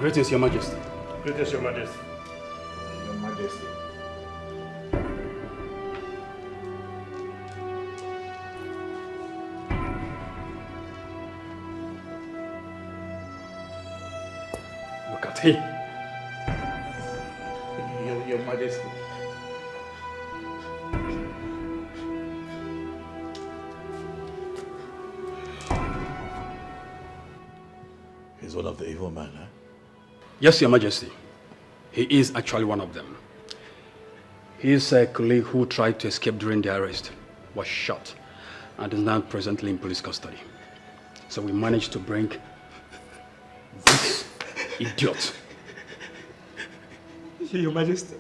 Greetings, Your Majesty. Greetings, Your Majesty. Your Majesty. Look at him. Your Majesty. He's one of the evil men, eh? Yes, Your Majesty. He is actually one of them. His colleague who tried to escape during the arrest was shot and is now presently in police custody. So we managed to bring this idiot. Your Majesty.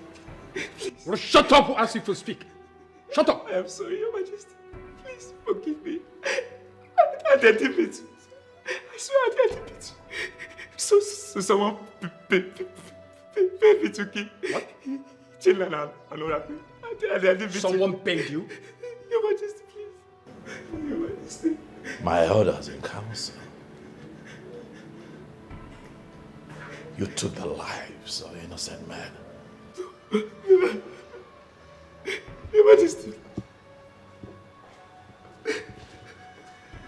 Well, shut up! Who asked you to speak? Shut up! I am sorry, Your Majesty. Please forgive me. I didn't mean to. I swear I didn't mean to. So someone paid me to kill. What? Children and Oracle. I didn't mean to. Someone paid you? Your Majesty, please. Your Majesty. My elders in council. You took the lives of innocent men. Your Majesty.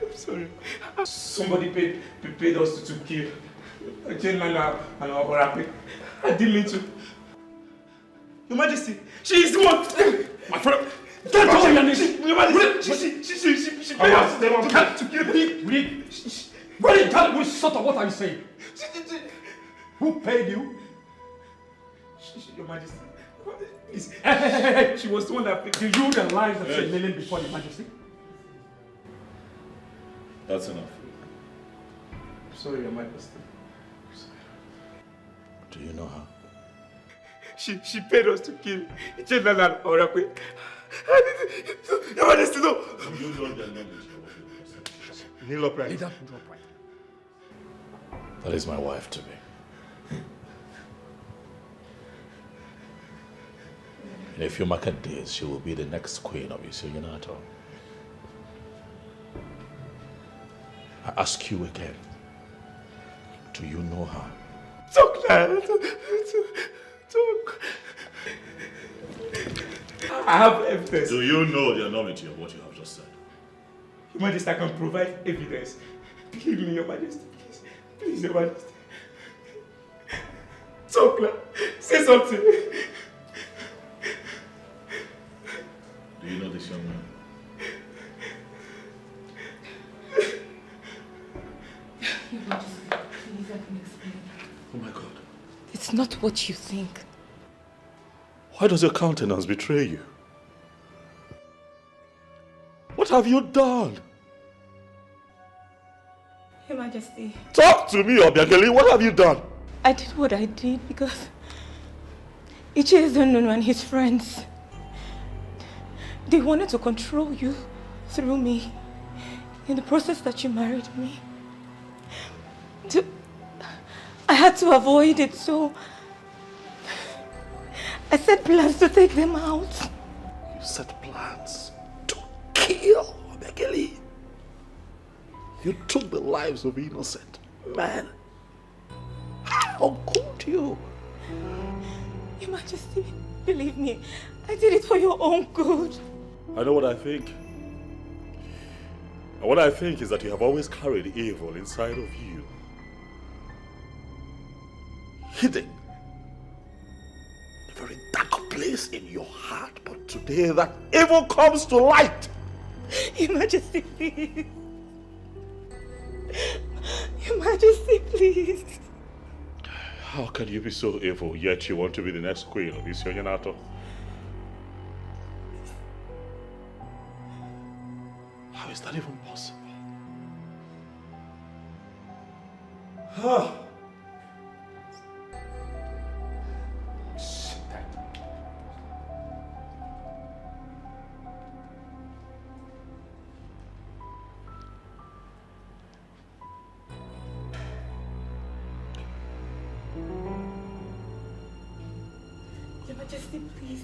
I'm sorry. Somebody paid us to kill Children and Oracle. I didn't mean to. Your Majesty, she is the one. My friend, get down your knees. Your Majesty, she paid us to kill me. Really, tell me, sort of, what are you saying? Who paid you? Your Majesty. Hey. She was the one that paid. Do you realize that you're kneeling before the Majesty? That's enough. Sorry, Your Majesty. Do you know her? She paid us to kill Children and Oracle. Your Majesty, no. You know their knowledge. Kneel upright. Leader, kneel upright. That is my wife to be. In a few market days, she will be the next queen of United. I ask you again, do you know her? Talk now. Talk. I have evidence. Do you know the enormity of what you have just said? Your Majesty, I can provide evidence. Give me, Your Majesty, please. Please, Your Majesty. Talk now. Say something. Do you know this young man? Your Majesty, please, I can explain. Oh my God. It's not what you think. Why does your countenance betray you? What have you done? Your Majesty, Talk to me, Obiageli. What have you done? I did what I did because Ichi is unknown and his friends. They wanted to control you through me in the process that you married me. I had to avoid it, so I set plans to take them out. You set plans to kill Obiageli. You took the lives of innocent men. How could you? Your Majesty, believe me, I did it for your own good. I know what I think. And what I think is that you have always carried evil inside of you. Hidden. A very dark place in your heart. But today that evil comes to light. Your Majesty, please. Your Majesty, please. How can you be so evil, yet you want to be the next queen of Isionyanato? How is that even possible? Your Majesty, please.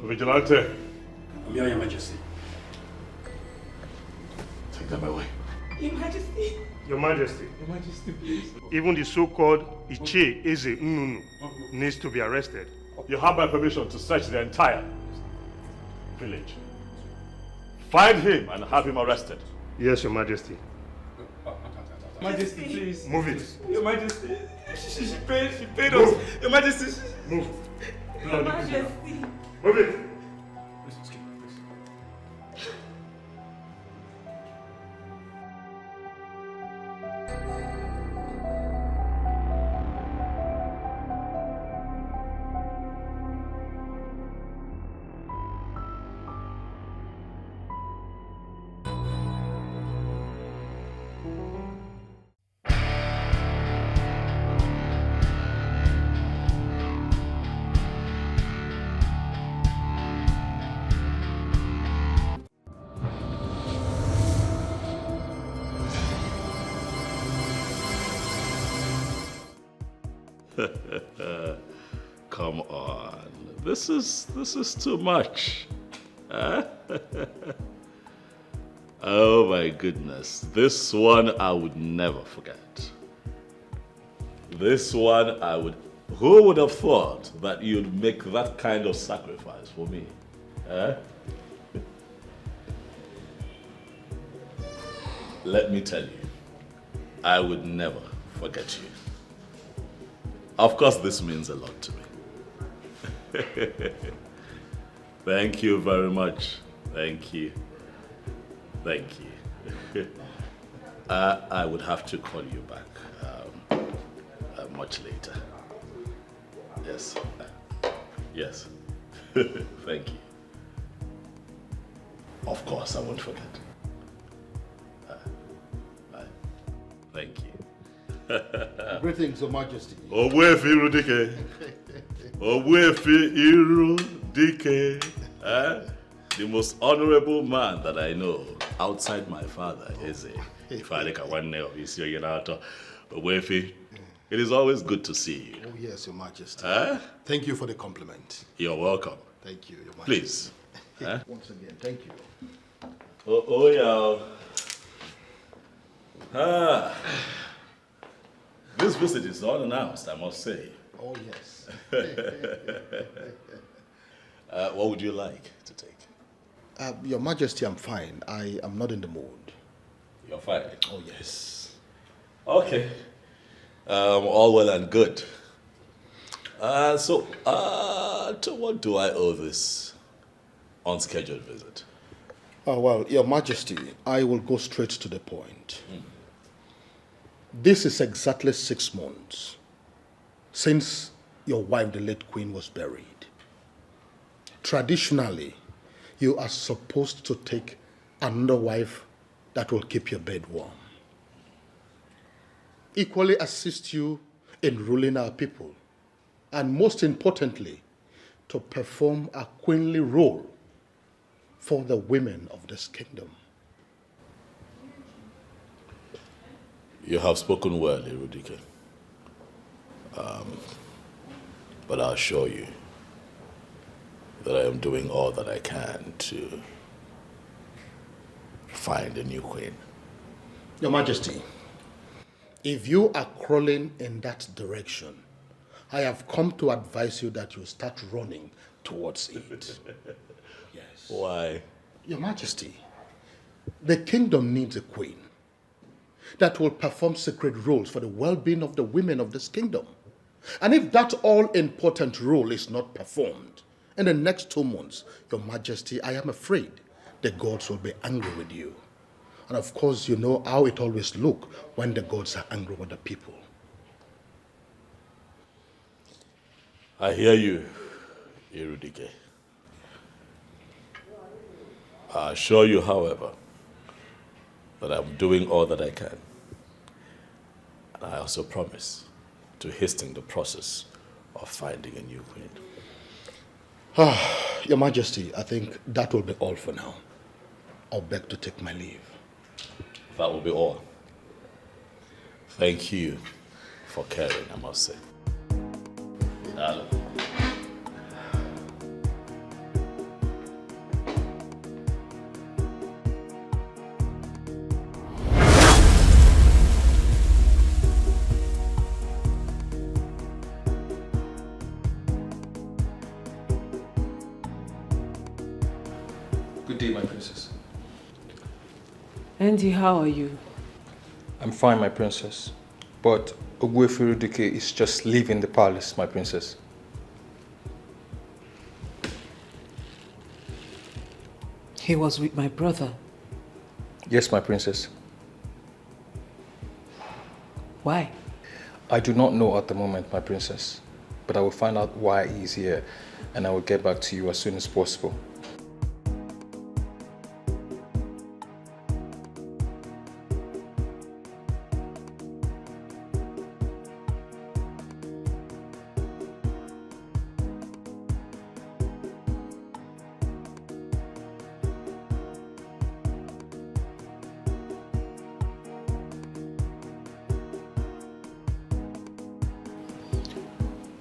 Vigilante, I'm Your Majesty. take them away. Your Majesty. Your Majesty, Your Majesty, please. even the so-called Iche Eze Nnunu needs to be arrested. You have my permission to search the entire village. Find him and have him arrested. Yes, Your Majesty. Majesty, please. Move it. Your Majesty, she paid us. Your Majesty. Move. Your Majesty. Move it. Come on. This is too much. Huh? Oh my goodness. This one I would never forget. This one I would... Who would have thought that you'd make that kind of sacrifice for me? Huh? Let me tell you, I would never forget you. Of course, this means a lot to me. Thank you very much. Thank you. Thank you. I would have to call you back much later. Yes. Yes. Thank you. Of course, I won't forget. Bye. Thank you. Greetings, Your Majesty. Ogbuefi Irudike. Ogbuefi Irudike. The most honorable man that I know outside my father is Ifeanyi Nwanne of Isioyenato. Ogbuefi, it is always good to see you. Oh, yes, Your Majesty. Thank you for the compliment. You're welcome. Thank you, Your Majesty. Please. Once again, thank you. Oh, yeah. This visit is unannounced, I must say. Oh, yes. What would you like to take? Your Majesty, I'm fine. I am not in the mood. You're fine? Oh, yes. Okay. All well and good. So, to what do I owe this unscheduled visit? Oh, well, Your Majesty, I will go straight to the point. This is exactly 6 months since your wife, the late Queen, was buried. Traditionally, you are supposed to take another wife that will keep your bed warm. Equally assist you in ruling our people, and most importantly, to perform a queenly role for the women of this kingdom. You have spoken well, Irudike. But I assure you that I am doing all that I can to find a new queen. Your Majesty, if you are crawling in that direction, I have come to advise you that you start running towards it. Yes. Why? Your Majesty, the kingdom needs a queen that will perform sacred roles for the well-being of the women of this kingdom. And if that all-important role is not performed in the next 2 months, Your Majesty, I am afraid the gods will be angry with you. And of course, you know how it always looks when the gods are angry with the people. I hear you, Irudike. I assure you, however, that I'm doing all that I can. And I also promise to hasten the process of finding a new queen. Your Majesty, I think that will be all for now. I'll beg to take my leave. That will be all. Thank you for caring, I must say. Hello. Andy, how are you? I'm fine, my princess. But FREDERICK is just leaving the palace, my princess. He was with my brother. Yes, my princess. Why? I do not know at the moment, my princess. But I will find out why he is here, and I will get back to you as soon as possible.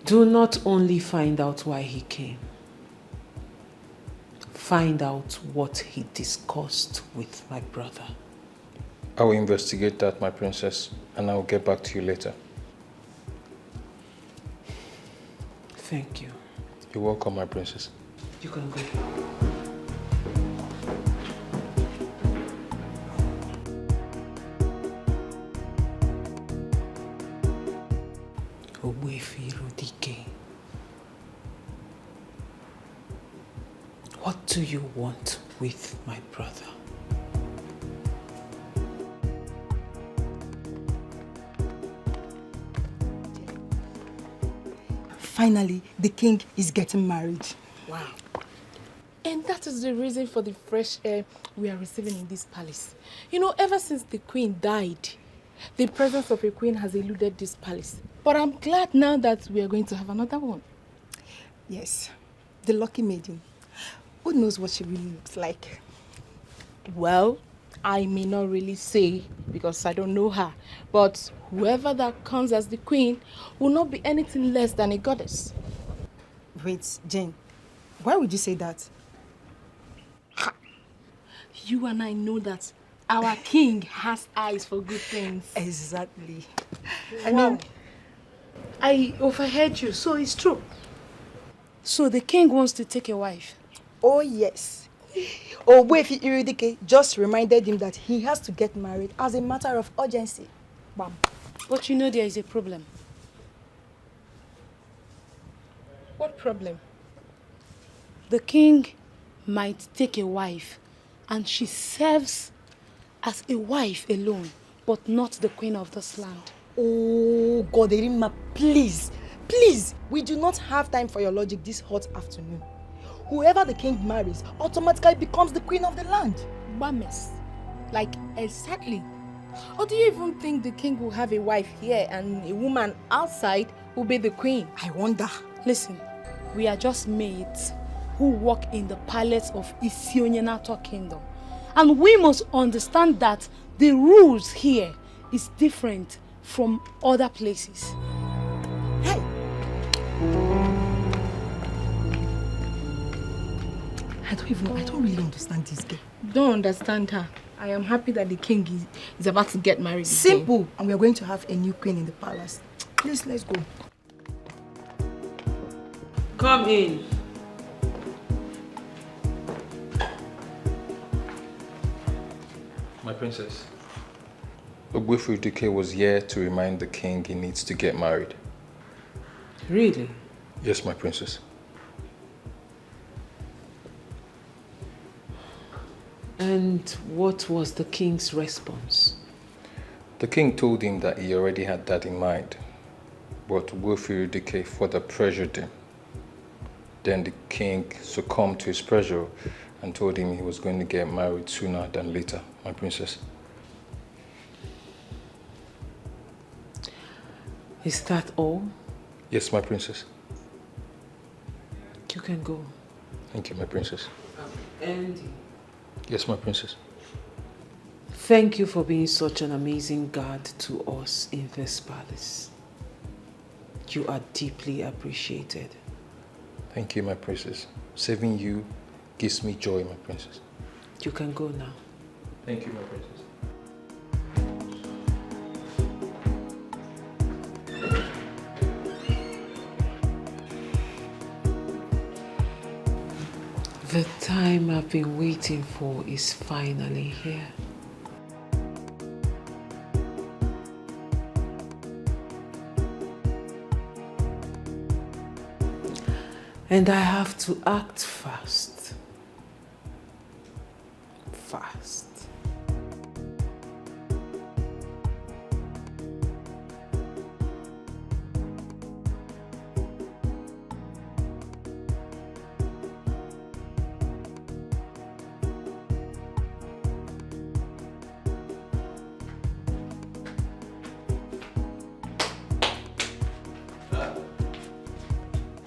Do not only find out why he came. Find out what he discussed with my brother. I will investigate that, my princess, and I will get back to you later. Thank you. You're welcome, my princess. You can go. FREDERICK. What do you want with my brother? Finally, the king is getting married. Wow. And that is the reason for the fresh air we are receiving in this palace. You know, ever since the queen died, the presence of a queen has eluded this palace. But I'm glad now that we are going to have another one. Yes, the lucky maiden. Who knows what she really looks like? Well, I may not really say because I don't know her. But whoever that comes as the queen will not be anything less than a goddess. Wait, Jane, why would you say that? You and I know that our king has eyes for good things. Exactly. Wow. I overheard you, so it's true. So the king wants to take a wife? Oh, yes. FREDERICK just reminded him that he has to get married as a matter of urgency. Bam. But you know there is a problem. What problem? The king might take a wife and she serves as a wife alone, but not the queen of this land. Oh, God, Erima, please, please, we do not have time for your logic this hot afternoon. Whoever the king marries automatically becomes the queen of the land. Bames. Like, exactly. Or do you even think the king will have a wife here and a woman outside will be the queen? I wonder. Listen, we are just maids who walk in the palace of Isionyenato Kingdom. And we must understand that the rules here is different from other places. Hey! I don't really understand this girl. Don't understand her. I am happy that the king is about to get married. Simple. Again. And we are going to have a new queen in the palace. Please, let's go. Come in. My princess. FREDERICK was here to remind the king he needs to get married. Really? Yes, my princess. And what was the king's response? The king told him that he already had that in mind, but FREDERICK further pressured him. Then the king succumbed to his pressure and told him he was going to get married sooner than later, my princess. Is that all? Yes, my princess. You can go. Thank you, my princess. Andy. Yes, my princess. Thank you for being such an amazing guard to us in this palace. You are deeply appreciated. Thank you, my princess. Saving you gives me joy, my princess. You can go now. Thank you, my princess. The time I've been waiting for is finally here. And I have to act fast. Fast.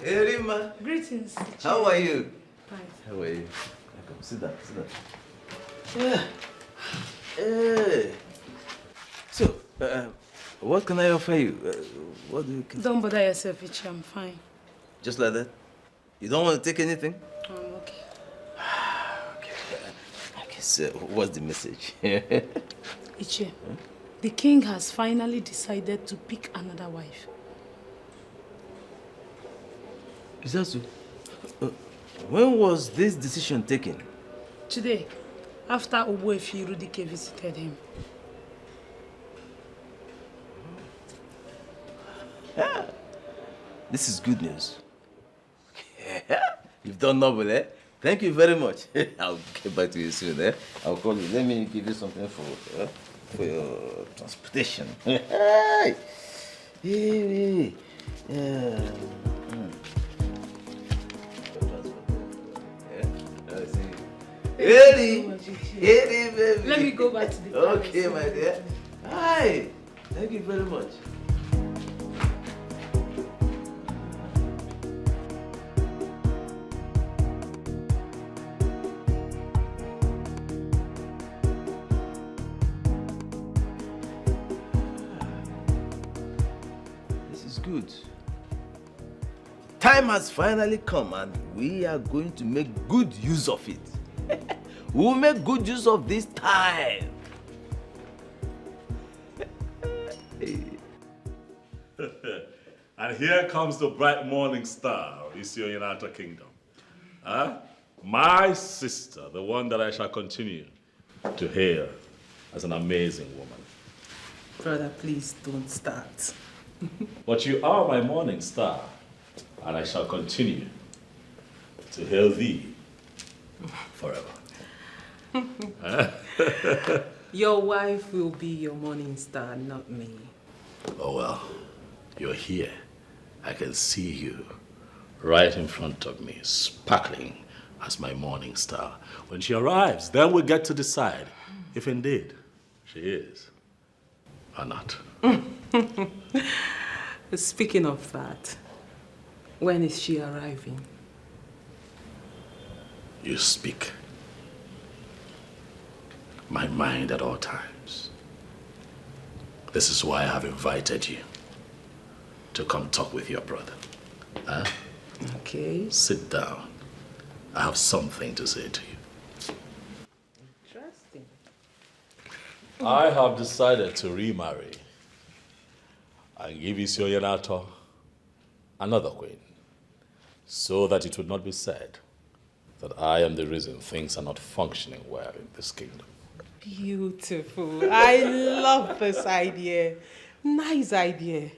Hey, Rima. Greetings. How are you? Fine. How are you? Come, sit down, sit down. Yeah. Hey. So, what can I offer you? What do you... Don't bother yourself, Ichi. I'm fine. Just like that? You don't want to take anything? I'm okay. Okay. Okay, so what's the message? Ichi, the king has finally decided to pick another wife. Is that so? When was this decision taken? Today, after Ogbuefi Irudike visited him. Yeah. This is good news. You've done noble, eh? Thank you very much. I'll get back to you soon, eh? I'll call you. Let me give you something for your transportation. Hey! Hey! Eddie! Eddie, baby! Let me go back to the Okay, palace. my dear. Hi! Thank you very much. This is good. Time has finally come and we are going to make good use of it. We will make good use of this time. And here comes the bright morning star of Isio United Kingdom. Huh? My sister, the one that I shall continue to hail as an amazing woman. Brother, please don't start. But you are my morning star, and I shall continue to hail thee forever. Your wife will be your morning star, not me. Oh well, you're here. I can see you right in front of me, sparkling as my morning star. When she arrives, then we'll get to decide if indeed she is or not. Speaking of that, when is she arriving? You speak my mind at all times. This is why I have invited you to come talk with your brother. Huh? Okay. Sit down. I have something to say to you. Interesting. I have decided to remarry and give Isio Yanato another queen, so that it would not be said that I am the reason things are not functioning well in this kingdom. Beautiful. I love this idea. Nice idea.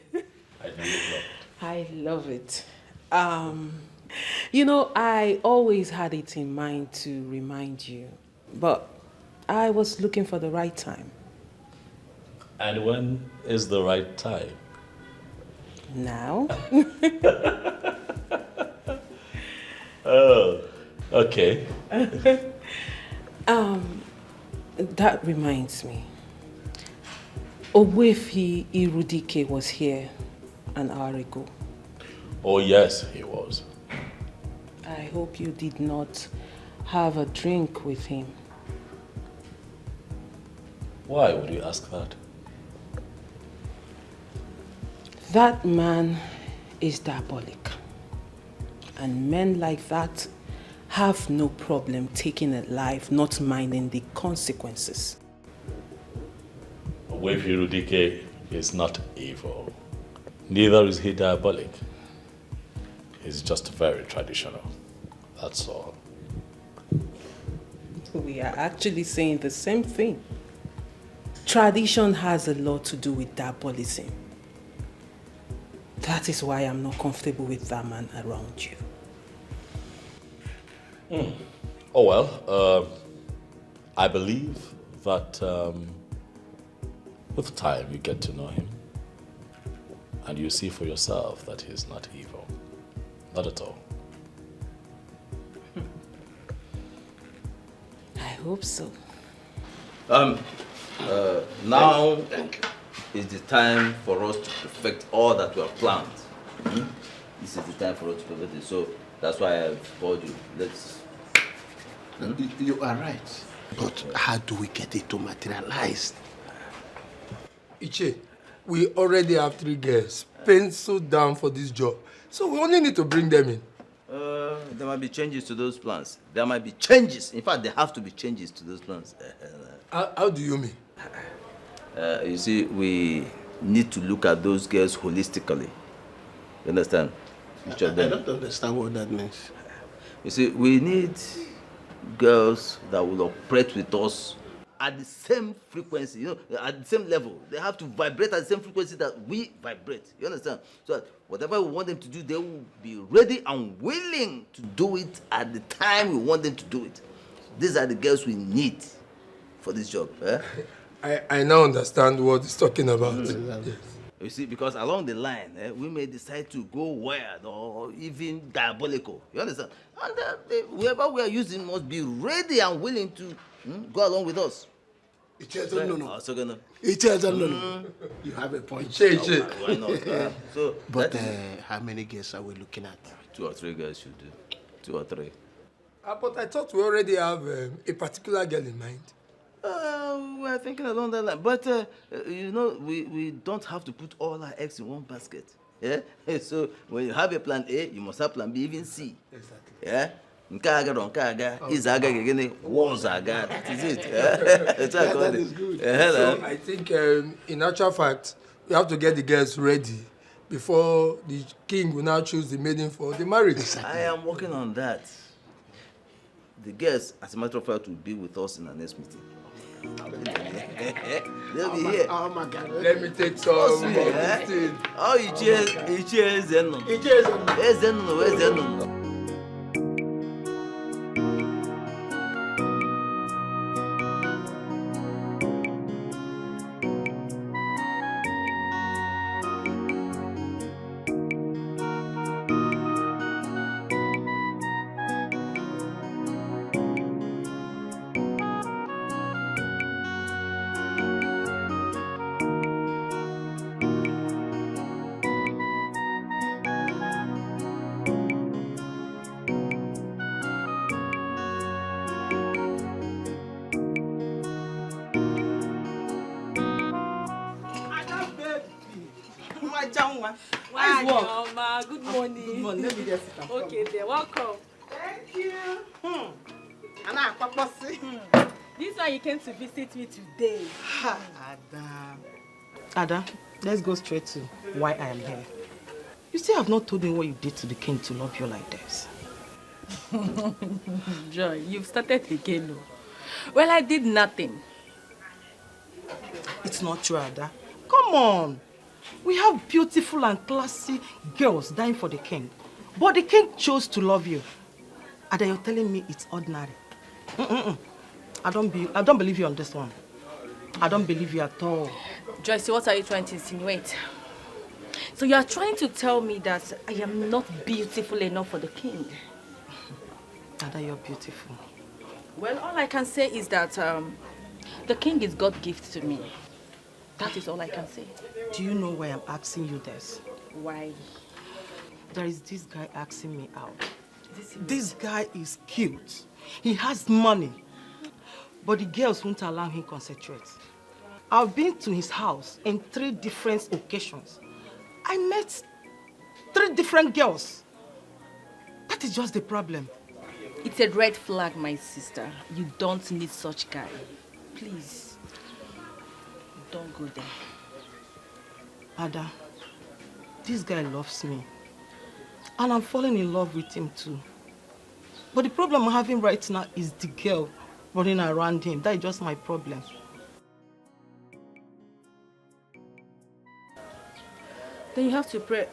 I really love it. I love it. You know, I always had it in mind to remind you, but I was looking for the right time. And when is the right time? Now? Oh, okay. That reminds me. Ogbuefi Irudike was here an hour ago. Oh, yes, he was. I hope you did not have a drink with him. Why would you ask that? That man is diabolic. And men like that have no problem taking a life, not minding the consequences. Ogbuefi Irudike is not evil. Neither is he diabolic. He's just very traditional. That's all. We are actually saying the same thing. Tradition has a lot to do with diabolism. That is why I'm not comfortable with that man around you. Oh well, I believe that with time you get to know him and you see for yourself that he's not evil. Not at all. I hope so. Now is the time for us to perfect all that we have planned. This is the time for us to perfect it. So that's why I've called you. Let's. You are right. But how do we get it to materialize? Iche, we already have 3 girls penciled down for this job. So we only need to bring them in. There might be changes to those plans. There might be changes. In fact, there have to be changes to those plans. How do you mean? You see, we need to look at those girls holistically. You understand? Each of them. I don't understand what that means. You see, we need girls that will operate with us at the same frequency, at the same level. They have to vibrate at the same frequency that we vibrate. You understand? So that whatever we want them to do, they will be ready and willing to do it at the time we want them to do it. These are the girls we need for this job. I now understand what he's talking about. Yes. You see, because along the line, we may decide to go wild or even diabolical. You understand? And whoever we are using must be ready and willing to go along with us. No. You have a point. Why not? But how many girls are we looking at? 2 or 3 girls should do. 2 or 3. But I thought we already have a particular girl in mind. We're thinking along that line. But, we don't have to put all our eggs in one basket. Yeah? So, when you have a plan A, you must have plan B, even C. Exactly. Yeah? That is it. That is good. So I think, in actual fact, we have to get the girls ready before the king will now choose the maiden for the marriage. Exactly. I am working on that. The girls, as a matter of fact, will be with us in our next meeting. They'll be here. Oh my God. Let me take some. Oh, you cheers, Zeno. Where's Zeno? Good morning. Good morning. Let me just sit down. Okay, then welcome. Thank you. This one you came to visit me today. Ada, let's go straight to why I am here. You still have not told me what you did to the king to love you like this. Joy, you've started again. No? Well, I did nothing. It's not true, Ada. Come on. We have beautiful and classy girls dying for the king. But the king chose to love you. Ada, you're telling me it's ordinary. I don't believe you on this one. I don't believe you at all. Joyce, what are you trying to insinuate? So you are trying to tell me that I am not beautiful enough for the king? Ada, you're beautiful. Well, all I can say is that the king is God's gift to me. That is all I can say. Do you know why I'm asking you this? Why? There is this guy asking me out. This guy is cute. He has money. But the girls won't allow him to concentrate. I've been to his house in 3 different occasions. I met 3 different girls. That is just the problem. It's a red flag, my sister. You don't need such guy. Please. Don't go there. Ada, this guy loves me. And I'm falling in love with him too. But the problem I'm having right now is the girl running around him. That is just my problem. Then you have to pray.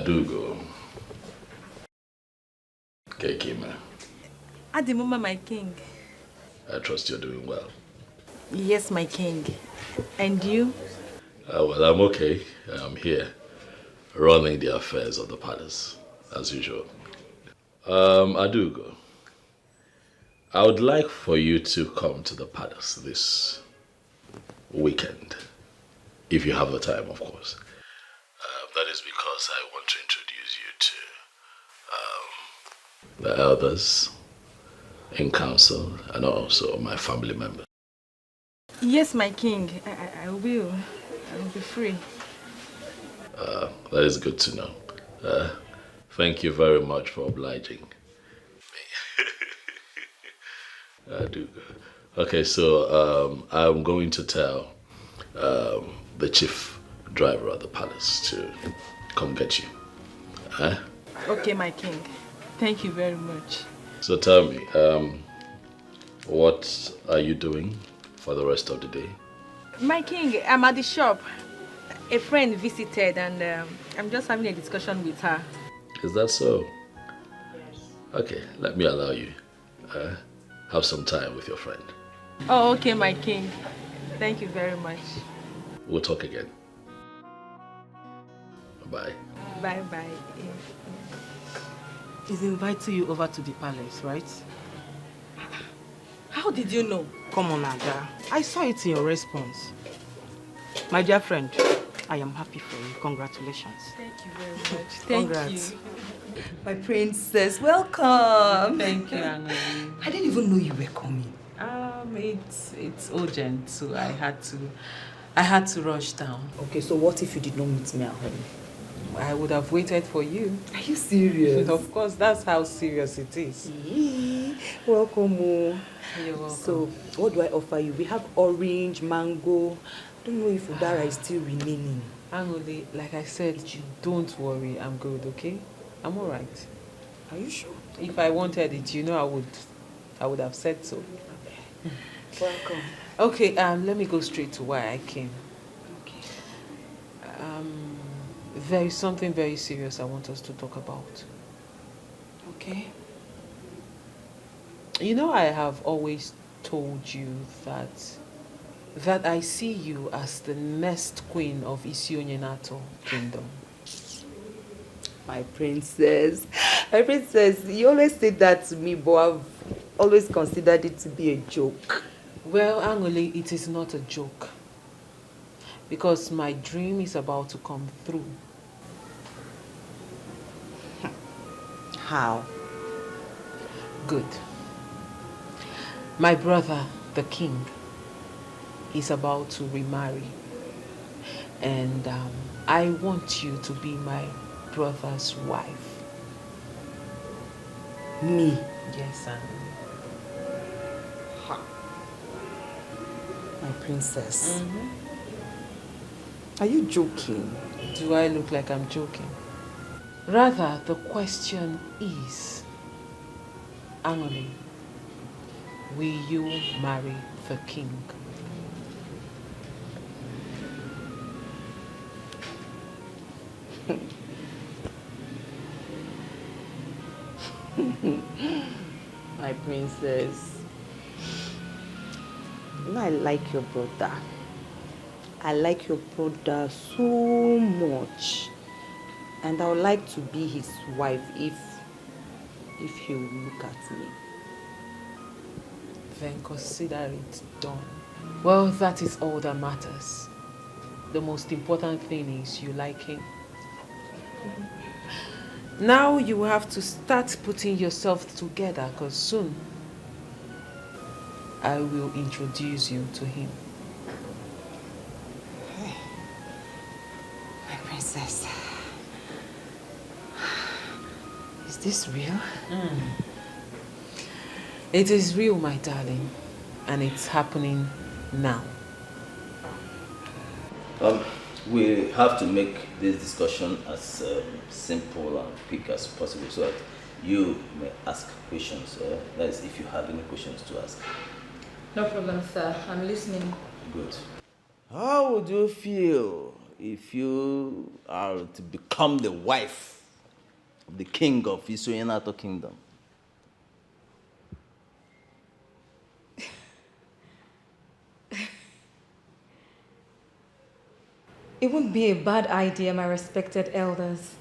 Adugo. Kekima. Adimuma, my king. I trust you're doing well. Yes, my king. And you? Well, I'm okay. I'm here, running the affairs of the palace, as usual. Adugo, I would like for you to come to the palace this weekend, if you have the time, of course. That is because I want to introduce you to the elders in council and also my family members. Yes, my king. I will. I will be free. That is good to know. Thank you very much for obliging me. Adugo. Okay, so I'm going to tell the chief driver of the palace to come get you. Okay, my king. Thank you very much. So tell me, what are you doing for the rest of the day? My king, I'm at the shop. A friend visited and I'm just having a discussion with her. Is that so? Yes. Okay, let me allow you. Have some time with your friend. Oh, okay, my king. Thank you very much. We'll talk again. Bye. Bye-bye. He's inviting you over to the palace, right? How did you know? Come on, Aga. I saw it in your response. My dear friend, I am happy for you. Congratulations. Thank you very much. Thank Congrats. you. My princess, welcome. Thank you, Anne. I didn't even know you were coming. It's urgent, so I had to rush down. Okay, so what if you did not meet me at home? I would have waited for you. Are you serious? Of course, that's how serious it is. Welcome. You're welcome. So, what do I offer you? We have orange, mango. I don't know if Udara is still remaining. Angoli, like I said, don't worry. I'm good, okay? I'm all right. Are you sure? If I wanted it, I would have said so. Okay. Welcome. Okay, let me go straight to why I came. Okay. There is something very serious I want us to talk about. Okay. You know, I have always told you that I see you as the next queen of Isionyenato kingdom. My princess, you always say that to me, but I've always considered it to be a joke. Well, Angoli, it is not a joke. Because my dream is about to come through. How? Good. My brother, the king, is about to remarry. And I want you to be my brother's wife. Me? Yes, Angoli. My princess. Are you joking? Do I look like I'm joking? Rather, the question is, Angoli, will you marry the king? My princess. You know, I like your brother. I like your brother so much. And I would like to be his wife if he will look at me. Then consider it done. Well, that is all that matters. The most important thing is you like him. Now you have to start putting yourself together, because soon I will introduce you to him. My princess. Is this real? It is real, my darling, and it's happening now. We have to make this discussion as simple and quick as possible so that you may ask questions. That is, if you have any questions to ask. No problem, sir. I'm listening. Good. How would you feel if you are to become the wife of the king of Isoyenato Kingdom. It wouldn't be a bad idea, my respected elders.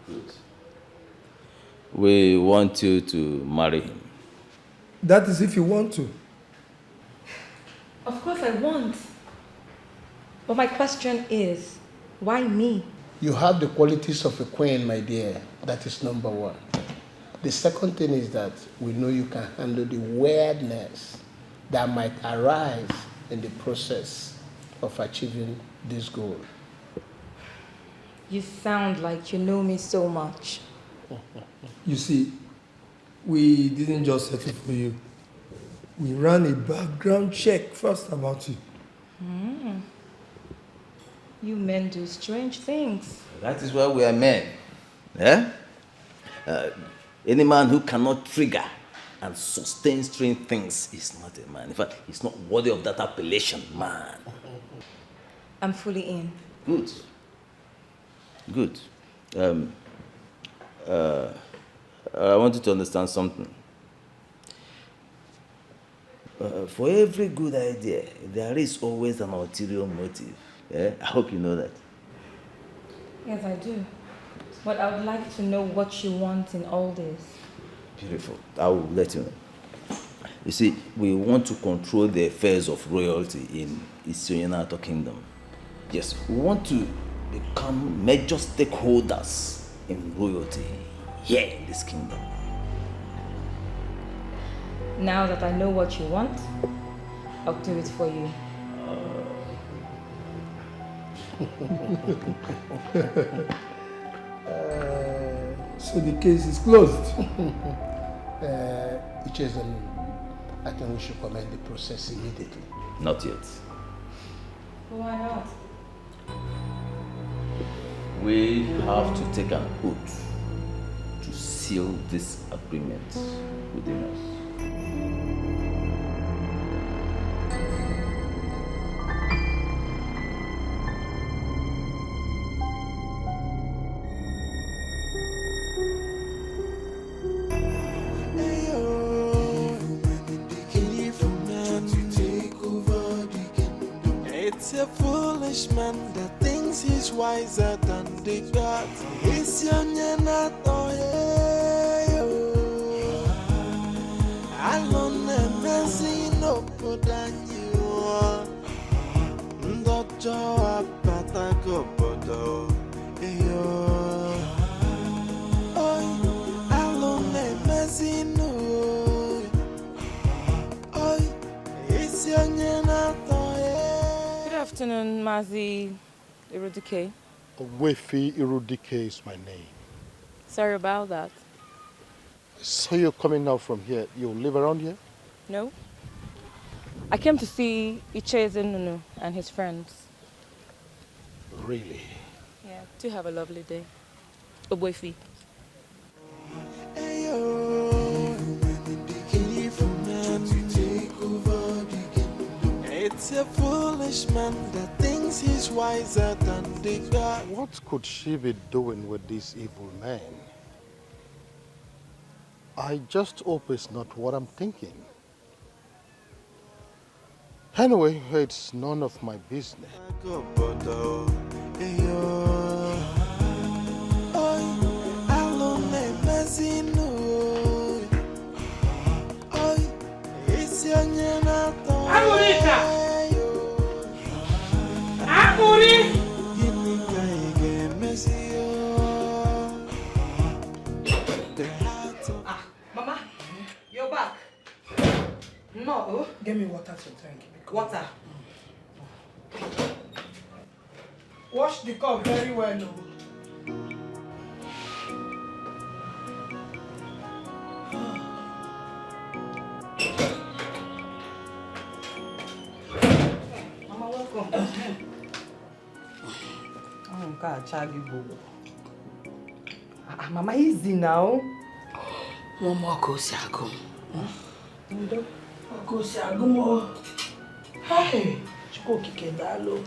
Good. We want you to marry him. That is if you want to. Of course I want. But my question is, why me? You have the qualities of a queen, my dear. That is number one. The second thing is that we know you can handle the weirdness that might arise in the process of achieving this goal. You sound like you know me so much. You see, we didn't just settle for you. We ran a background check first about you. You men do strange things. That is why we are men. Eh? Any man who cannot trigger and sustain strange things is not a man. In fact, he's not worthy of that appellation, man. I'm fully in. Good. Good. I want you to understand something. For every good idea, there is always an ulterior motive. I hope you know that. Yes, I do. But I would like to know what you want in all this. Beautiful. I will let you know. You see, we want to control the affairs of royalty in Isoyenato Kingdom. Yes, we want to become major stakeholders in royalty here in this kingdom. Now that I know what you want, I'll do it for you. So the case is closed. I think we should commence the process immediately. Not yet. Why not? We have to take an oath to seal this agreement within us. It's a foolish man that thinks he's wiser than the gods. It's your nyenato, alone and messing up with you. Ndojo apata gobodo, alone and messing up. It's your nyenato. Good afternoon, Mazi Irudike. Wefi Irudike is my name. Sorry about that. So you're coming now from here. You live around here? No. I came to see Icheze Nunu and his friends. Really? Yeah, do have a lovely day. Oboifi. It's a foolish man that thinks he's wiser than the God. What could she be doing with this evil man? I just hope it's not what I'm thinking. Anyway, it's none of my business. Mama, you're back. No. Get me water to drink. Water. Wash the cup very well. Mama, welcome. Mama, easy now. One more Kosiago. Kosiago. Hey, Chiko Kikendalo.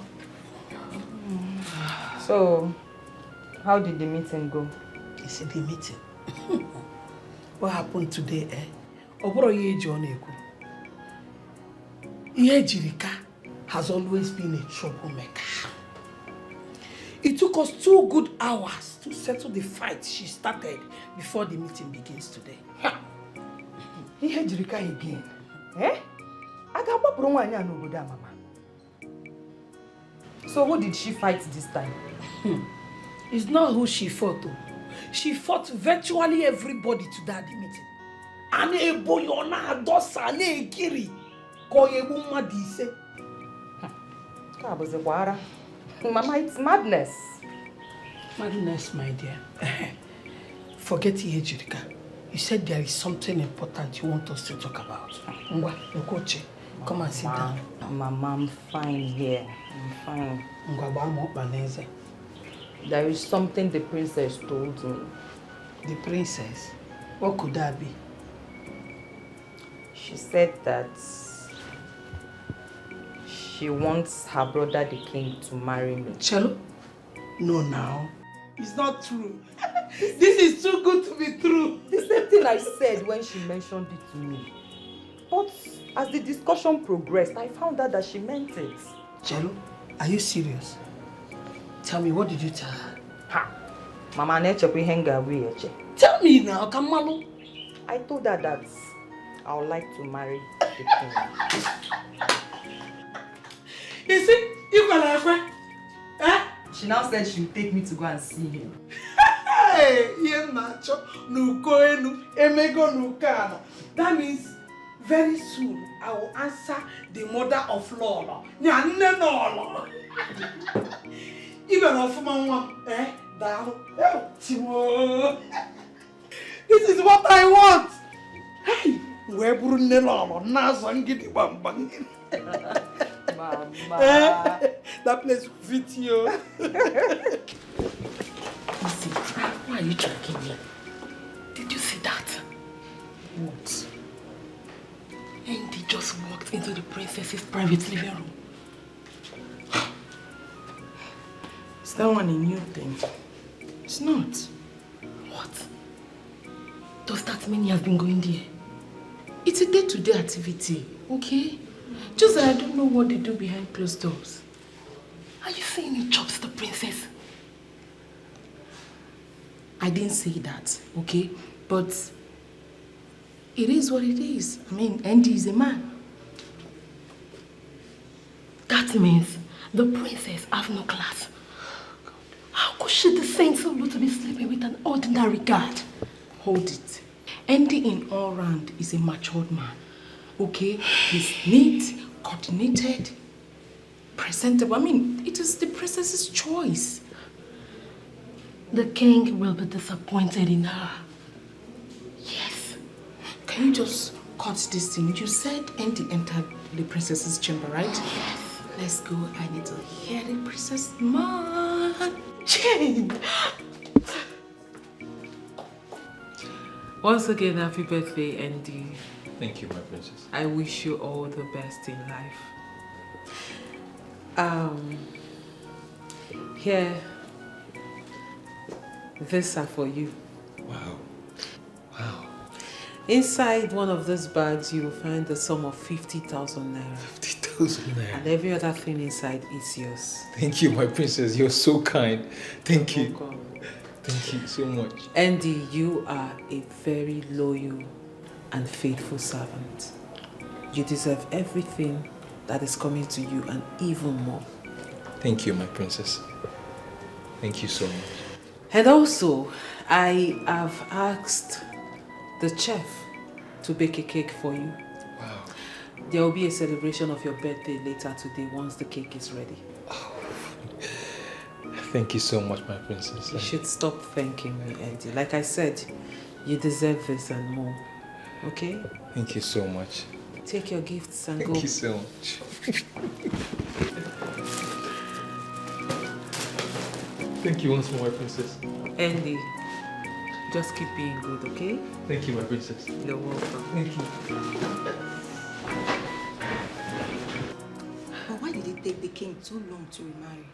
So, how did the meeting go? You see the meeting? What happened today, eh? Oboro Yeji Oneku. Iyejirika has always been a troublemaker. It took us 2 good hours to settle the fight she started before the meeting begins today. Iyejirika again? Eh? Agabapuru nwanya n'obodo mama. So who did she fight this time? It's not who she fought though. She fought virtually everybody to that meeting. Ane boyona adosa ane ekiri koyebu mmadụ ise. Mama, it's madness. Madness, my dear. Forget Iyejirika. You said there is something important you want us to talk about. Ngwa, Nkoche, come and sit down. Mama, I'm fine here. I'm fine. Ngwa, ba baneze. There is something the princess told me. The princess? What could that be? She said that she wants her brother the king to marry me. Chelo? No, now. It's not true. This is too good to be true. The same thing I said when she mentioned it to me. But as the discussion progressed, I found out that she meant it. Chelo, are you serious? Tell me, what did you tell her? Ha! Mama neche kwe henga wiyeche. Tell me now, Kamalu. I told her that I would like to marry the king. You see, you got a friend. Eh? She now said she would take me to go and see him. Hey, Nacho, Nukoenu, Emego Nukana. That means very soon I will answer the mother of Lola. Nyanenolo. Even of Mama, eh? Timo. This is what I want. Hey, where Brunello, Nazangiti Bambang. Mama. That place will fit you. Listen, why are you tracking me? Did you see that? What? Andy just walked into the princess's private living room. Is that one a new thing? It's not. What? Does that mean he has been going there? It's a day-to-day activity, okay? Just that I don't know what they do behind closed doors. Are you saying he chops the princess? I didn't say that, okay? But it is what it is. I mean, Andy is a man. That means the princess has no class. How could she descend so low to be sleeping with an ordinary guard? Hold it. Andy in all round is a matured man. Okay? He's neat, coordinated, presentable. I mean, it is the princess's choice. The king will be disappointed in her. Yes. Can you just cut this thing? You said Andy entered the princess's chamber, right? Yes. Let's go. I need to hear the princess man. Jane! Once again, happy birthday, Andy. Thank you, my princess. I wish you all the best in life. Here, these are for you. Wow. Wow. Inside one of those bags, you will find the sum of 50,000 naira. 50,000 naira. And every other thing inside is yours. Thank you, my princess. You're so kind. Thank you. Welcome. Thank you so much. Andy, you are a very loyal and faithful servant. You deserve everything that is coming to you and even more. Thank you, my princess. Thank you so much. And also, I have asked the chef to bake a cake for you. Wow. There will be a celebration of your birthday later today once the cake is ready. Oh. Thank you so much, my princess. You should stop thanking me, Andy. Like I said, you deserve this and more. Okay? Thank you so much. Take your gifts and go. Thank you so much. Thank you once more, my princess. Andy, just keep being good, okay? Thank you, my princess. You're welcome. Thank you. But why did it take the king too long to remarry?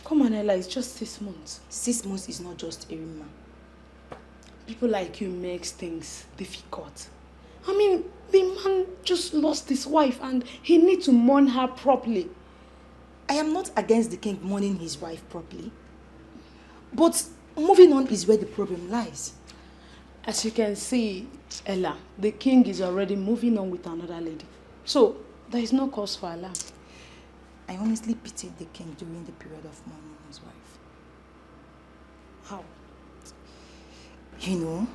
Come on, Ella, it's just 6 months. 6 months is not just Erima. People like you makes things difficult. I mean, the man just lost his wife and he needs to mourn her properly. I am not against the king mourning his wife properly. But moving on is where the problem lies. As you can see, Ella, the king is already moving on with another lady. So, there is no cause for alarm. I honestly pitied the king during the period of mourning his wife. How? You know,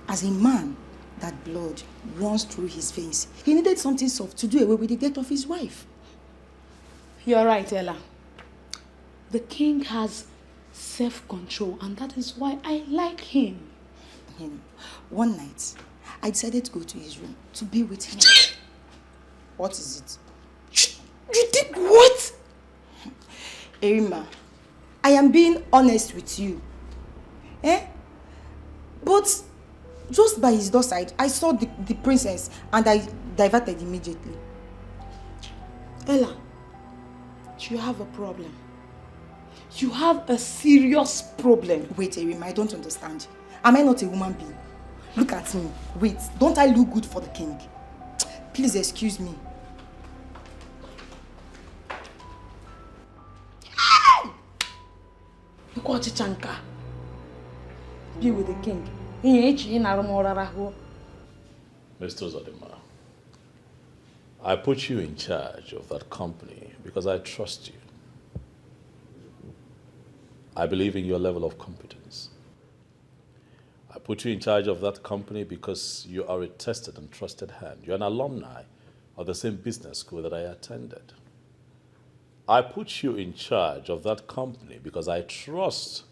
as a man, that blood runs through his veins. He needed something soft to do away with the death of his wife. You're right, Ella. The king has self-control, and that is why I like him. You know, one night, I decided to go to his room to be with him. What is it? You did what? Erima, I am being honest with you. But just by his doorstep, I saw the princess and I diverted immediately. Ella, you have a problem. You have a serious problem. Wait, Erima, I don't understand. Am I not a woman being? Look at me. Wait, don't I look good for the king? Please excuse me. Be with the king. Mr. Zodima, I put you in charge of that company because I trust you. I believe in your level of competence. I put you in charge of that company because you are a tested and trusted hand. You're an alumni of the same business school that I attended. I put you in charge of that company because I trust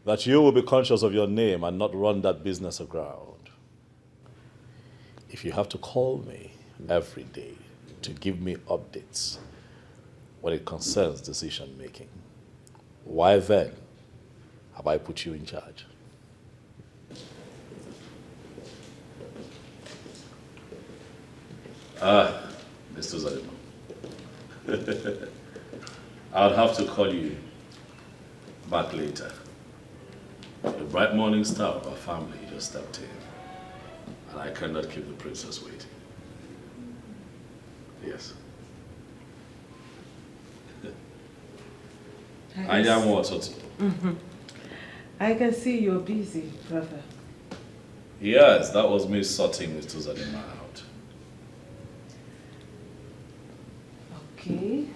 that you will be conscious of your name and not run that business aground. If you have to call me every day to give me updates when it concerns decision making, why then have I put you in charge? Mr. Zalima. I'll have to call you back later. The bright morning star of our family just stepped in, and I cannot keep the princess waiting. Yes. I am water too. I can see you're busy, brother. Yes, that was me sorting Mr. Zalima out. Okay.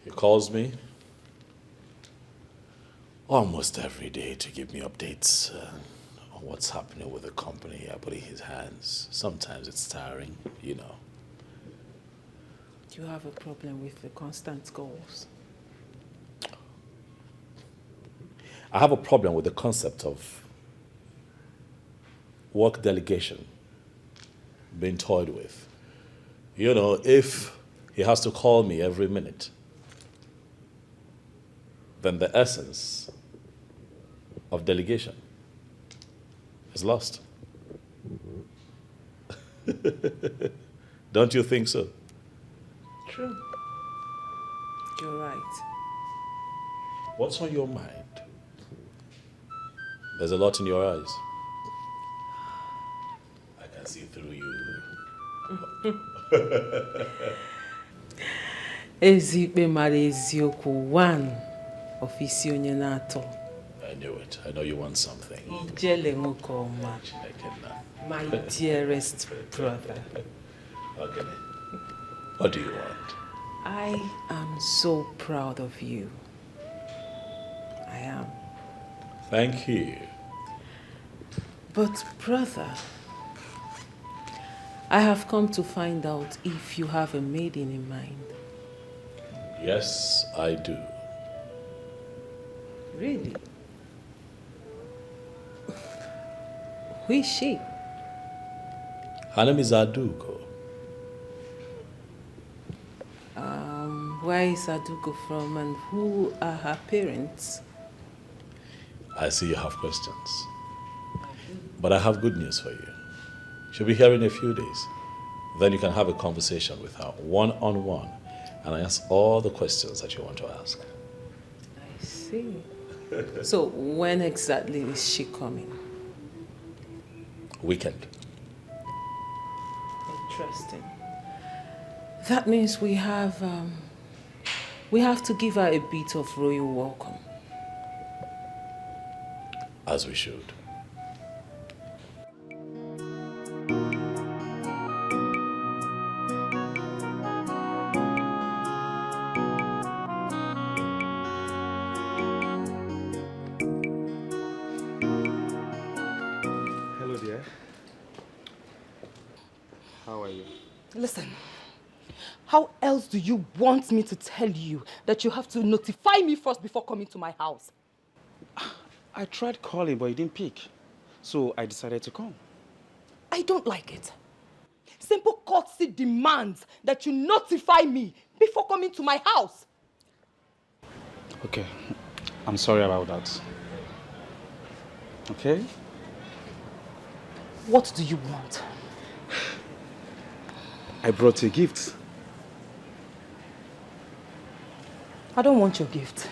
He calls me almost every day to give me updates on what's happening with the company I put in his hands. Sometimes it's tiring, you know. You have a problem with the constant calls. I have a problem with the concept of work delegation being toyed with. You know, if he has to call me every minute, then the essence of delegation is lost. Don't you think so? True. You're right. What's on your mind? There's a lot in your eyes. I can see through you. Ezikpe mara eziokwu one of isi onye na-atọ. I knew it. I know you want something. Ijele nwoke ọma. My dearest brother. Okay. What do you want? I am so proud of you. I am. Thank you. But brother, I have come to find out if you have a maiden in mind. Yes, I do. Really? Who is she? Her name is Aduko. Where is Aduko from and who are her parents? I see you have questions. But I have good news for you. She'll be here in a few days. Then you can have a conversation with her one-on-one and I ask all the questions that you want to ask. I see. So when exactly is she coming? Weekend. Interesting. That means we have to give her a bit of royal welcome. As we should. Hello, dear. How are you? Listen, how else do you want me to tell you that you have to notify me first before coming to my house? I tried calling, but you didn't pick. So I decided to come. I don't like it. Simple courtesy demands that you notify me before coming to my house. Okay, I'm sorry about that. Okay? What do you want? I brought you a gift. I don't want your gift.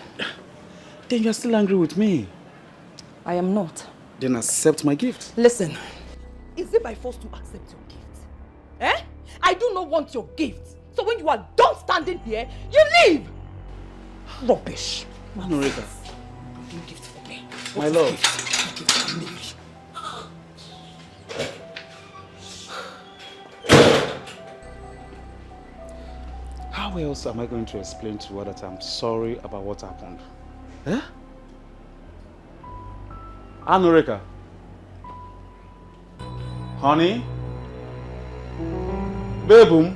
Then you're still angry with me. I am not. Then accept my gift. Listen, is it by force to accept your gift? Eh? I do not want your gift. So when you are done standing here, you leave! Rubbish. Norika. No gift for me. My love. No gift for me. How else am I going to explain to her that I'm sorry about what happened? Eh? Norika. Honey? Baboom?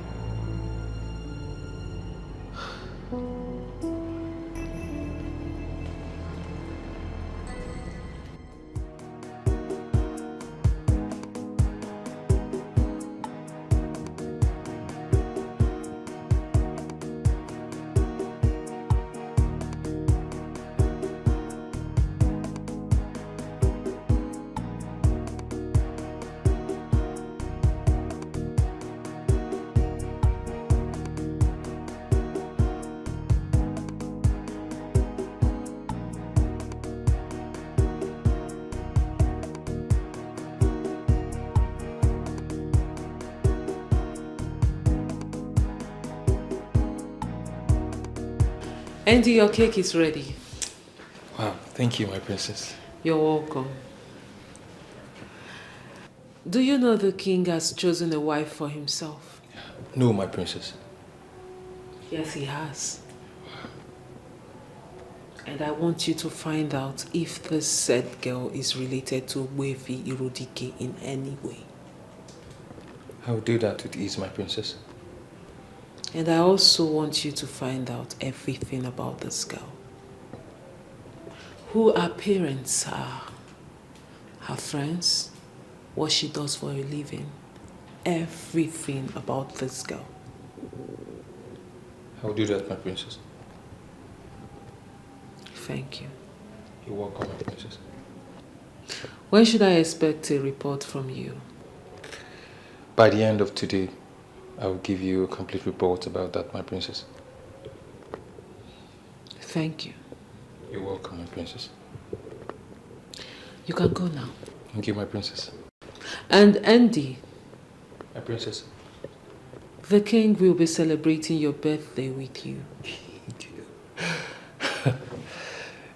Andy, your cake is ready. Wow, thank you, my princess. You're welcome. Do you know the king has chosen a wife for himself? No, my princess. Yes, he has. And I want you to find out if this said girl is related to Wevi Irodike in any way. I will do that with ease, my princess. And I also want you to find out everything about this girl. Who her parents are, her friends, what she does for a living. Everything about this girl. I will do that, my princess. Thank you. You're welcome, my princess. When should I expect a report from you? By the end of today, I will give you a complete report about that, my princess. Thank you. You're welcome, my princess. You can go now. Thank you, my princess. And Andy. My princess. The king will be celebrating your birthday with you.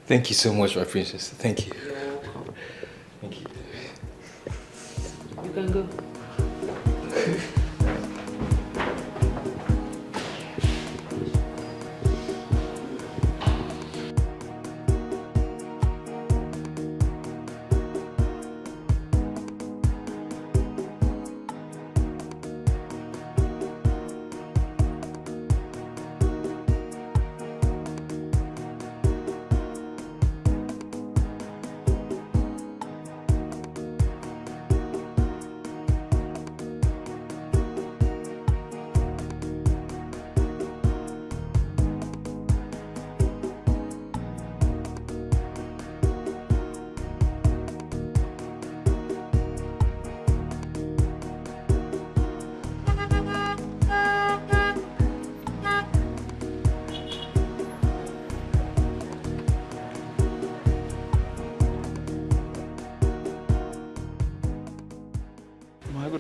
Thank you so much, my princess. Thank you. You're welcome. Thank you. You can go.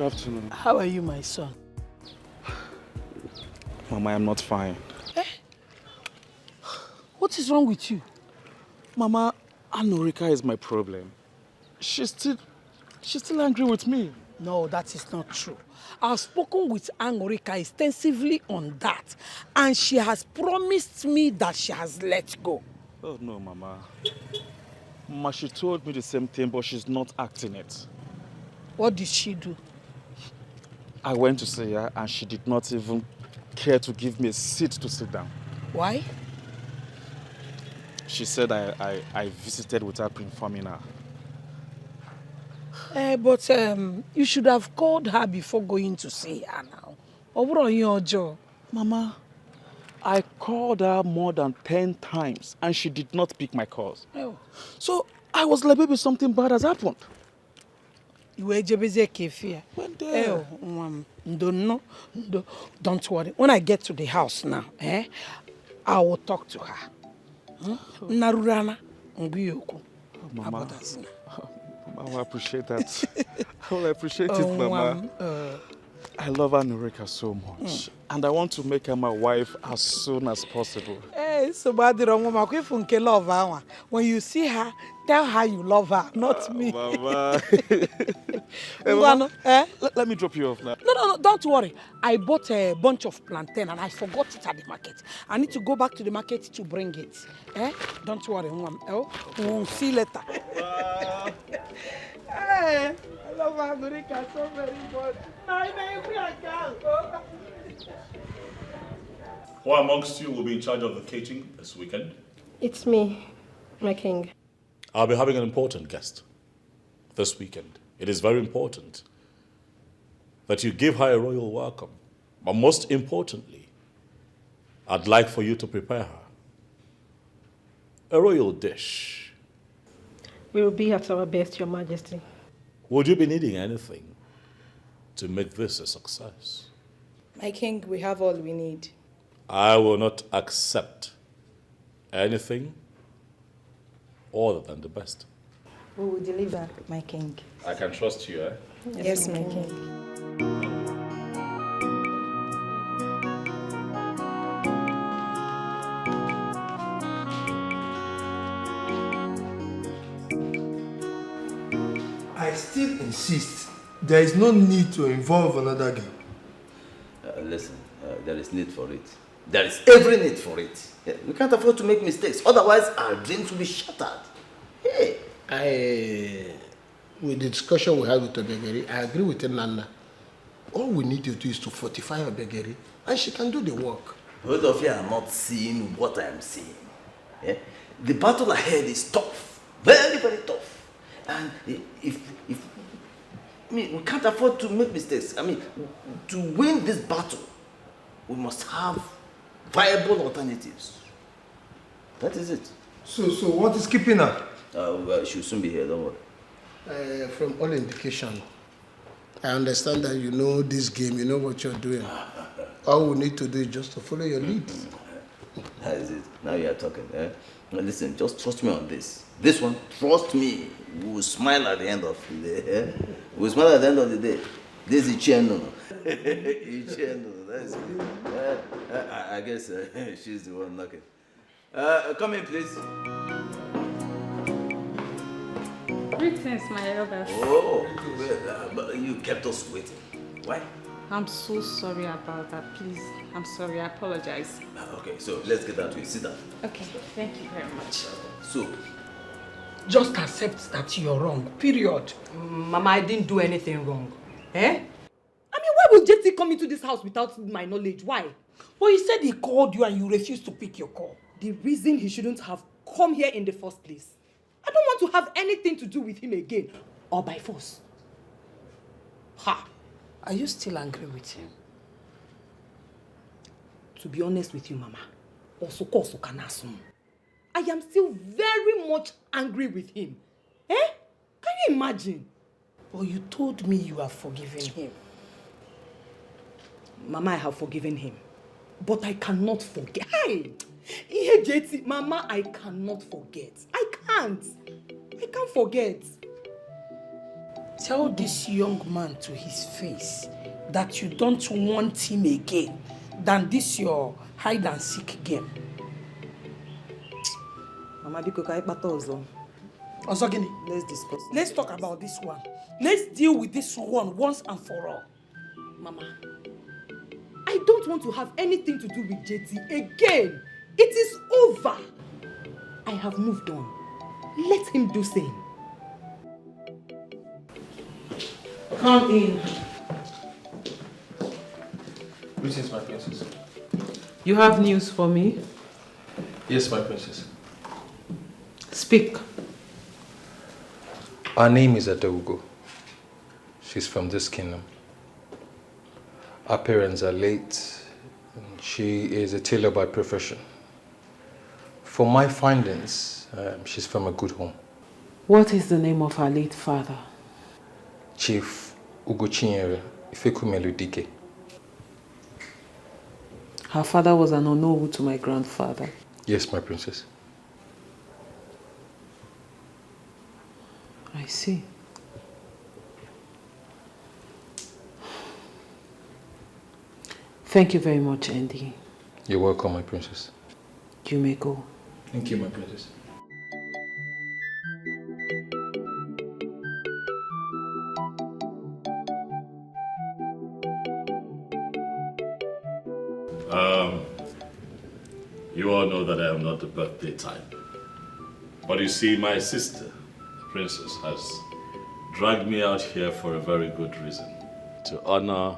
Good afternoon. How are you, my son? Mama, I'm not fine. Eh? What is wrong with you? Mama, Anorika is my problem. She's still angry with me. No, that is not true. I've spoken with Anorika extensively on that, and she has promised me that she has let go. Oh, no, Mama. Mama, she told me the same thing, but she's not acting it. What did she do? I went to see her, and she did not even care to give me a seat to sit down. Why? She said I visited without informing her. But you should have called her before going to see her now. Or what are your job? Mama, I called her more than 10 times and she did not pick my calls. Oh. So I was like, maybe something bad has happened. You were Jebeze Kefia. Don't worry. When I get to the house now, I will talk to her. Narurana Nguyoko. Mama, I appreciate that. I will appreciate it, Mama. I love Anorika so much. And I want to make her my wife as soon as possible. When you see her, tell her you love her, not me. Mama. Hey, Mama, let me drop you off now. No, don't worry. I bought a bunch of plantain and I forgot it at the market. I need to go back to the market to bring it. Don't worry, we'll see you later. Hey, I love Anorika so very much. Who amongst you will be in charge of the catering this weekend? It's me, my king. I'll be having an important guest this weekend. It is very important that you give her a royal welcome. But most importantly, I'd like for you to prepare her a royal dish. We will be at our best, Your Majesty. Would you be needing anything to make this a success? My king, we have all we need. I will not accept anything other than the best. We will deliver, my king. I can trust you, eh? Yes, my king. I still insist there is no need to involve another girl. Listen, there is need for it. There is every need for it. We can't afford to make mistakes. Otherwise, our dreams will be shattered. Hey. With the discussion we had with Obegeri, I agree with Nana. All we need to do is to fortify Obegeri, and she can do the work. Both of you are not seeing what I am seeing. The battle ahead is tough. Very, very tough. And we can't afford to make mistakes. To win this battle, we must have viable alternatives. That is it. So what is keeping her? She'll soon be here, don't worry. From all indication, I understand that you know this game, you know what you're doing. All we need to do is just to follow your lead. That is it. Now you are talking. Now listen, just trust me on this. This one, trust me, we will smile at the end of the day. We will smile at the end of the day. This is Icheno. Icheno, that's it. I guess she's the one knocking. Come in, please. Greetings, my elders. Oh, but you kept us waiting. Why? I'm so sorry about that. Please, I'm sorry. I apologize. Okay, so let's get down to it. Sit down. Okay, thank you very much. So, just accept that you're wrong, period. Mama, I didn't do anything wrong. Why would JT come into this house without my knowledge? Why? Well, he said he called you and you refused to pick your call. The reason he shouldn't have come here in the first place. I don't want to have anything to do with him again. Or by force. Ha! Are you still angry with him? To be honest with you, Mama, I am still very much angry with him. Can you imagine? Well, you told me you have forgiven him. Mama, I have forgiven him. But I cannot forget. Hey! JT, Mama, I cannot forget. I can't forget. See, tell this young man to his face that you don't want him again than this your hide and seek game. Mama, biko ka ikpata ozo. Ozo gini? Let's discuss. Let's talk about this one. Let's deal with this one once and for all. Mama, I don't want to have anything to do with JT again. It is over. I have moved on. Let him do same. Come in. Greetings, my princess. You have news for me? Yes, my princess. Speak. Her name is Adogo. She's from this kingdom. Her parents are late. She is a tailor by profession. From my findings, she's from a good home. What is the name of her late father? Chief Ugochinyere Ifekumelu Dike. Her father was an Onowu to my grandfather. Yes, my princess. I see. Thank you very much, Andy. You're welcome, my princess. You may go. Thank you, my princess. You all know that I am not the birthday type. But you see, my sister, the princess, has dragged me out here for a very good reason. To honor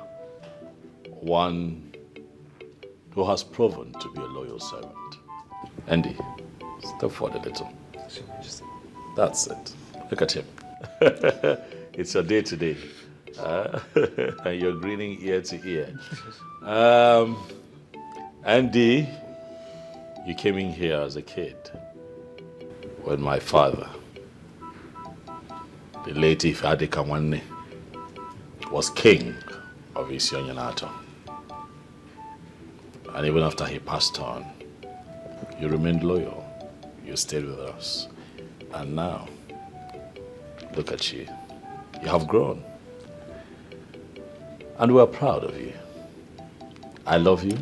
one who has proven to be a loyal servant. Andy, step forward a little. That's it. Look at him. It's your day today. And you're grinning ear to ear. Andy, you came in here as a kid when my father, the late Ifeadi Kamwanne, was king of Isionyanato. And even after he passed on, you remained loyal. You stayed with us. And now, look at you. You have grown. And we're proud of you. I love you.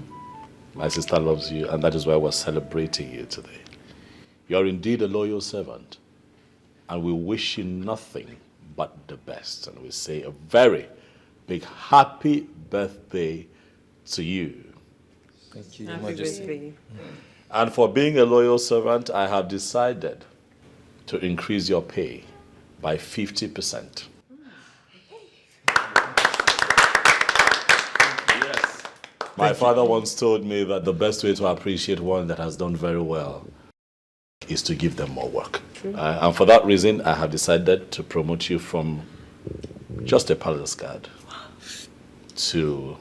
My sister loves you. And that is why we're celebrating you today. You're indeed a loyal servant. And we wish you nothing but the best. And we say a very big happy birthday to you. Thank you, Happy Majesty. birthday. And for being a loyal servant, I have decided to increase your pay by 50%. Yes. My father once told me that the best way to appreciate one that has done very well is to give them more work. And for that reason, I have decided to promote you from just a palace guard to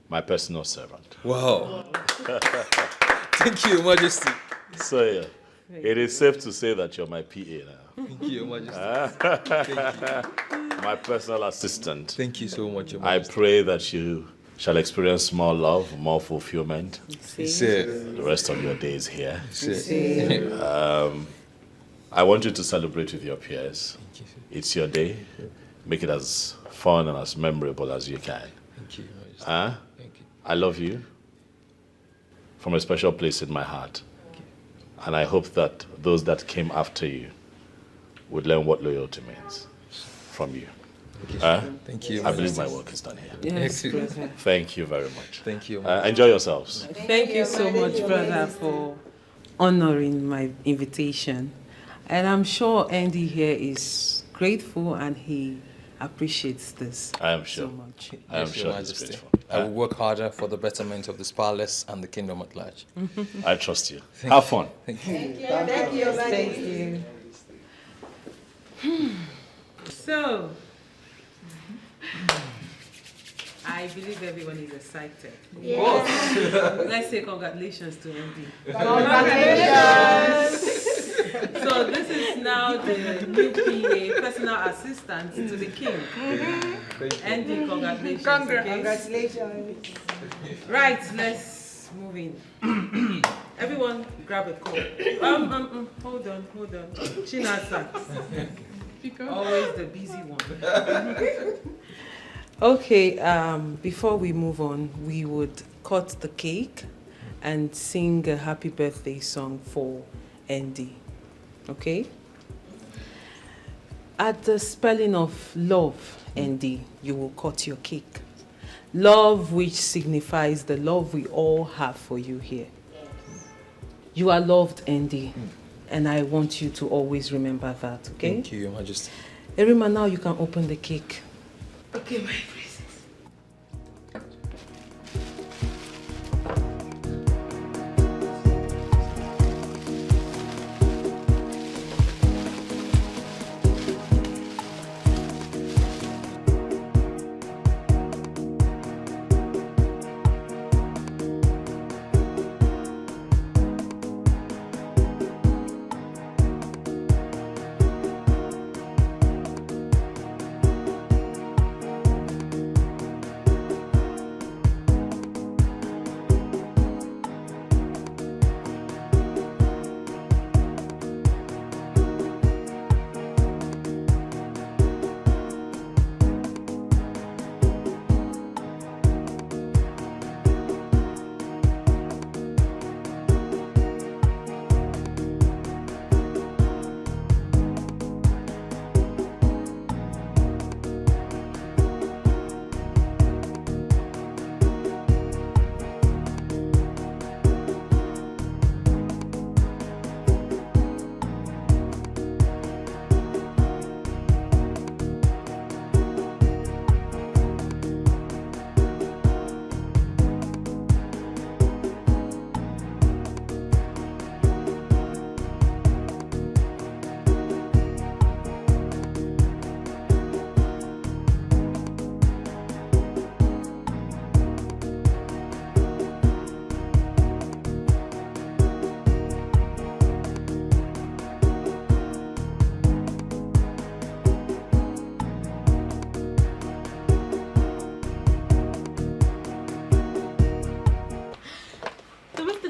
my personal servant. Wow. Thank you, Your Majesty. So, yeah, it is safe to say that you're my PA now. Thank you, Your Majesty. Thank you. My personal assistant. Thank you so much, Your I Majesty. pray that you shall experience more love, more fulfillment. Sir. The rest of your days here. Sir. I want you to celebrate with your peers. It's your day. Make it as fun and as memorable as you can. Thank you, Your Majesty. Thank you. I love you from a special place in my heart. And I hope that those that came after you would learn what loyalty means from you. Thank you. I believe my work is done here. Yes, Thank brother. you. Thank you very much. Thank you. Enjoy yourselves. Thank you so much, brother, for honoring my invitation. And I'm sure Andy here is grateful and he appreciates this I am sure. so much. I am Yes, Your sure he's Majesty. grateful. I will work harder for the betterment of this palace and the kingdom at large. I trust you. Thank Have you. fun. Thank you. Thank you. Thank you. So, I believe everyone is excited. Yes. Let's say congratulations to Andy. Congratulations. So this is now the new PA, personal assistant to the king. Andy, congratulations. Congratulations. Right, let's move in. Everyone grab a cup. Hold on. Chinasa. Always the busy one. Okay, before we move on, we would cut the cake and sing a happy birthday song for Andy. Okay? At the spelling of love, Andy, you will cut your cake. Love, which signifies the love we all have for you here. You are loved, Andy, and I want you to always remember that, okay? Thank you, Your Majesty. Erima, now you can open the cake. Okay, my princess.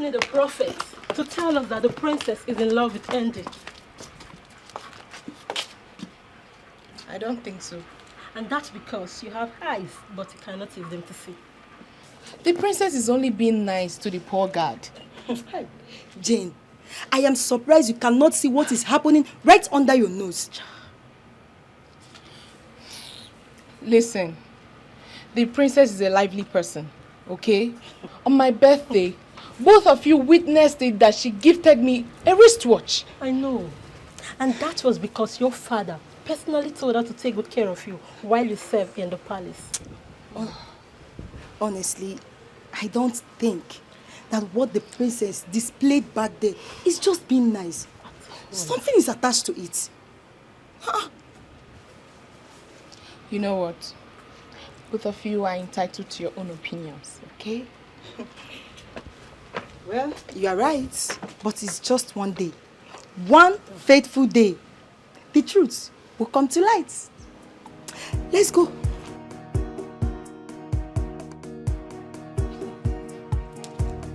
The prophet to tell us that the princess is in love with Andy. I don't think so. And that's because you have eyes, but you cannot use them to see. The princess is only being nice to the poor guard. Jane, I am surprised you cannot see what is happening right under your nose. Listen, the princess is a lively person, okay? On my birthday, both of you witnessed it that she gifted me a wristwatch. I know. And that was because your father personally told her to take good care of you while you served in the palace. Oh, honestly, I don't think that what the princess displayed back there is just being nice. Something is attached to it. You know what? Both of you are entitled to your own opinions, okay? Well, you are right, but it's just one day. One fateful day. The truth will come to light. Let's go.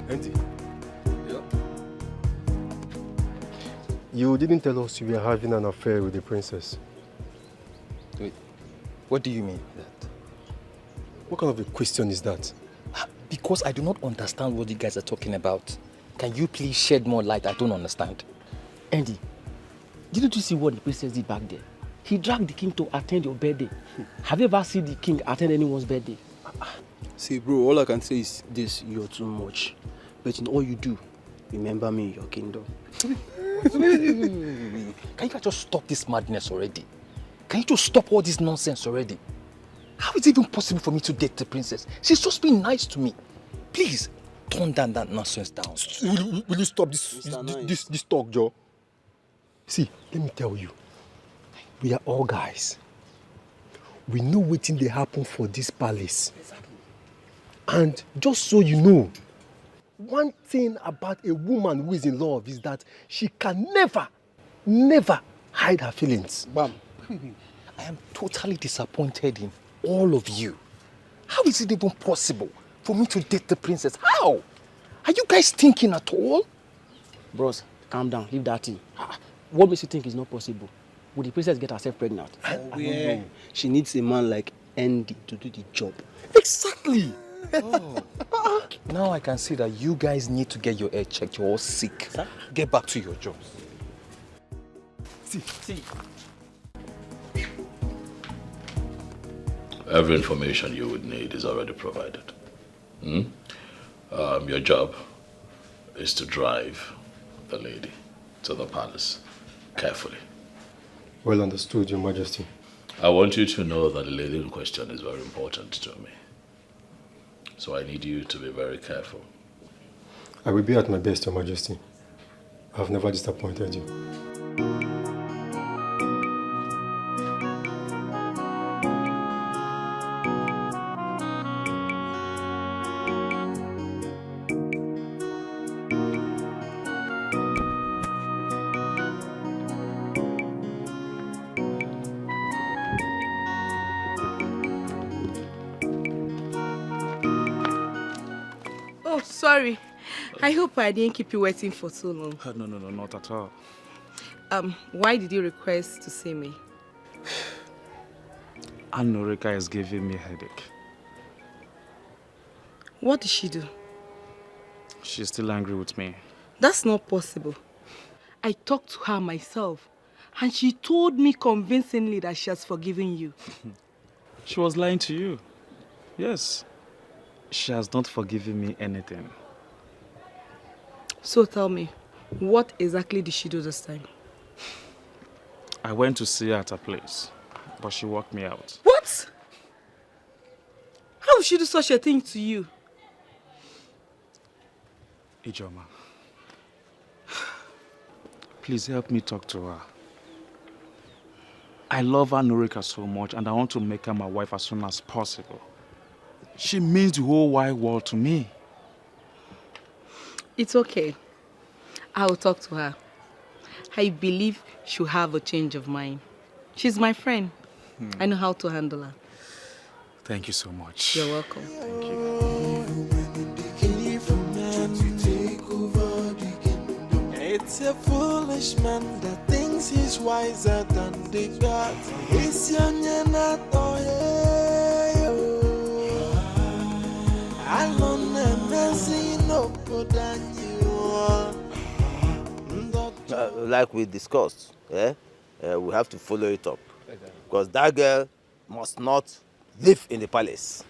Auntie. Yeah? You didn't tell us you were having an affair with the princess. Wait, what do you mean by that? What kind of a question is that? Because I do not understand what you guys are talking about. Can you please shed more light? I don't understand. Andy, didn't you see what the princess did back there? He dragged the king to attend your birthday. Have you ever seen the king attend anyone's birthday? See, bro, all I can say is this: you're too much. But in all you do, remember me in your kingdom. Can you guys just stop this madness already? Can you just stop all this nonsense already? How is it even possible for me to date the princess? She's just being nice to me. Please, tone down that nonsense down. Will you stop this talk, Joe? See, let me tell you. We are all guys. We know what they happen for this palace. Exactly. And just so you know, one thing about a woman who is in love is that she can never hide her feelings. Bam. I am totally disappointed in all of you. How is it even possible for me to date the princess? How? Are you guys thinking at all? Bros, calm down. Leave that thing. What makes you think it's not possible? Would the princess get herself pregnant? I don't know. She needs a man like Andy to do the job. Exactly. Now I can see that you guys need to get your head checked. You're all sick. Sir? Get back to your jobs. See. Every information you would need is already provided. Your job is to drive the lady to the palace carefully. Well understood, Your Majesty. I want you to know that the lady in question is very important to me. So I need you to be very careful. I will be at my best, Your Majesty. I have never disappointed you. Oh, sorry. I hope I didn't keep you waiting for so long. No, not at all. Why did you request to see me? Anorika is giving me a headache. What did she do? She's still angry with me. That's not possible. I talked to her myself, and she told me convincingly that she has forgiven you. She was lying to you. Yes. She has not forgiven me anything. So tell me, what exactly did she do this time? I went to see her at her place, but she walked me out. What? How would she do such a thing to you? Ijoma, please help me talk to her. I love Anorika so much and I want to make her my wife as soon as possible. She means the whole wide world to me. It's okay. I will talk to her. I believe she'll have a change of mind. She's my friend. I know how to handle her. Thank you so much. You're welcome. Thank you. It's a foolish man that thinks he's wiser than the gods. It's young and not like we discussed, we have to follow it up. Because that girl must not live in the palace.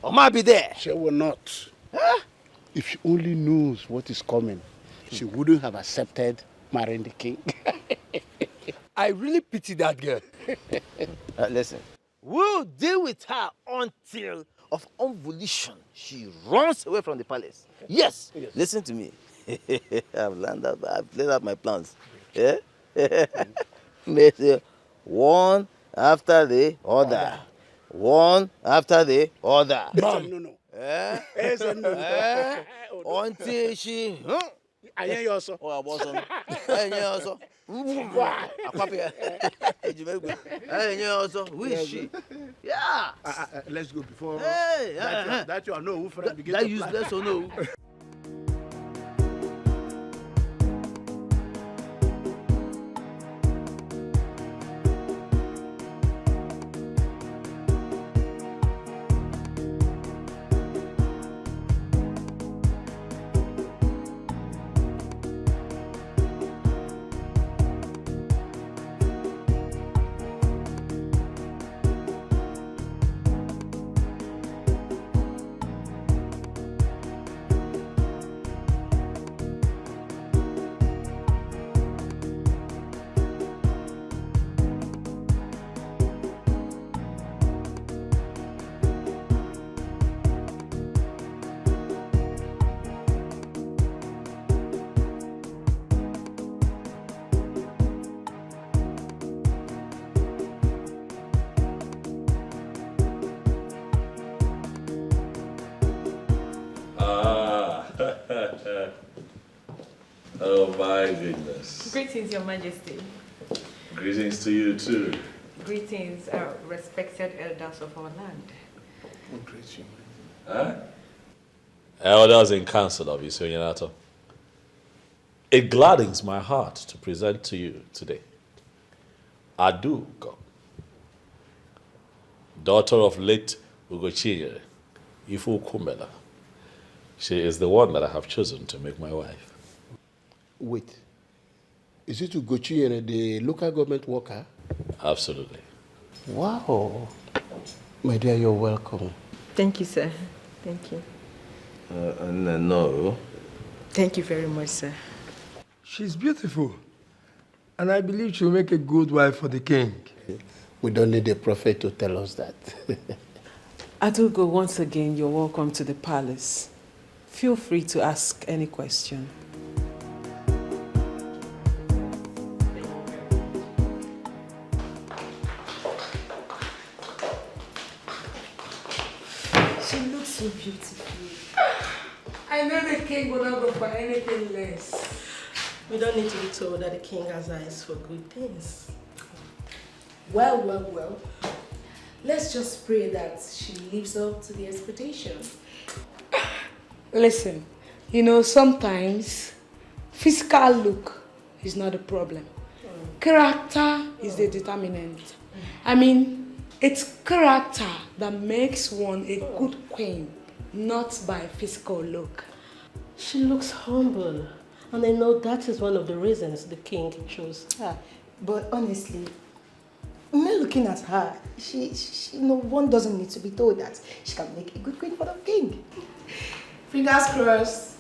Or might be there. She will not. If she only knows what is coming, she wouldn't have accepted marrying the king. I really pity that girl. Listen, we'll deal with her until of own she runs away from the palace. Yes. Listen to me. I've laid out my plans. Yeah? One after the other. One after the other. No. Until she... I hear you also. Oh, I was on. I hear you also. Who is she? Yeah. Let's go before Hey, that you know who friend begin that to useless plan. or no? Oh my goodness. Greetings, Your Majesty. Greetings to you too. Greetings, respected elders of our land. Huh? Elders in council of Isoyanato. It gladdens my heart to present to you today Adugo, daughter of late Ugochie, Ifu Kumela. She is the one that I have chosen to make my wife. Wait. Is it Ugochie, the local government worker? Absolutely. Wow. My dear, you're welcome. Thank you, sir. Thank you. No. Thank you very much, sir. She's beautiful. And I believe she'll make a good wife for the king. We don't need a prophet to tell us that. Adugo, once again, you're welcome to the palace. Feel free to ask any question. She looks so beautiful. I know the king will not go for anything less. We don't need to be told that the king has eyes for good things. Well. Let's just pray that she lives up to the expectation. Listen, sometimes physical look is not a problem. Character is the determinant. I mean, it's character that makes one a good queen, not by physical look. She looks humble, and I know that is one of the reasons the king chose her. But honestly, me looking at her, one doesn't need to be told that she can make a good queen for the king. Fingers crossed,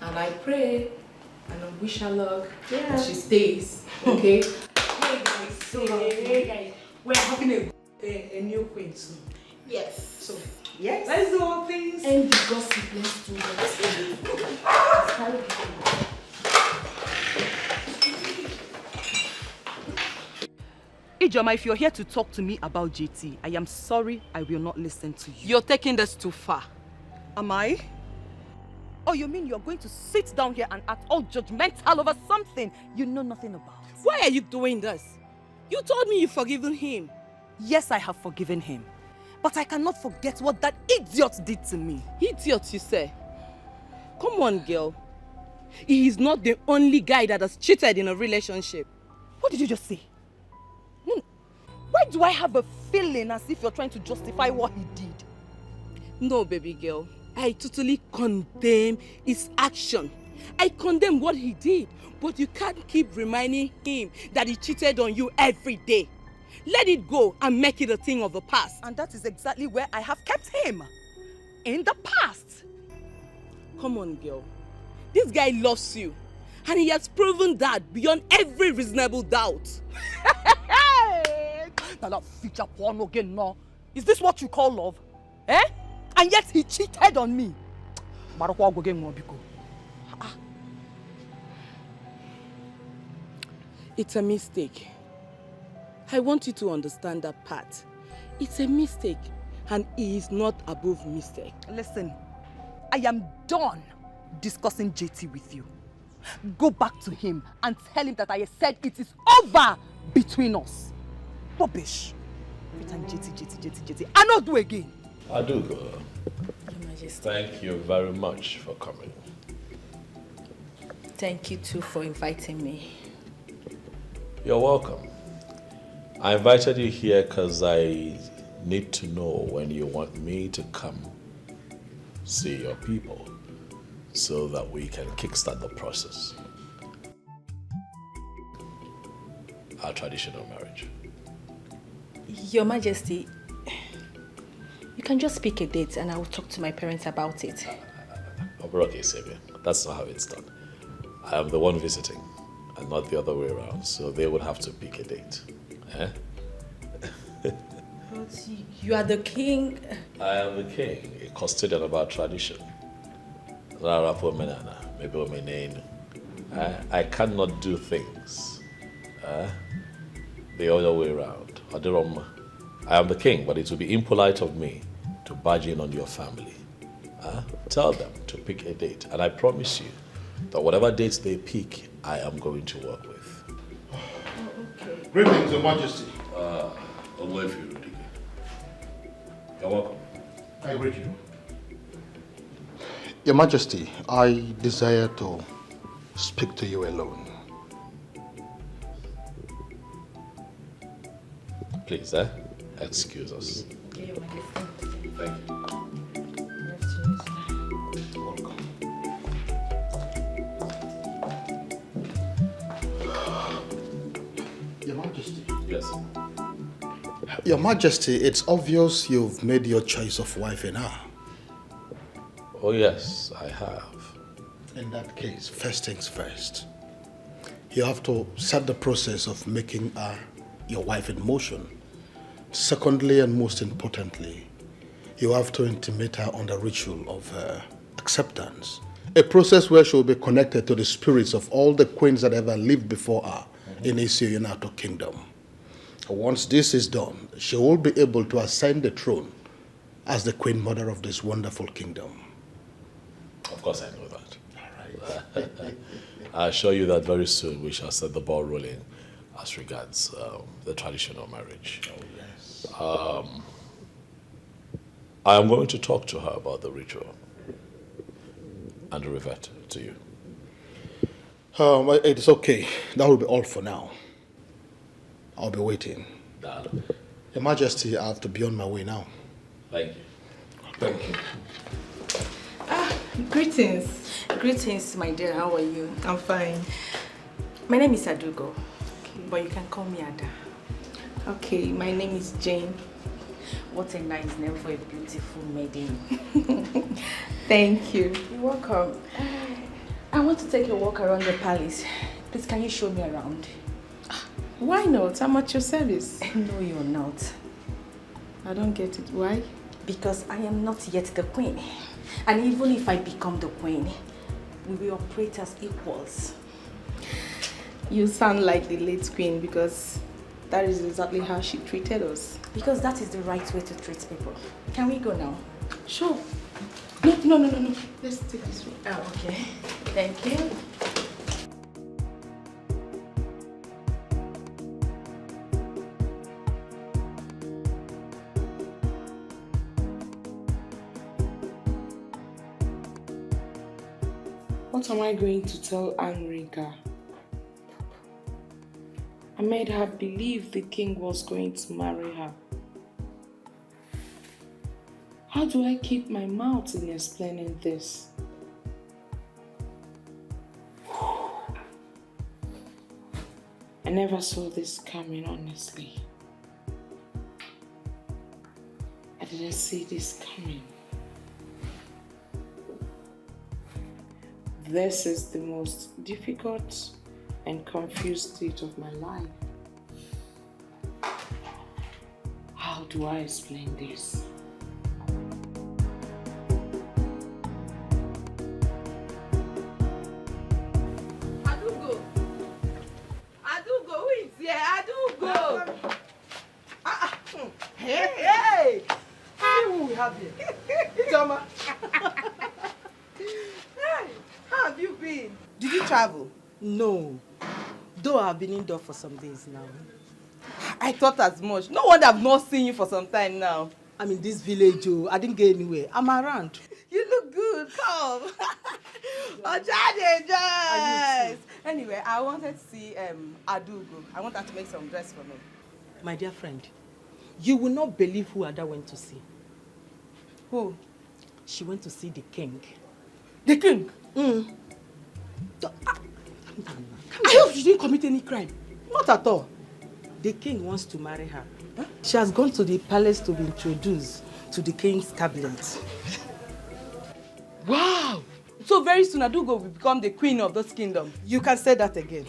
and I pray, and I wish her luck. Yeah. She stays, okay? Hey guys, we're having a new queen soon. Yes. So, yes. Let's do all things. And the gossip, let's do that. Ijoma, if you're here to talk to me about JT, I am sorry, I will not listen to you. You're taking this too far. Am I? Oh, you mean you're going to sit down here and act all judgmental over something you know nothing about? Why are you doing this? You told me you've forgiven him. Yes, I have forgiven him. But I cannot forget what that idiot did to me. Idiot, you say? Come on, girl. He is not the only guy that has cheated in a relationship. What did you just say? Why do I have a feeling as if you're trying to justify what he did? No, baby girl. I totally condemn his action. I condemn what he did. But you can't keep reminding him that he cheated on you every day. Let it go and make it a thing of the past. And that is exactly where I have kept him. In the past. Come on, girl. This guy loves you. And he has proven that beyond every reasonable doubt. Now feature porn again, no. Is this what you call love? Eh? And yet he cheated on me. It's a mistake. I want you to understand that part. It's a mistake, and he is not above mistake. Listen, I am done discussing JT with you. Go back to him and tell him that I said it is over between us. Rubbish. Every time JT. I not do again. Adugo, thank you very much for coming. Thank you too for inviting me. You're welcome. I invited you here because I need to know when you want me to come see your people so that we can kickstart the process. Our traditional marriage. Your Majesty, you can just pick a date and I will talk to my parents about it. Okay, Sabian. That's not how it's done. I am the one visiting and not the other way around, so they would have to pick a date. Eh? But you are the king. I am the king, a custodian of our tradition. I cannot do things the other way around. I am the king, but it would be impolite of me to barge in on your family. Tell them to pick a date, and I promise you that whatever dates they pick, I am going to work with. Okay. Greetings, Your Majesty. You're welcome. I greet you. Your Majesty, I desire to speak to you alone. Please, excuse us. Thank you. Your Majesty. Yes. Your Majesty, it's obvious you've made your choice of wife in her. Oh yes, I have. In that case, first things first. You have to set the process of making her your wife in motion. Secondly, and most importantly, you have to intimate her on the ritual of acceptance. A process where she will be connected to the spirits of all the queens that ever lived before her in Isio Yunato Kingdom. Once this is done, she will be able to ascend the throne as the queen mother of this wonderful kingdom. Of course I know that. All right. I assure you that very soon we shall set the ball rolling as regards the traditional marriage. Oh, yes. I am going to talk to her about the ritual and revert to you. It's okay. That will be all for now. I'll be waiting. Your Majesty, I have to be on my way now. Thank you. Thank you. Greetings. Greetings, my dear. How are you? I'm fine. My name is Adugo, but you can call me Ada. Okay, my name is Jane. What a nice name for a beautiful maiden. Thank you. You're welcome. I want to take a walk around the palace. Please, can you show me around? Why not? I'm at your service. No, you're not. I don't get it. Why? Because I am not yet the queen. And even if I become the queen, we will operate as equals. You sound like the late queen because that is exactly how she treated us. Because that is the right way to treat people. Can we go now? Sure. No. Let's take this one. Oh, okay. Thank you. What am I going to tell Anrika? I made her believe the king was going to marry her. How do I keep my mouth in explaining this? I never saw this coming, honestly. I didn't see this coming. This is the most difficult and confused state of my life. How do I explain this? Adugo, who is here? Adugo! Hey! See who we have here. Joma. Hey, how have you been? Did you travel? No. Though I've been indoor for some days now. I thought as much. No wonder I've not seen you for some time now. I'm in this village, oh. I didn't get anywhere. I'm around. You look good. Come. Joyce. Anyway, I wanted to see Adugo. I want her to make some dress for me. My dear friend, you will not believe who Ada went to see. Who? She went to see the king. The king? I hope she didn't commit any crime. Not at all. The king wants to marry her. Huh? She has gone to the palace to be introduced to the king's cabinet. Wow! So very soon Adugo will become the queen of this kingdom. You can say that again.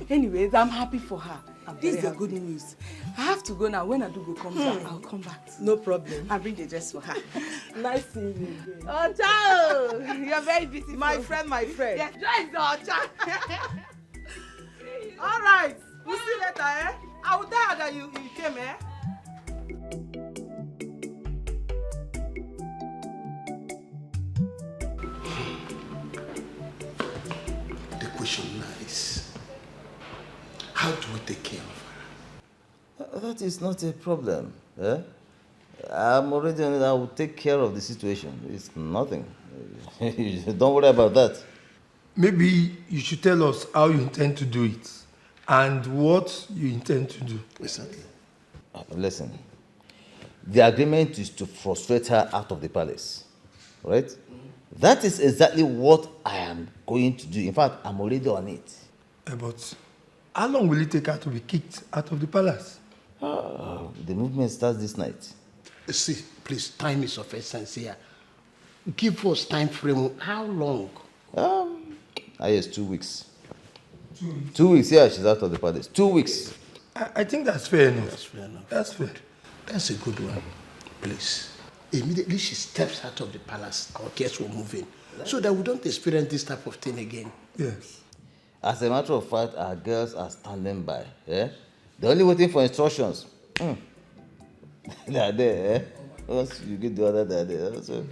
Anyways, I'm happy for her. This is happy. good news. I have to go now. When Adugo comes back, I'll come back. No problem. I'll bring the dress for her. Nice seeing you again. Oh, ciao! You're very beautiful. My friend. Yes, join the ciao. All right. We'll see you later, eh? I will tell her that you came, eh? The question lies, how do we take care of her? That is not a problem. Eh? I'm already on it. I will take care of the situation. It's nothing. Don't worry about that. Maybe you should tell us how you intend to do it. and what you intend to do. Exactly. Listen, the agreement is to frustrate her out of the palace, right? That is exactly what I am going to do. In fact, I'm already on it. But how long will it take her to be kicked out of the palace? The movement starts this night. See, please, time is of essence here. Give us time frame. How long? Yes, 2 weeks. 2 weeks, yeah, she's out of the palace. 2 weeks. I think that's fair enough. That's fair enough. That's fair. That's a good one. Please. Immediately she steps out of the palace, our guests will move in. So that we don't experience this type of thing again. Yes. As a matter of fact, our girls are standing by. Yeah? They're only waiting for instructions. They are there. Eh? Once you get the other, they are there. So,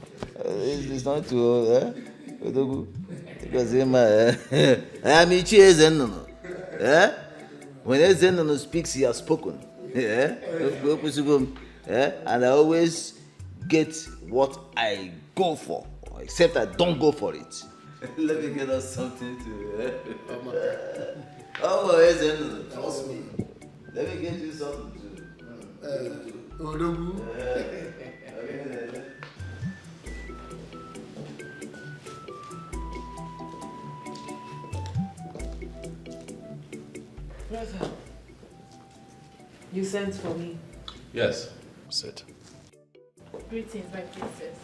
it's not too. Because I am Ichi Ezenono. When Ezenono speaks, he has spoken. And I always get what I go for, except I don't go for it. Let me get us something to. Trust me. Let me get you something to. Odogu. Brother, you sent for me. Yes, sit. Greetings, my princess.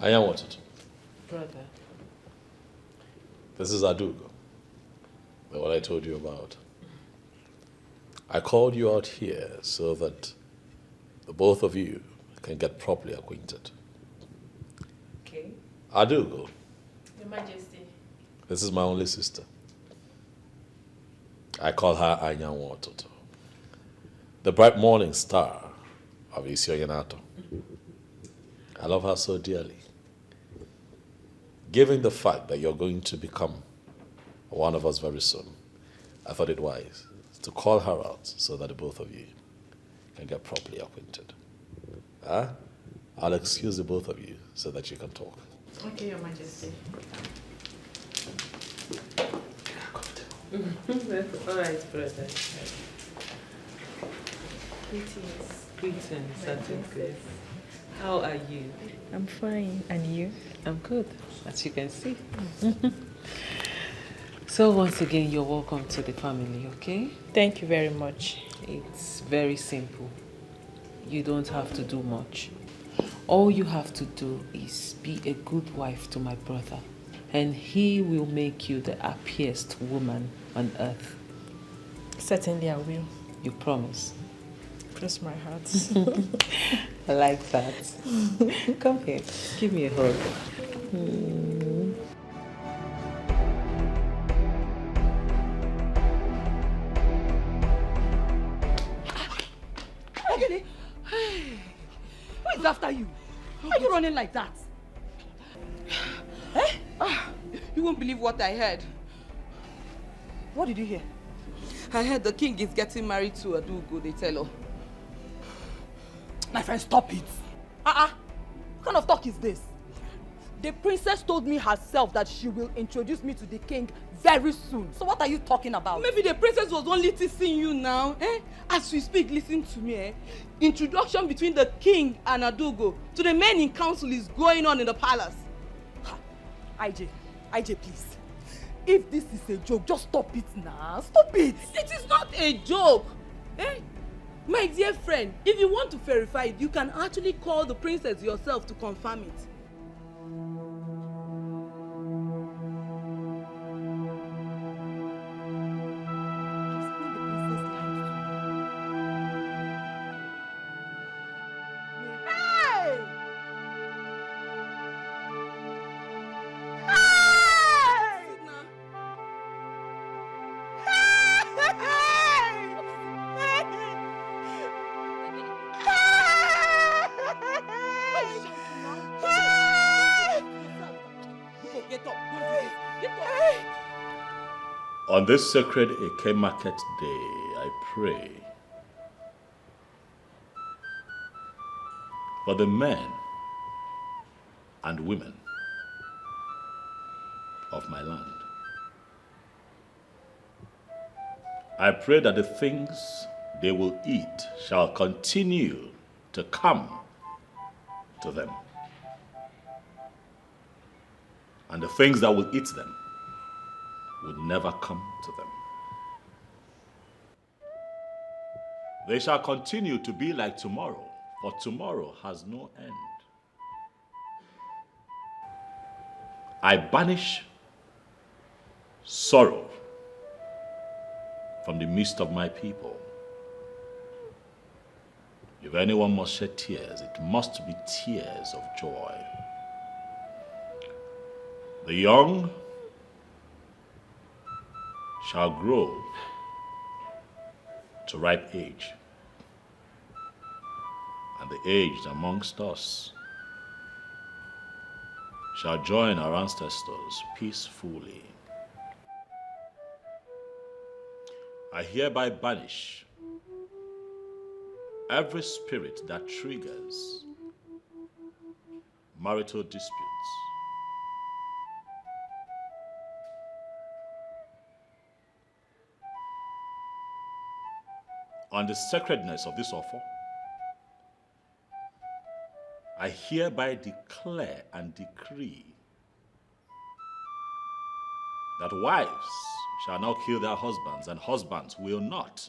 I am wanted. Brother. This is Adugo, the one I told you about. I called you out here so that the both of you can get properly acquainted. Okay. Adugo, Your Majesty. this is my only sister. I call her Anyanwu Ototo, the bright morning star of Isioyanato. I love her so dearly. Given the fact that you're going to become one of us very soon, I thought it wise to call her out so that the both of you can get properly acquainted. I'll excuse the both of you so that you can talk. Okay, Your Majesty. All right, brother. Greetings. Greetings, Adugo. How are you? I'm fine. And you? I'm good, as you can see. So once again, you're welcome to the family, okay? Thank you very much. It's very simple. You don't have to do much. All you have to do is be a good wife to my brother, and he will make you the happiest woman on earth. Certainly I will. You promise? Cross my heart. I like that. Come here, give me a hug. Who is after you? Why are you running like that? You won't believe what I heard. What did you hear? I heard the king is getting married to Adugo, they tell her. My friend, stop it. What kind of talk is this? The princess told me herself that she will introduce me to the king very soon. So what are you talking about? Maybe the princess was only teasing you now. As we speak, listen to me. Introduction between the king and Adugo to the men in council is going on in the palace. IJ, please. If this is a joke, just stop it now. Stop it. It is not a joke. My dear friend, if you want to verify it, you can actually call the princess yourself to confirm it. On this sacred Eke Market Day, I pray for the men and women of my land. I pray that the things they will eat shall continue to come to them, and the things that will eat them would never come to them. They shall continue to be like tomorrow, for tomorrow has no end. I banish sorrow from the midst of my people. If anyone must shed tears, it must be tears of joy. The young shall grow to ripe age, and the aged amongst us shall join our ancestors peacefully. I hereby banish every spirit that triggers marital disputes. On the sacredness of this offer, I hereby declare and decree that wives shall now kill their husbands, and husbands will not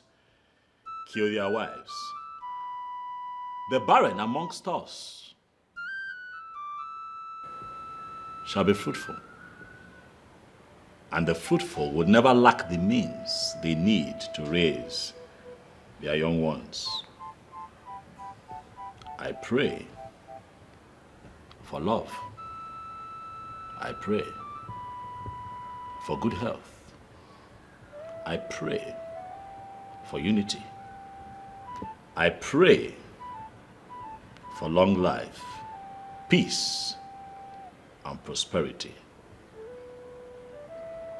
kill their wives. The barren amongst us shall be fruitful, and the fruitful would never lack the means they need to raise their young ones. I pray for love. I pray for good health. I pray for unity. I pray for long life, peace, and prosperity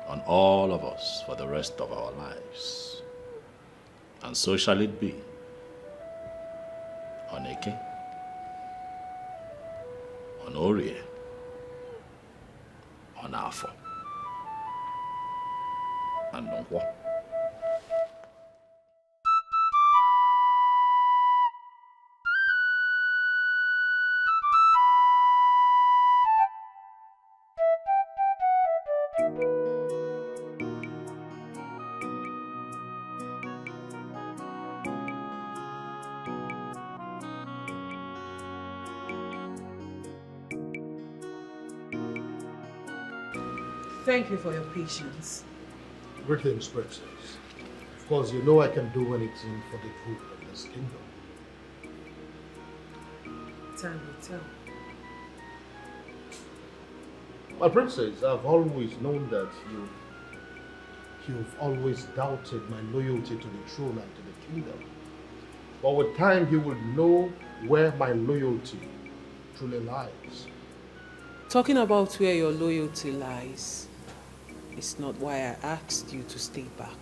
on all of us for the rest of our lives. And so shall it be. On Eke, on Orie, on Afo, and on Nkwo. Thank you for your patience. Greetings, Princess. Of course, you know I can do anything for the good of this kingdom. Time will tell. My princess, I've always known that you've always doubted my loyalty to the throne and to the kingdom. But with time, you will know where my loyalty truly lies. Talking about where your loyalty lies is not why I asked you to stay back.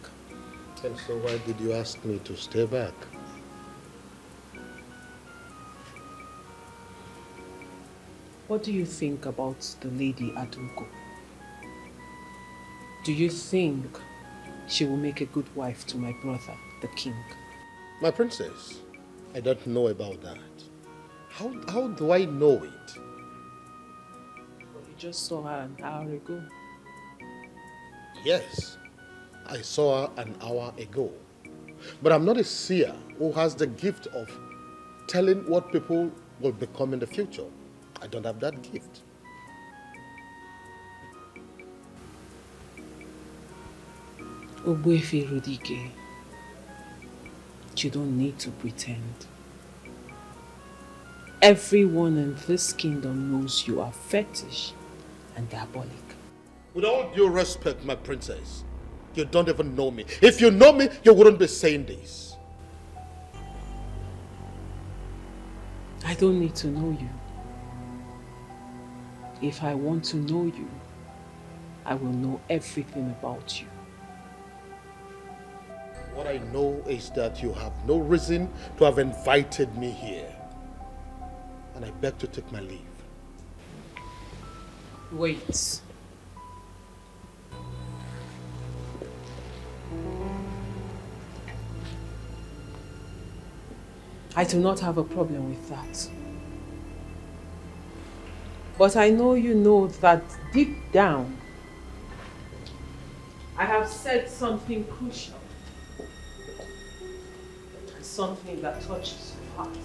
And so why did you ask me to stay back? What do you think about the lady Aduko? Do you think she will make a good wife to my brother, the king? My princess, I don't know about that. How do I know it? Well, you just saw her an hour ago. Yes, I saw her an hour ago. But I'm not a seer who has the gift of telling what people will become in the future. I don't have that gift. Ogbuefi Rudike, you don't need to pretend. Everyone in this kingdom knows you are fetish and diabolic. With all due respect, my princess, you don't even know me. If you know me, you wouldn't be saying this. I don't need to know you. If I want to know you, I will know everything about you. What I know is that you have no reason to have invited me here. And I beg to take my leave. Wait. I do not have a problem with that. But I know you know that deep down, I have said something crucial. Something that touches your heart.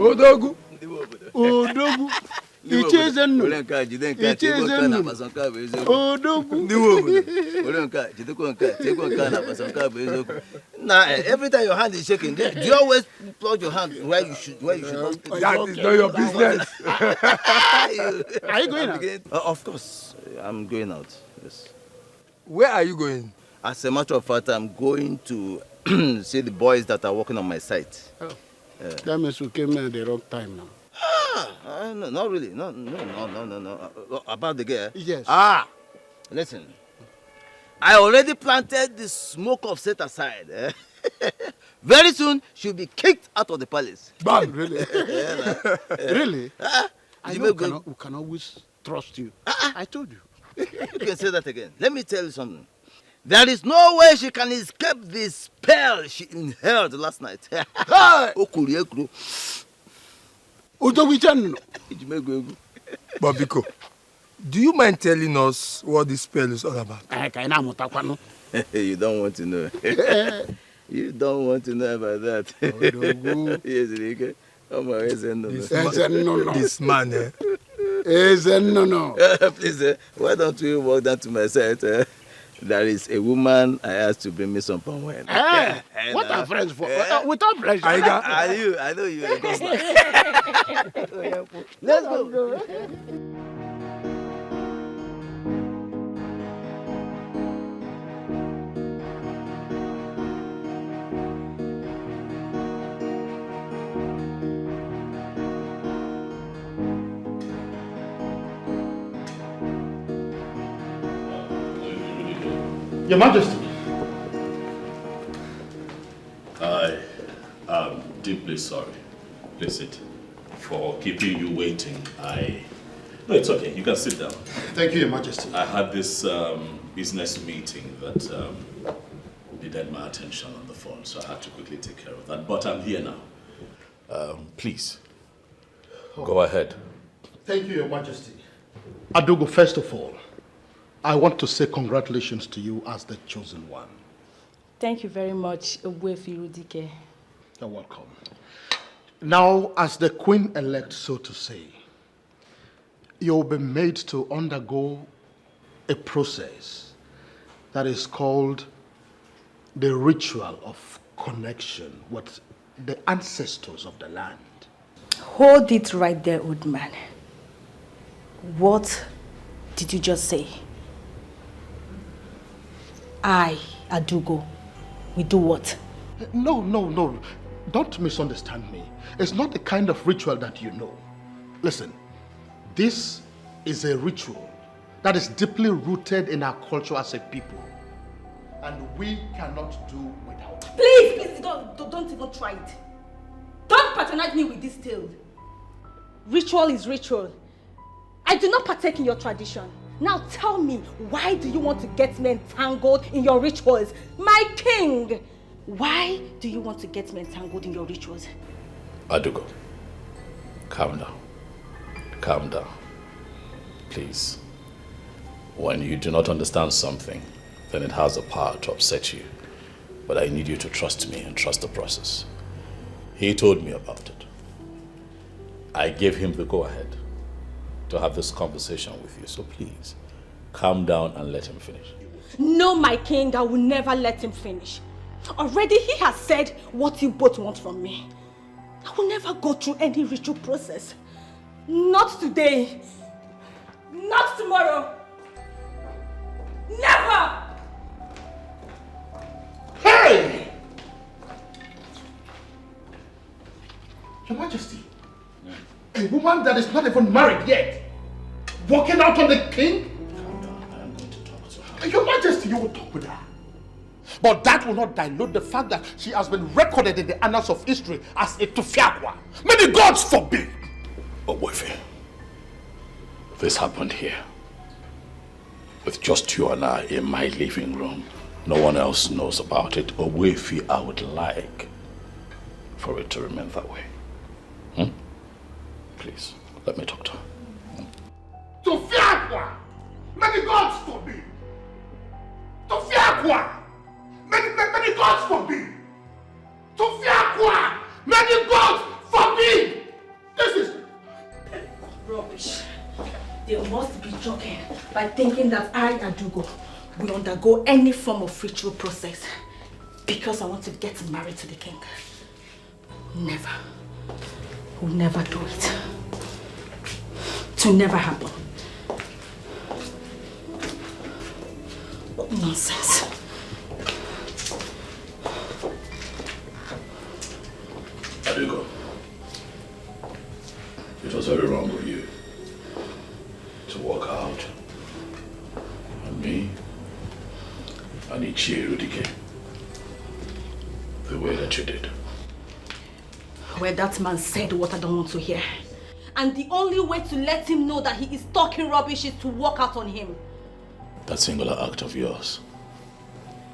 Odogu. Odogu. Icheze nnu. Icheze nnu. Odogu. Now, every time your hand is shaking, do you always plug your hand where you should not? That is not your business. Are you going out? Of course, I'm going out. Yes. Where are you going? As a matter of fact, I'm going to see the boys that are working on my site. Oh. That means we came in at the wrong time now. No, not really. No. About the girl? Yes. Listen. I already planted the smoke of set aside. Very soon, she'll be kicked out of the palace. Bang, really? Really? I know we can always trust you. I told you. You can say that again. Let me tell you something. There is no way she can escape the spell she inhaled last night. Bobiko, do you mind telling us what this spell is all about? You don't want to know. You don't want to know about that. Yes, Rike. This man, Please, why don't we walk down to my site? There is a woman I asked to bring me some palm wine. What are friends for? Without pleasure. I know you are a gospel. Let's go. Your Majesty. I am deeply sorry, Licit, for keeping you waiting. No, it's okay. You can sit down. Thank you, Your Majesty. I had this business meeting that needed my attention on the phone, so I had to quickly take care of that. But I'm here now. Please, go ahead. Thank you, Your Majesty. Adogo, first of all, I want to say congratulations to you as the chosen one. Thank you very much, Ogbuefi. You're welcome. Now, as the queen-elect, so to say, you'll be made to undergo a process that is called the ritual of connection with the ancestors of the land. Hold it right there, old man. What did you just say? I, Adugo, we do what? No. Don't misunderstand me. It's not the kind of ritual that you know. Listen, this is a ritual that is deeply rooted in our culture as a people. And we cannot do without it. Please, don't even try it. Don't patronize me with this tale. Ritual is ritual. I do not partake in your tradition. Now tell me, why do you want to get me entangled in your rituals? My king! Why do you want to get me entangled in your rituals? Adugo, calm down. Calm down. Please. When you do not understand something, then it has the power to upset you. But I need you to trust me and trust the process. He told me about it. I gave him the go-ahead to have this conversation with you. So please, calm down and let him finish. No, my king, I will never let him finish. Already he has said what you both want from me. I will never go through any ritual process. Not today. Not tomorrow. Never! Hey! Your Majesty, a woman that is not even married yet, walking out on the king? Your Majesty, you will talk with her. But that will not dilute the fact that she has been recorded in the annals of history as a Tufiakwa. May the gods forbid! But Wefe, this happened here. With just you and I in my living room. No one else knows about it. Wefe, I would like for it to remain that way. Please, let me talk to her. Tufiakwa! May the gods forbid! Tufiakwa! May the gods forbid! Tufiakwa! May the gods forbid! This is rubbish. They must be joking by thinking that I, Adugo, will undergo any form of ritual process because I want to get married to the king. Never. We'll never do it. It will never happen. What nonsense. Adugo, it was very wrong of you to walk out on me and Ichie Rudike the way that you did. Well, that man said what I don't want to hear. And the only way to let him know that he is talking rubbish is to walk out on him. That singular act of yours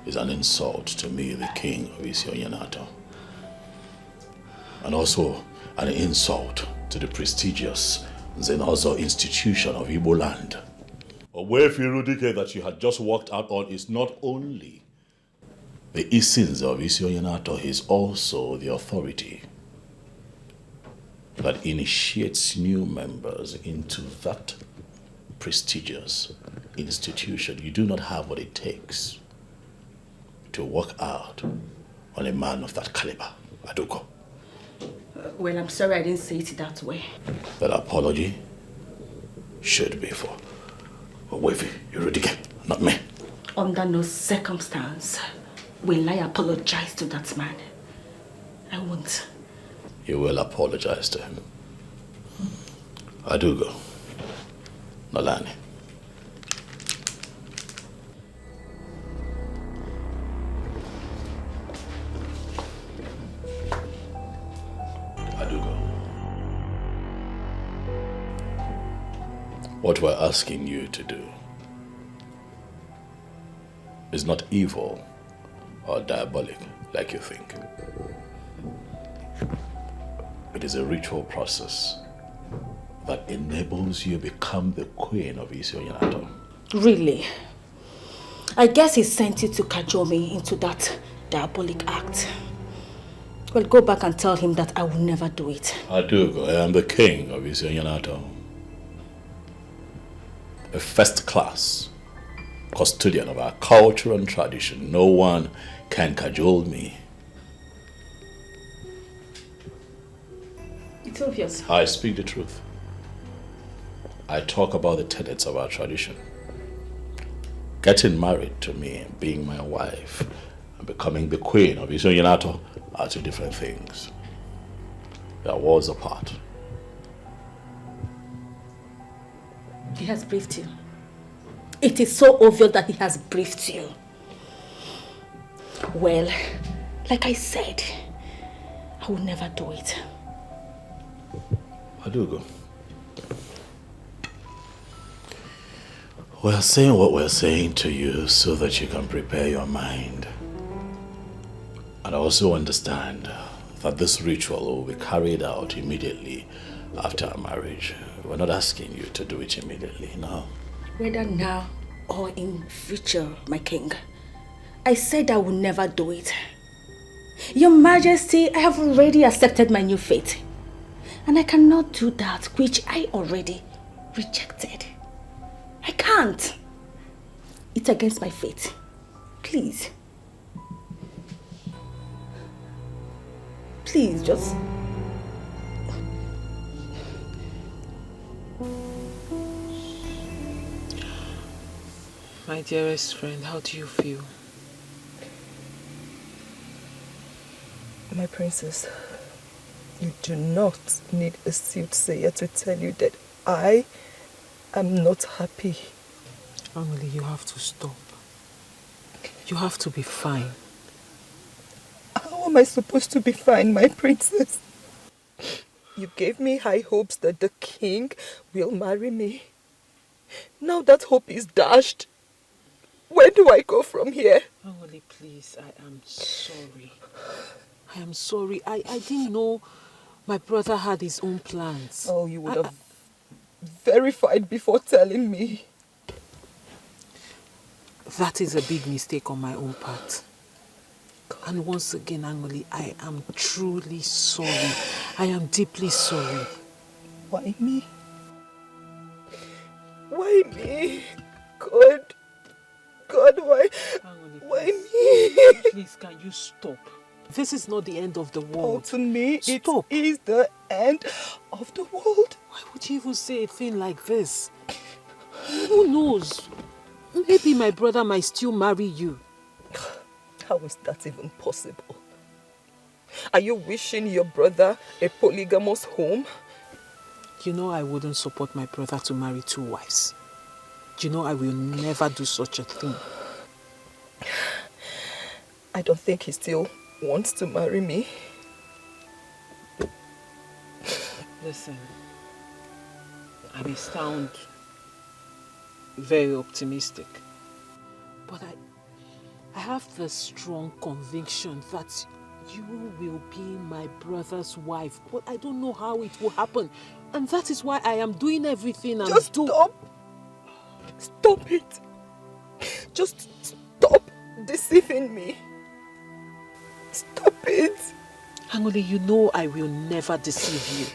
is an insult to me, the king of Isionyanato. And also an insult to the prestigious Zenozo institution of Igbo land. Owefi Rudike that you had just walked out on is not only the Isins of Isionyanato, he is also the authority that initiates new members into that prestigious institution. You do not have what it takes to walk out on a man of that caliber, Adugo. Well, I'm sorry I didn't say it that way. That apology should be for Wefi Rudike, not me. Under no circumstance will I apologize to that man. I won't. You will apologize to him. Adugo, Nolani. Adugo. What we're asking you to do is not evil or diabolic like you think. It is a ritual process that enables you to become the queen of Isionyanato. Really? I guess he sent you to cajole me into that diabolic act. Well, go back and tell him that I will never do it. Adugo, I am the king of Isionyanato. a first-class custodian of our culture and tradition. No one can cajole me. It's obvious. I speak the truth. I talk about the tenets of our tradition. Getting married to me, being my wife, and becoming the queen of Isonyanato are two different things. They are worlds apart. He has briefed you. It is so obvious that he has briefed you. Well, like I said, I will never do it. Adugo, we're saying what we're saying to you so that you can prepare your mind. And also understand that this ritual will be carried out immediately after our marriage. We're not asking you to do it immediately, no. Whether now or in future, my king, I said I will never do it. Your Majesty, I have already accepted my new fate. And I cannot do that which I already rejected. I can't. It's against my fate. Please. Please, just... My dearest friend, how do you feel? My princess, you do not need a soothsayer to tell you that I am not happy. Emily, you have to stop. You have to be fine. How am I supposed to be fine, my princess? You gave me high hopes that the king will marry me. Now that hope is dashed. Where do I go from here? Emily, please, I am sorry. I am sorry. I didn't know my brother had his own plans. Oh, you would have verified before telling me. That is a big mistake on my own part. And once again, Angoli, I am truly sorry. I am deeply sorry. Why me? Why me? God, why? Angoli, why please. me? Please, can you stop? This is not the end of the world. Oh, to me, stop. It is the end of the world. Why would you even say a thing like this? Who knows? Maybe my brother might still marry you. How is that even possible? Are you wishing your brother a polygamous home? You know I wouldn't support my brother to marry 2 wives. You know I will never do such a thing. I don't think he still wants to marry me. Listen, I may sound very optimistic, but I have the strong conviction that you will be my brother's wife, but I don't know how it will happen. And that is why I am doing everything I'm doing. Stop! Stop it! Just stop deceiving me. Stop it! Angoli, you know I will never deceive you.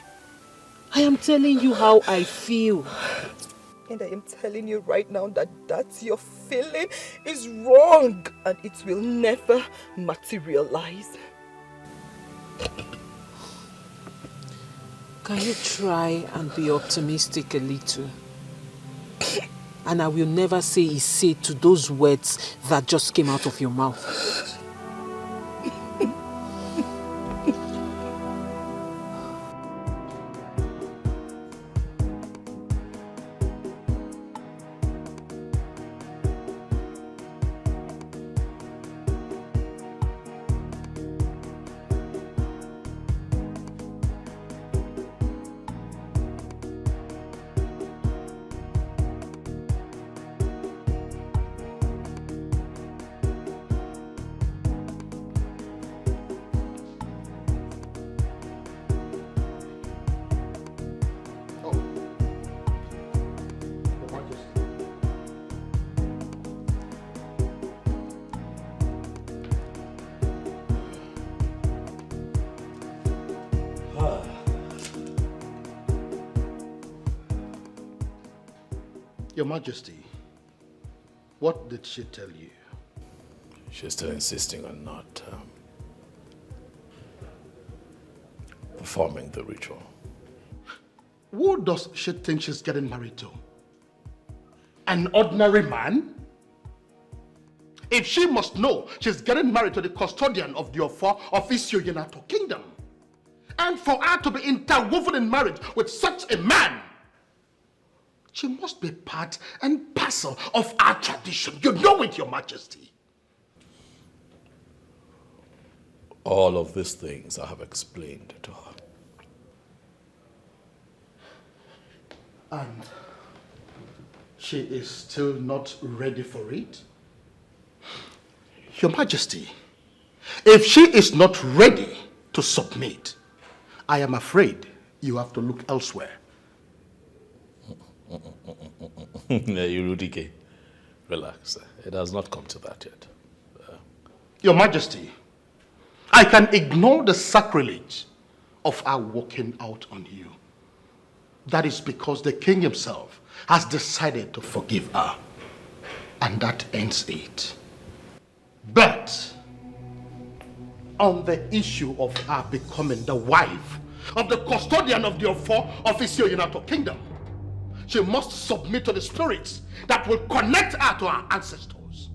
I am telling you how I feel. And I am telling you right now that your feeling is wrong and it will never materialize. Can you try and be optimistic a little? And I will never say a say to those words that just came out of your mouth. Your Majesty, what did she tell you? She's still insisting on not performing the ritual. Who does she think she's getting married to? An ordinary man? If she must know she's getting married to the custodian of the Ofo of Isioyenato Kingdom, and for her to be interwoven in marriage with such a man, she must be part and parcel of our tradition. You know it, Your Majesty. All of these things I have explained to her. And she is still not ready for it? Your Majesty, if she is not ready to submit, I am afraid you have to look elsewhere. Irudike, relax. It has not come to that yet. Your Majesty, I can ignore the sacrilege of our walking out on you. That is because the king himself has decided to forgive her. And that ends it. But on the issue of her becoming the wife of the custodian of the Ofo of Isioyenato Kingdom, she must submit to the spirits that will connect her to our ancestors.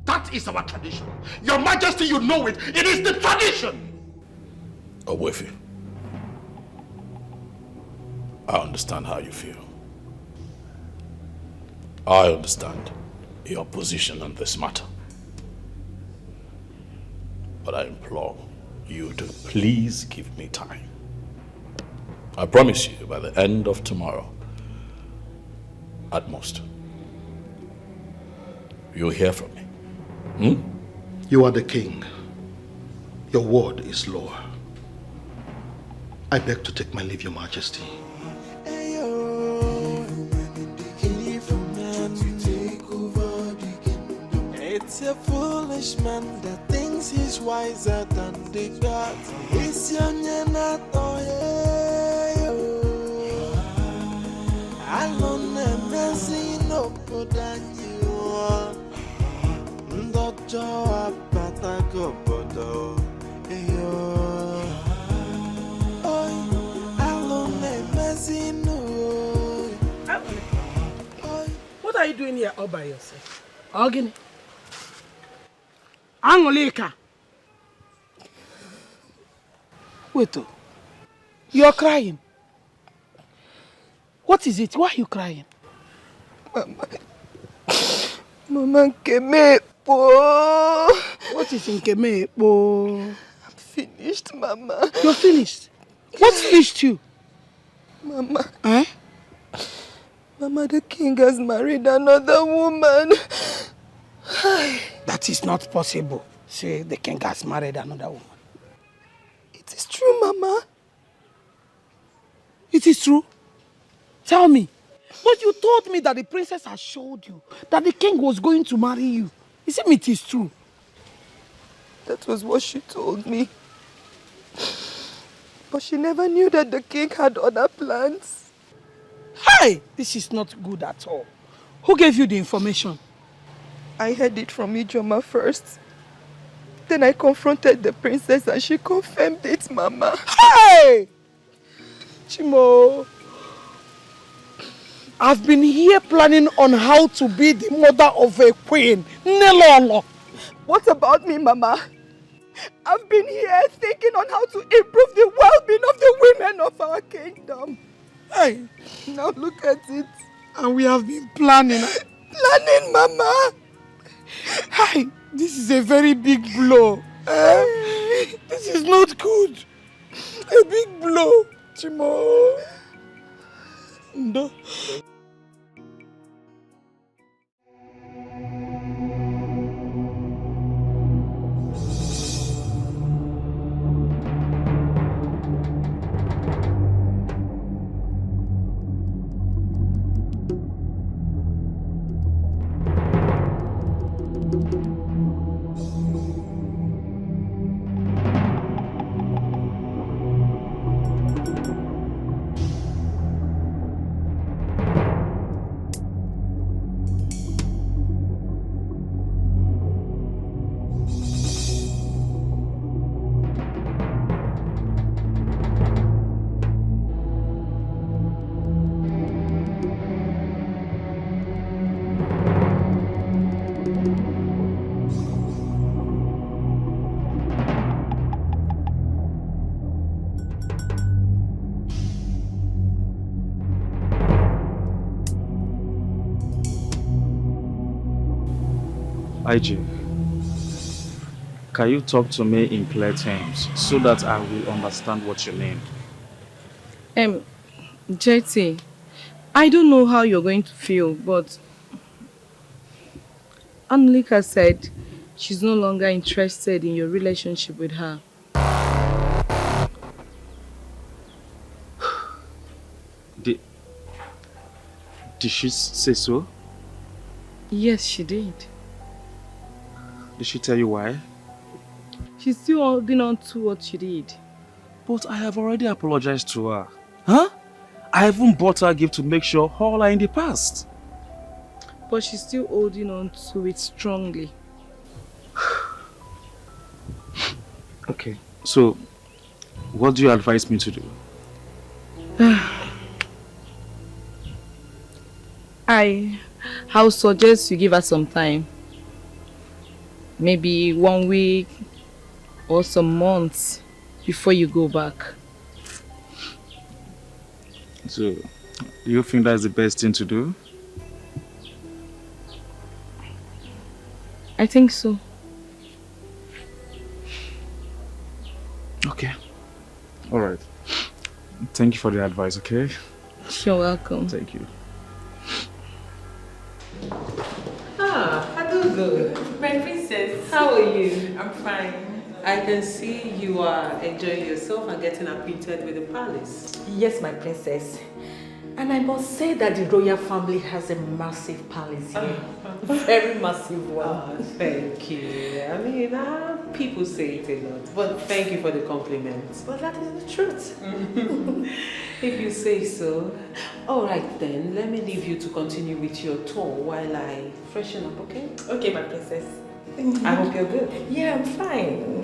That is our tradition. Your Majesty, you know it. It is the tradition. Owefi, I understand how you feel. I understand your position on this matter. But I implore you to please give me time. I promise you, by the end of tomorrow, at most, you'll hear from me. You are the king. Your word is law. I beg to take my leave, Your Majesty. It's a foolish man that thinks he's wiser than the gods. It's your not I don't never see no good than you. Ndojo apata gobodo. What are you doing here all by yourself? Ogini. Angolika. Wait, you're crying. What is it? Why are you crying? Mama Nkemepo. What is Nkemepo? I'm finished, Mama. You're finished? What finished you? Mama. Eh? Mama, the king has married another woman. That is not possible. Say the king has married another woman. It is true, Mama. It is true? Tell me. But you told me that the princess had showed you that the king was going to marry you. Isn't it is true? That was what she told me. But she never knew that the king had other plans. Hey! This is not good at all. Who gave you the information? I heard it from Ijoma first. Then I confronted the princess and she confirmed it, Mama. Hey! Chimo, I've been here planning on how to be the mother of a queen. Nelolo. What about me, Mama? I've been here thinking on how to improve the well-being of the women of our kingdom. Hey! Now look at it. And we have been planning. Planning, Mama! Hey! This is a very big blow. This is not good. A big blow, Chimo. No. IJ, can you talk to me in clear terms so that I will understand what you mean? JT, I don't know how you're going to feel, but Annalika said she's no longer interested in your relationship with her. Did she say so? Yes, she did. Did she tell you why? She's still holding on to what she did. But I have already apologized to her. Huh? I even bought her a gift to make sure all are in the past. But she's still holding on to it strongly. Okay, so what do you advise me to do? I'll suggest you give her some time. Maybe 1 week or some months before you go back. So, you think that's the best thing to do? I think so. Okay. Alright. Thank you for the advice, okay? You're welcome. Thank you. Adugo. My princess. How are you? I'm fine. I can see you are enjoying yourself and getting acquainted with the palace. Yes, my princess. And I must say that the royal family has a massive palace here. Very massive one. Oh, thank you. I mean, people say it a lot, but thank you for the compliment. But that is the truth. If you say so. All right then, let me leave you to continue with your tour while I freshen up, okay? Okay, my princess. I hope you're good. Yeah, I'm fine.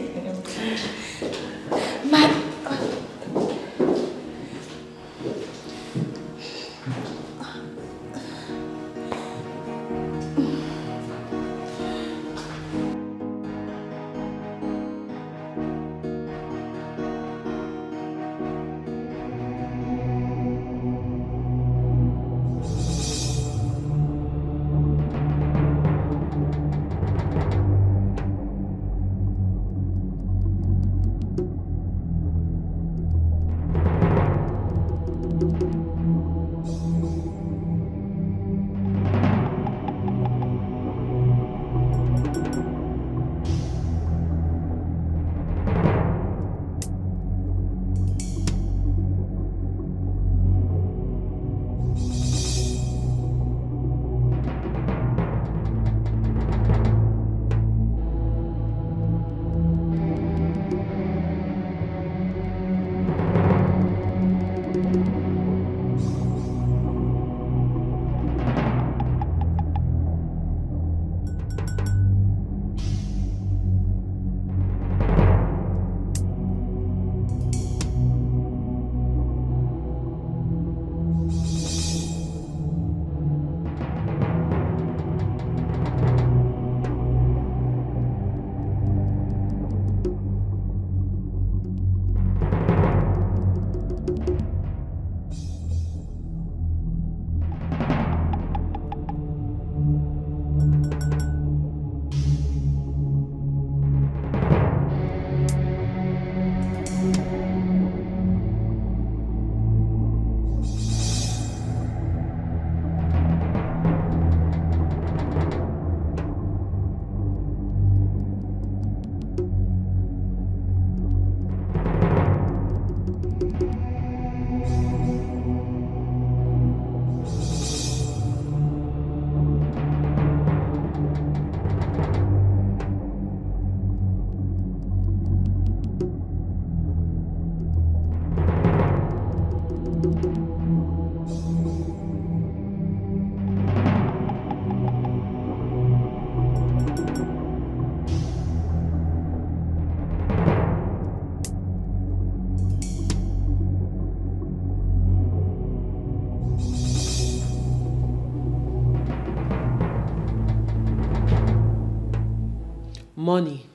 Money,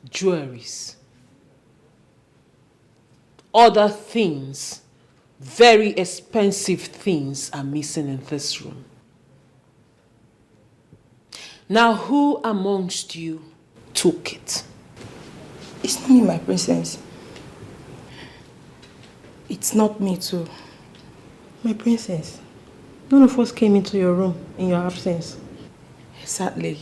jewelries, other things, very expensive things are missing in this room. Now, who amongst you took it? It's not me, my princess. It's not me too. My princess, none of us came into your room in your absence. Exactly.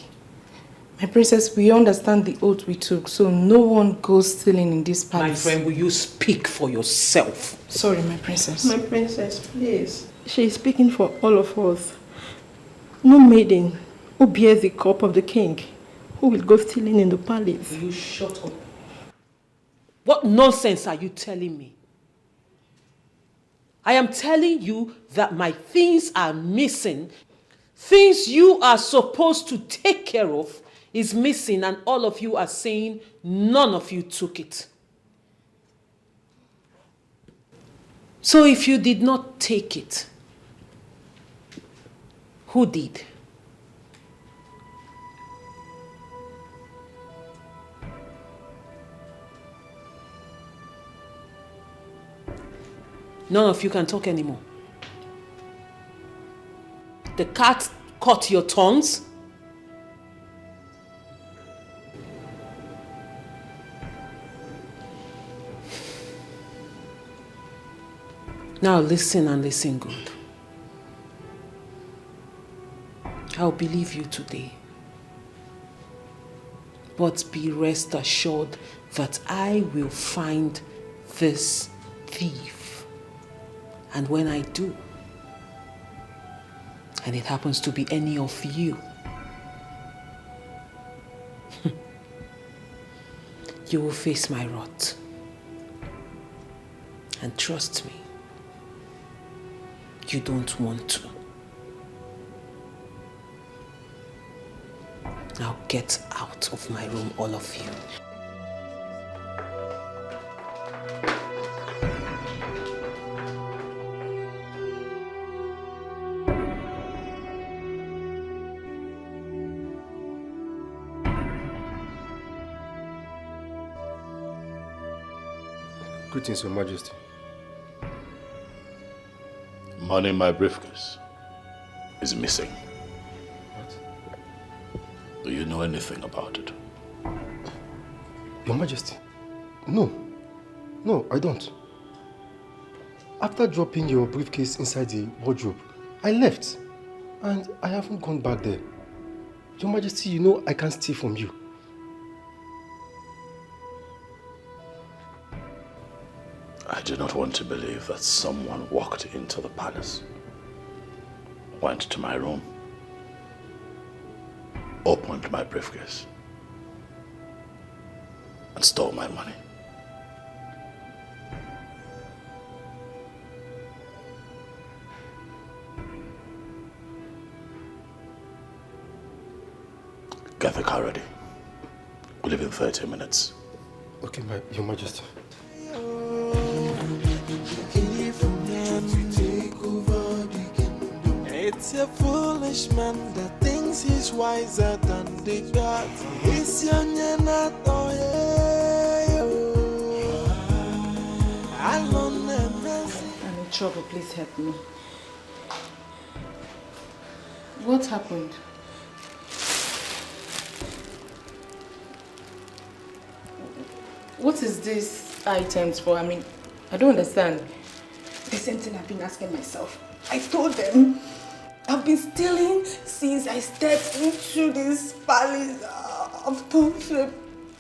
My princess, we understand the oath we took, so no one goes stealing in this palace. My friend, will you speak for yourself? Sorry, my princess. My princess, please. She is speaking for all of us. No maiden who bears the cup of the king who will go stealing in the palace. Will you shut up? What nonsense are you telling me? I am telling you that my things are missing. Things you are supposed to take care of is missing, and all of you are saying none of you took it. So if you did not take it, who did? None of you can talk anymore. The cat caught your tongues. Now listen, and listen good. I'll believe you today. But be rest assured that I will find this thief. And when I do, and it happens to be any of you, you will face my wrath. And trust me, you don't want to. Now get out of my room, all of you. Greetings, Your Majesty. Money in my briefcase is missing. What? Do you know anything about it? Your Majesty, no. No, I don't. After dropping your briefcase inside the wardrobe, I left. And I haven't gone back there. Your Majesty, you know I can't steal from you. I do not want to believe that someone walked into the palace, went to my room, opened my briefcase, and stole my money. Get the car ready. We leave in 30 minutes. Okay, Your Majesty. It's a foolish man that thinks he's wiser than the gods. It's young and not I'm in trouble, please help me. What happened? What is these items for? I mean, I don't understand. The same thing I've been asking myself. I told them I've been stealing since I stepped into this palace. I've turned to a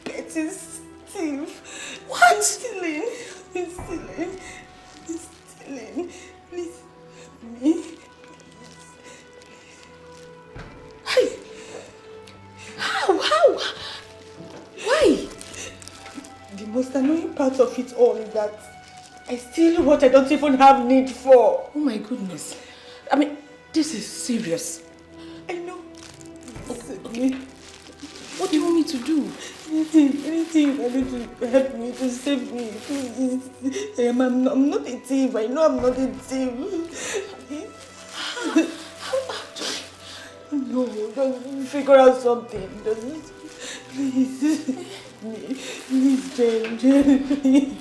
petty thief. What? Stealing. Stealing. Stealing. Please. Me. Hey. How? Why? The most annoying part of it all is that I steal what I don't even have need for. Oh my goodness. I mean, this is serious. I know. Okay. What do you want me to do? Anything you need to help me, to save me, please. I'm not a thief. I know I'm not a thief. No, just figure out something. Please. Please, Jane, please.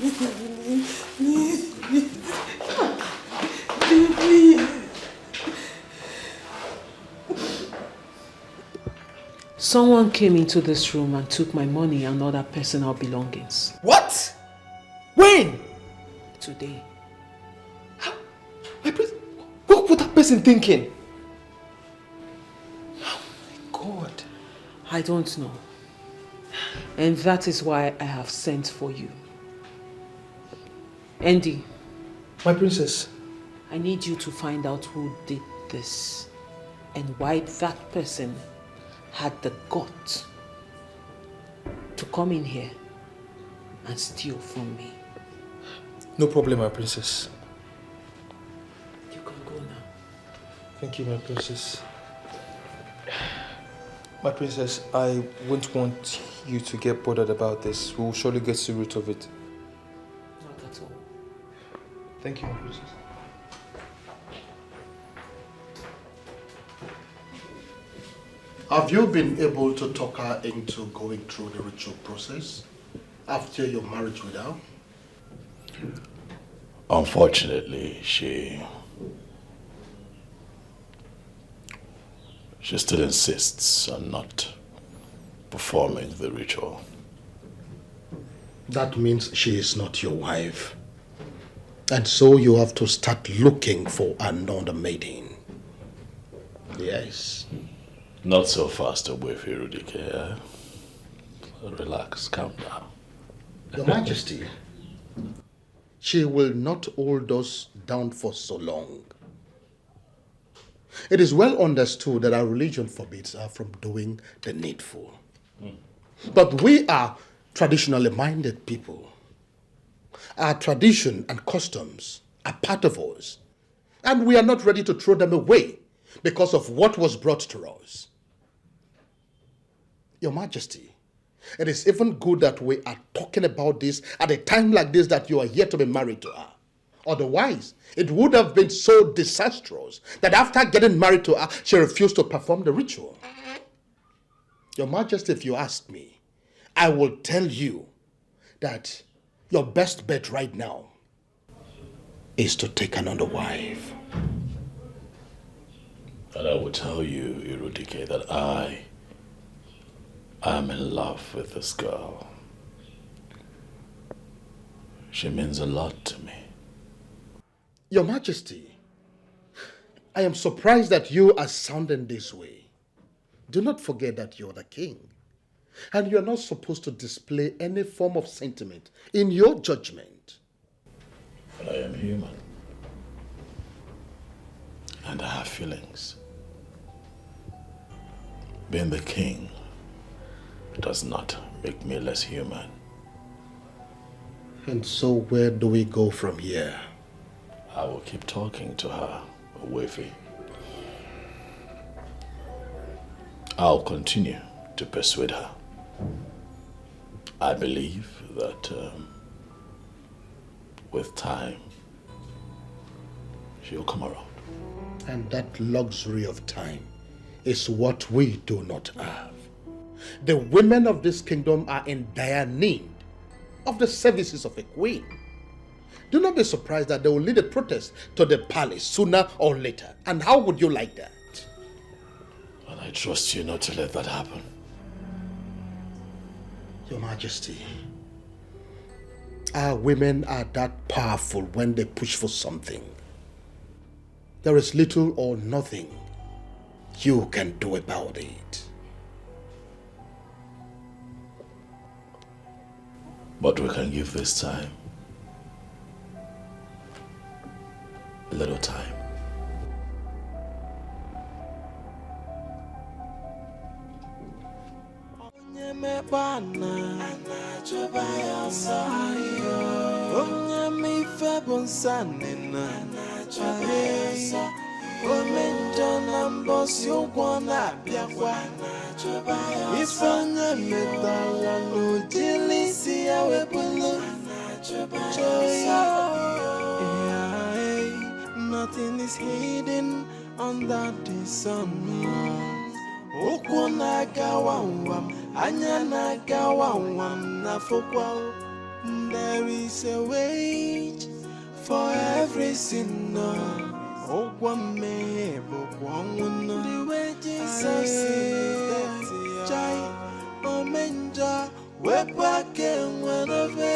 Someone came into this room and took my money and other personal belongings. What? When? Today. What was that person thinking? Oh my God. I don't know. And that is why I have sent for you. Andy. My princess. I need you to find out who did this and why that person had the gut to come in here and steal from me. No problem, my princess. You can go now. Thank you, my princess. My princess, I won't want you to get bothered about this. We will surely get to the root of it. Not at all. Thank you, my princess. Have you been able to talk her into going through the ritual process after your marriage with her? Unfortunately, she still insists on not performing the ritual. That means she is not your wife. And so you have to start looking for another maiden. Yes. Not so fast away, FREDERICK. Relax, calm down. Your Majesty, she will not hold us down for so long. It is well understood that our religion forbids her from doing the needful. But we are traditionally minded people. Our tradition and customs are part of us, and we are not ready to throw them away because of what was brought to us. Your Majesty, it is even good that we are talking about this at a time like this that you are here to be married to her. Otherwise, it would have been so disastrous that after getting married to her, she refused to perform the ritual. Your Majesty, if you ask me, I will tell you that your best bet right now is to take another wife. And I will tell you, FREDERICK, that I am in love with this girl. She means a lot to me. Your Majesty, I am surprised that you are sounding this way. Do not forget that you're the king, and you're not supposed to display any form of sentiment in your judgment. But I am human, and I have feelings. Being the king does not make me less human. And so where do we go from here? I will keep talking to her, Wavy. I'll continue to persuade her. I believe that with time, she'll come around. And that luxury of time is what we do not have. The women of this kingdom are in dire need of the services of a queen. Do not be surprised that they will lead a protest to the palace sooner or later. And how would you like that? And I trust you not to let that happen. Your Majesty, our women are that powerful when they push for something. There is little or nothing you can do about it. But we can give this time a little time. Nothing is hidden under the sun. Okwonagawawam, anyanagawawam, nafokwa. There is a wage for every sinner. ụgwọ mmehie bụkwa ọnwụ nọ. The way Jesus is chai ome njọ wepụ aka enwe n'ofe.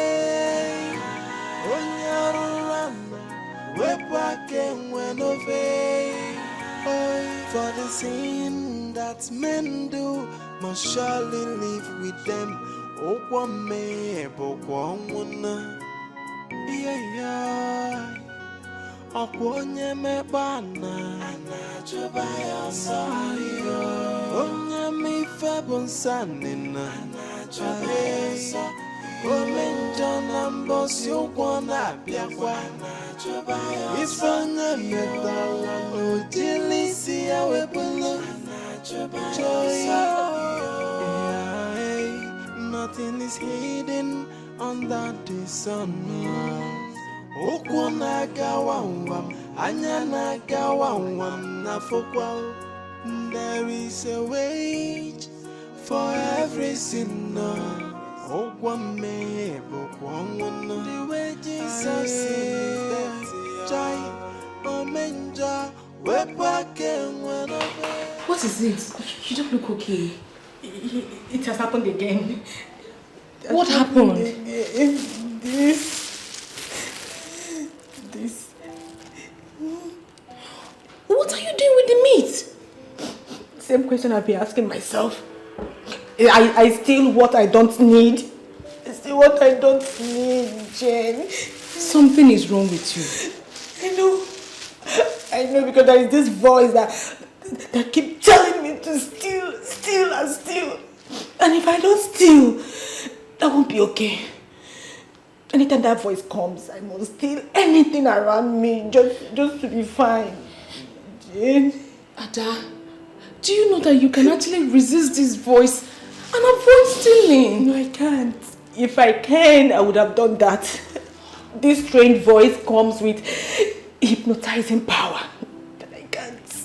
Onye ọrụrụ anọ wepụ aka enwe n'ofe. For the sin that men do must surely live with them. Ụgwọ mmehie bụkwa ọnwụ nọ. Ọkwa onye mekpa na-achụba ya ọsọ. Onye mife bụ nsani na-achụba ya ọsọ. Ome njọ na mbọsị ụgwọ na-abịakwa. Ife onye metala n'ojili isi ya wepụlụ. Nothing is hidden under the sun. Okwu na-agawa nwam, anya na-agawa nwam n'afọkwa. There is a wage for every sinner. Ụgwọ mmehie bụkwa ọnwụ nọ. The way Jesus is chai ome njọ wepụ aka enwe n'ofe. What is it? You don't look okay. It has happened again. What happened? This. What are you doing with the meat? Same question I've been asking myself. I steal what I don't need. I steal what I don't need, Jen. Something is wrong with you. I know because there is this voice that keeps telling me to steal and steal. And if I don't steal, that won't be okay. Anytime that voice comes, I must steal anything around me just to be fine. Jane. Ada, do you know that you can actually resist this voice and avoid stealing? No, I can't. If I can, I would have done that. This strange voice comes with hypnotizing power. But I can't.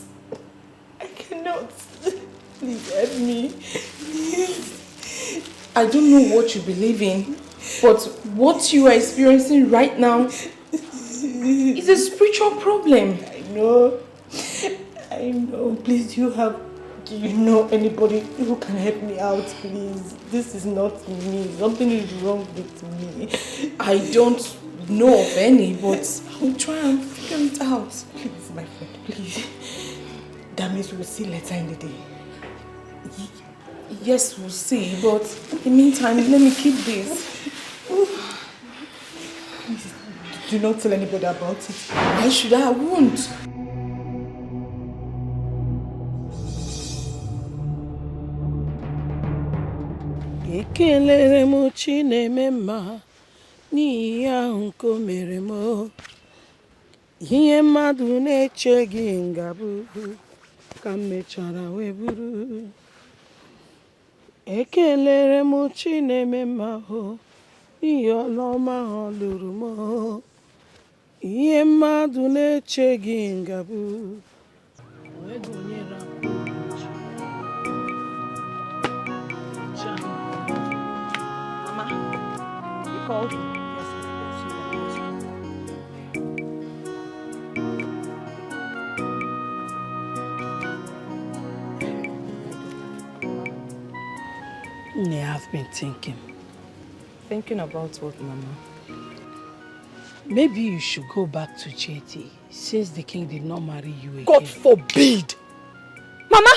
I cannot. Please help me. Please. I don't know what you believe in, but what you are experiencing right now is a spiritual problem. I know. Please, do you know anybody who can help me out, please? This is not me. Something is wrong with me. I don't know of any, but I'll try and figure it out. Please, my friend, please. That means we'll see later in the day. Yes, we'll see, but in the meantime, let me keep this. Please, do not tell anybody about it. Why should I? I won't. Ekelere m Chineme mma n'ihi ahụ nke o mere m. Ihe mmadụ na-echeghị ngabụ ka m mechara wee bụrụ. Ekelere m Chineme mma n'ihi ọlụ ọma ọ lụrụ m. Ihe mmadụ na-echeghị ngabụ wee gụnyere called? I've been thinking. Thinking about what, Mama? Maybe you should go back to JT since the king did not marry you again. God forbid! Mama!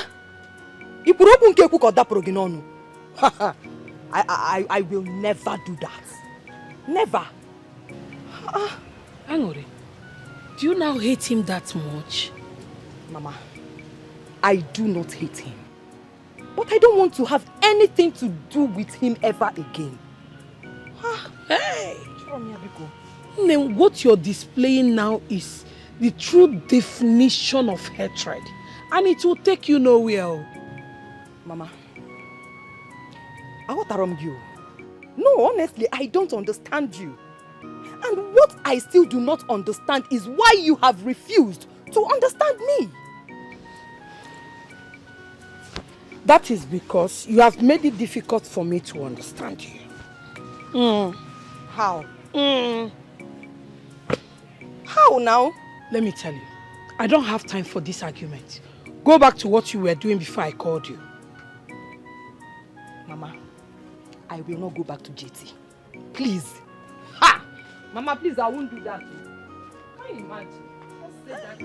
I will never do that. Never. Angore, do you now hate him that much? Mama, I do not hate him. But I don't want to have anything to do with him ever again. Hey! Then what you're displaying now is the true definition of hatred. And it will take you nowhere. Mama, I want to wrong you. No, honestly, I don't understand you. And what I still do not understand is why you have refused to understand me. That is because you have made it difficult for me to understand you. How? How now? Let me tell you. I don't have time for this argument. Go back to what you were doing before I called you. Mama, I will not go back to JT. Please. Ha! Mama, please, I won't do that. Can you imagine? Just say that.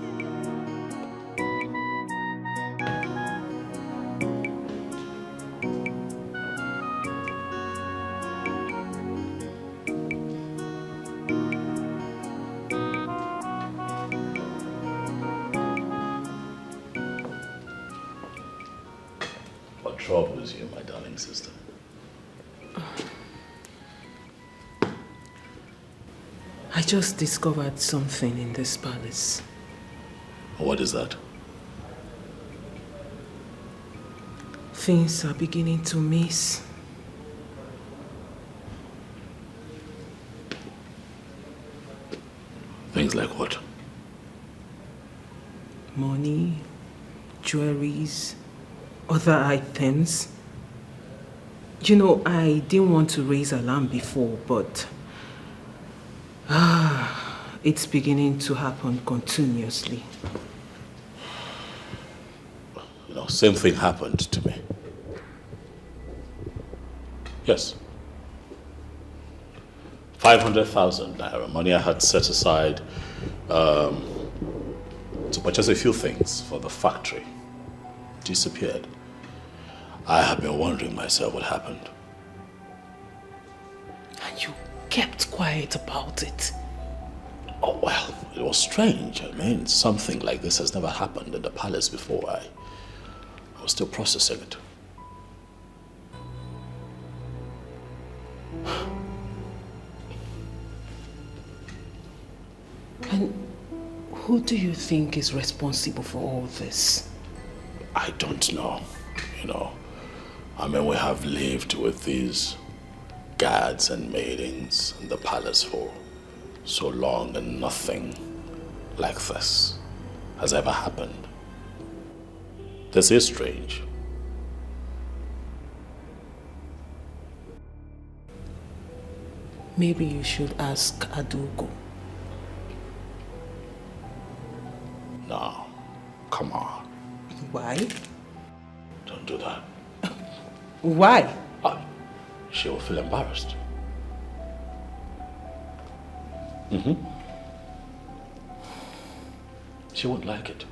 What troubles you, my darling sister? I just discovered something in this palace. What is that? Things are beginning to miss. Things like what? Money, jewelries, other items. You know, I didn't want to raise alarm before, but it's beginning to happen continuously. You know, same thing happened to me. Yes. 500,000 naira, money I had set aside to purchase a few things for the factory, disappeared. I have been wondering myself what happened. And you kept quiet about it. Oh, well, it was strange. I mean, something like this has never happened in the palace before. I was still processing it. And who do you think is responsible for all this? I don't know, you know. I mean, we have lived with these guards and maidens in the palace for so long and nothing like this has ever happened. This is strange. Maybe you should ask Adugo. No, come on. Why? Don't do that. Why? She will feel embarrassed. She won't like it.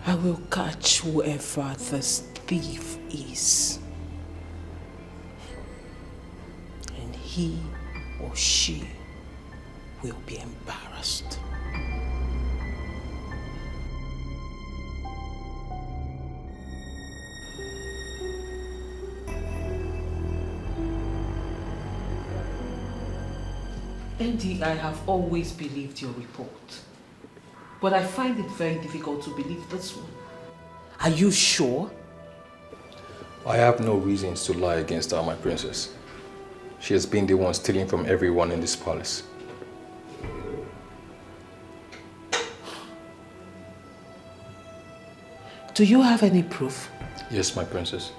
I will catch whoever this thief is. And he or she will be embarrassed. Andy, I have always believed your report. But I find it very difficult to believe this one. Are you sure? I have no reasons to lie against her, my princess. She has been the one stealing from everyone in this palace. Do you have any proof? Yes, my princess.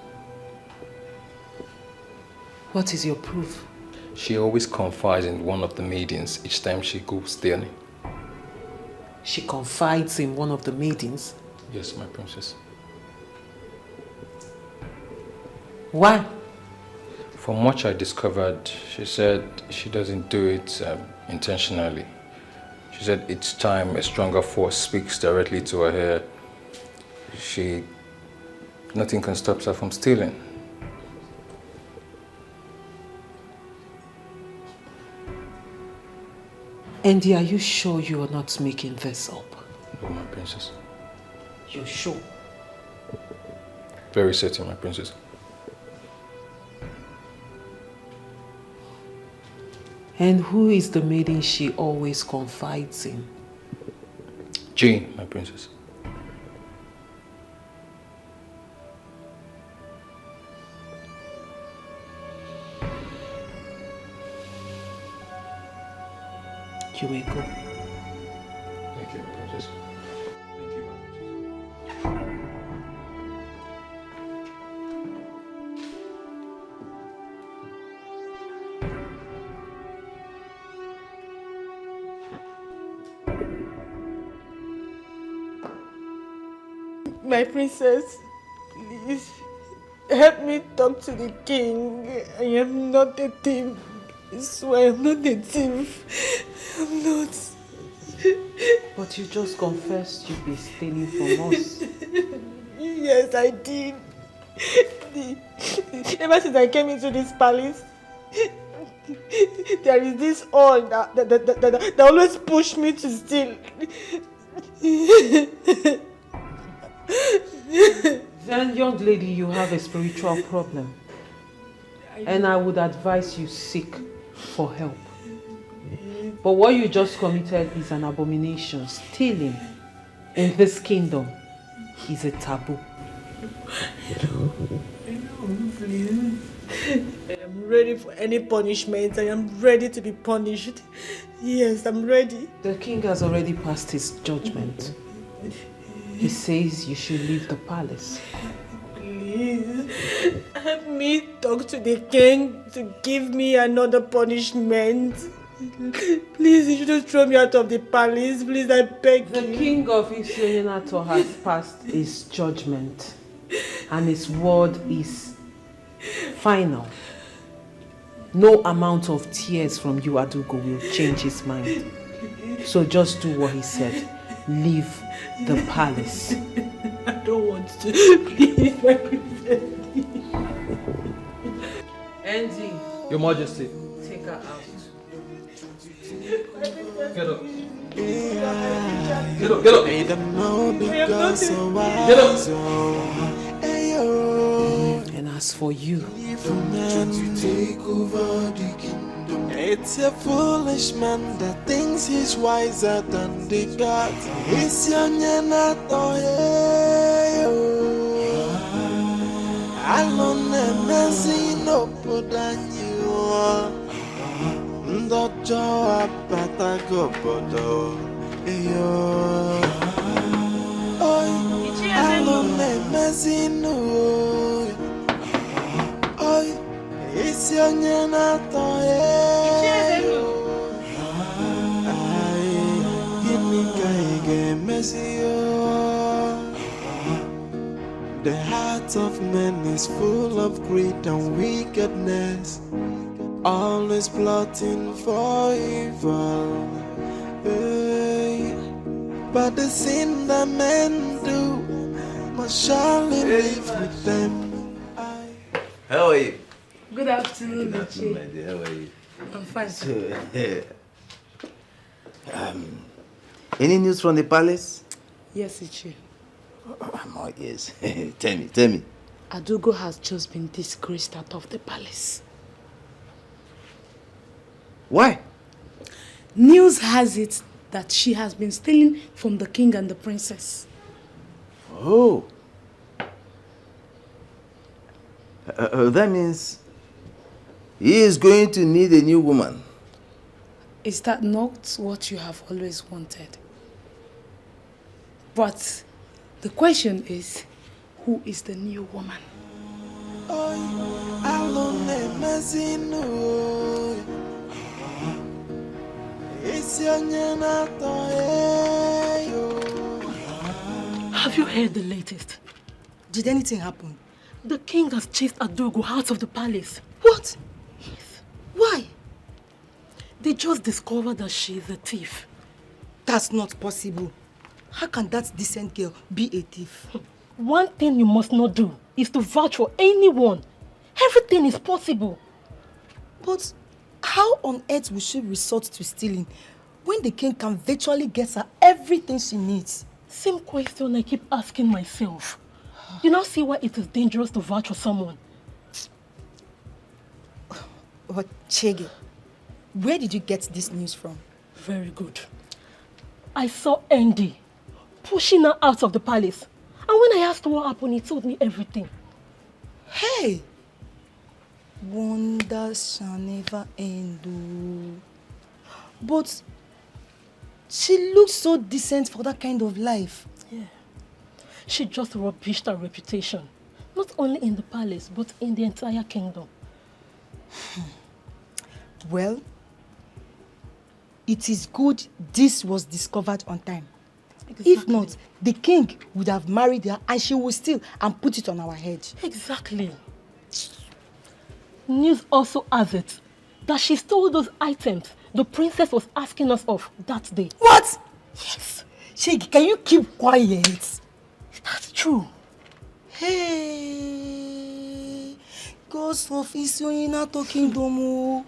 What is your proof? She always confides in one of the maidens each time she goes stealing. She confides in one of the maidens? Yes, my princess. Why? From what I discovered, she said she doesn't do it intentionally. She said each time a stronger force speaks directly to her ear, nothing can stop her from stealing. Andy, are you sure you are not making this up? No, my princess. You're sure? Very certain, my princess. And who is the maiden she always confides in? Jane, my princess. You may go. Thank you, princess. Thank you, My princess, please help me talk to the king. I am not a thief. I swear I'm not a thief. I'm not. But you just confessed you've been stealing from us. Yes, I did. Ever since I came into this palace, there is this all that always push me to steal. Then, young lady, you have a spiritual problem. And I would advise you seek for help. But what you just committed is an abomination. Stealing in this kingdom is a taboo. Please. I am ready for any punishment. I am ready to be punished. Yes, I'm ready. The king has already passed his judgment. He says you should leave the palace. Please, help me talk to the king to give me another punishment. Please, you shouldn't throw me out of the palace. Please, I beg you. The king of Isionyenato has passed his judgment. And his word is final. No amount of tears from you, Adugo, will change his mind. So just do what he said. Leave the palace. I don't want to. Please, my princess. Andy. Your Majesty. Take her out. Get up. Get up, get up. I don't know because of Get up. And as for you, it's a foolish man that thinks he's wiser than the gods. It's Alone no put on you. Ndojo apata gobodo. Alone no. Oi, it's your nyanato. The heart of man is full of greed and wickedness, always plotting for evil. Hey. But the sin that men do must surely live with them. How are you? Good afternoon, Good afternoon, my dear. How are you? I'm fine. So, any news from the palace? Yes, Ichi. I'm all ears. Tell me. Adugo has just been disgraced out of the palace. Why? News has it that she has been stealing from the king and the princess. Oh. That means he is going to need a new woman. Is that not what you have always wanted? But the question is, who is the new woman? Have you heard the latest? Did anything happen? The king has chased Adugo out of the palace. What? Yes. Why? They just discovered that she is a thief. That's not possible. How can that decent girl be a thief? One thing you must not do is to vouch for anyone. Everything is possible. But how on earth will she resort to stealing when the king can virtually get her everything she needs? Same question I keep asking myself. You now see why it is dangerous to vouch for someone. But Chege, where did you get this news from? Very good. I saw Andy pushing her out of the palace. And when I asked what happened, he told me everything. Hey! Wonders shall never end. But she looks so decent for that kind of life. Yeah. She just rubbished her reputation. Not only in the palace, but in the entire kingdom. Well, it is good this was discovered on time. If not, the king would have married her and she will steal and put it on our head. Exactly. News also has it that she stole those items the princess was asking us of that day. What? Yes. Shege, can you keep quiet? That's true. Hey, ghost of Isioina talking domo.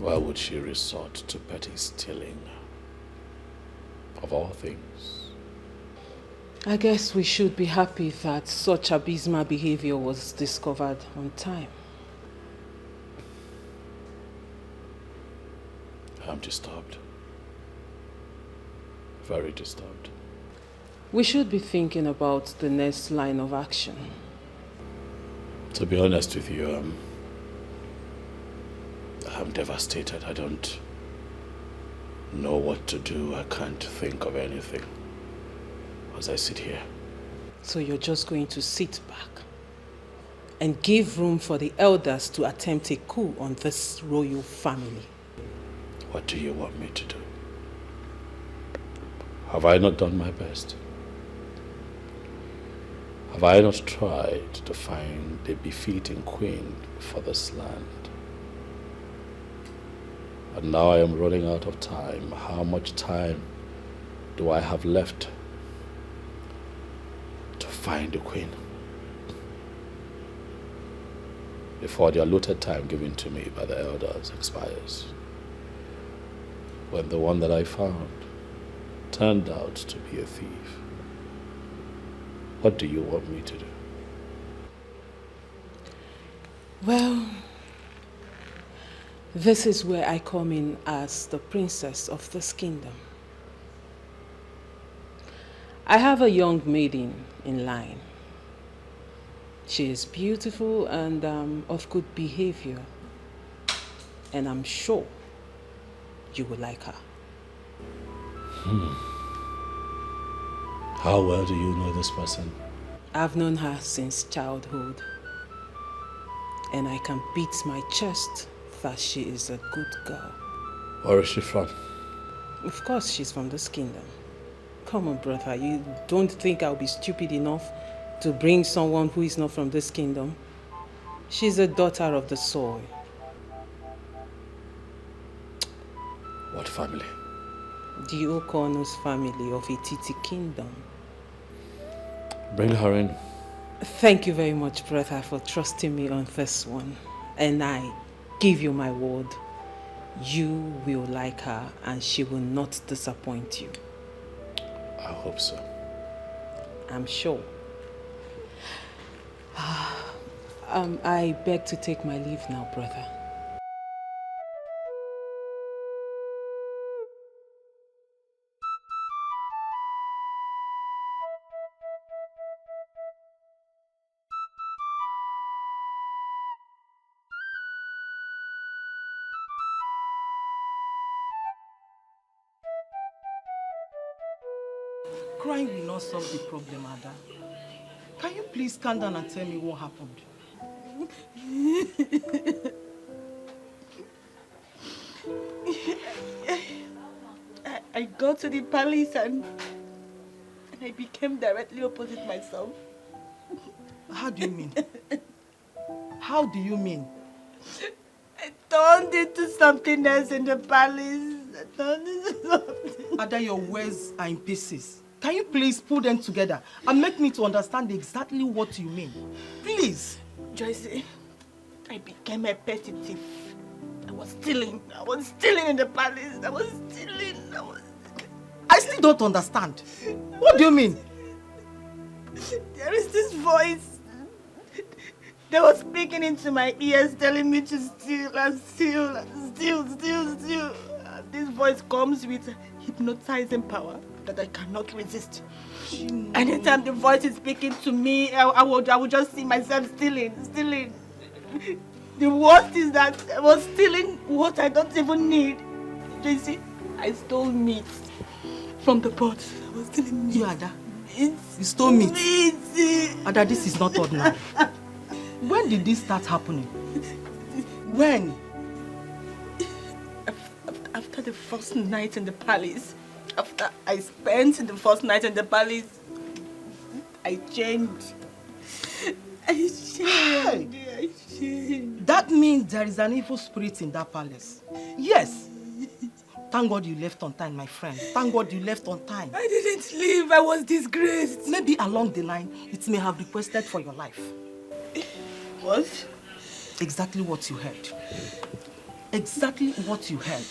Why would she resort to petty stealing? Of all things. I guess we should be happy that such abysmal behavior was discovered on time. I'm disturbed. Very disturbed. We should be thinking about the next line of action. To be honest with you, I'm devastated. I don't know what to do. I can't think of anything as I sit here. So you're just going to sit back and give room for the elders to attempt a coup on this royal family? What do you want me to do? Have I not done my best? Have I not tried to find a befitting queen for this land? And now I am running out of time. How much time do I have left to find a queen before the allotted time given to me by the elders expires? When the one that I found turned out to be a thief. What do you want me to do? Well, this is where I come in as the princess of this kingdom. I have a young maiden in line. She is beautiful and of good behavior, and I'm sure you will like her. How well do you know this person? I've known her since childhood, and I can beat my chest that she is a good girl. Where is she from? Of course she's from this kingdom. Come on, brother, you don't think I'll be stupid enough to bring someone who is not from this kingdom? She's a daughter of the soil. What family? The Okono's family of Ititi kingdom. Bring her in. Thank you very much, brother, for trusting me on this one. And I give you my word, you will like her and she will not disappoint you. I hope so. I'm sure. I beg to take my leave now, brother. Crying will not solve the problem, Ada. Can you please calm down and tell me what happened? I got to the palace and I became directly opposite myself. How do you mean? How do you mean? I turned into something else in the palace. I turned into something. Ada, your words are in pieces. Can you please put them together and make me to understand exactly what you mean? Please. Joyce, I became a petty thief. I was stealing in the palace. I was stealing. I still don't understand. What do you mean? There is this voice that was speaking into my ears telling me to steal and steal and steal. And this voice comes with hypnotizing power that I cannot resist. Anytime the voice is speaking to me, I would just see myself stealing. The worst is that I was stealing what I don't even need. JC, I stole meat from the pot. I was stealing meat. You, Ada? You stole meat? Ada, this is not ordinary. When did this start happening? When? After the first night in the palace. After I spent the first night in the palace, I changed. I changed. That means there is an evil spirit in that palace. Yes. Thank God you left on time, my friend. Thank God you left on time. I didn't leave. I was disgraced. Maybe along the line, it may have requested for your life. What? Exactly what you heard. Exactly what you heard.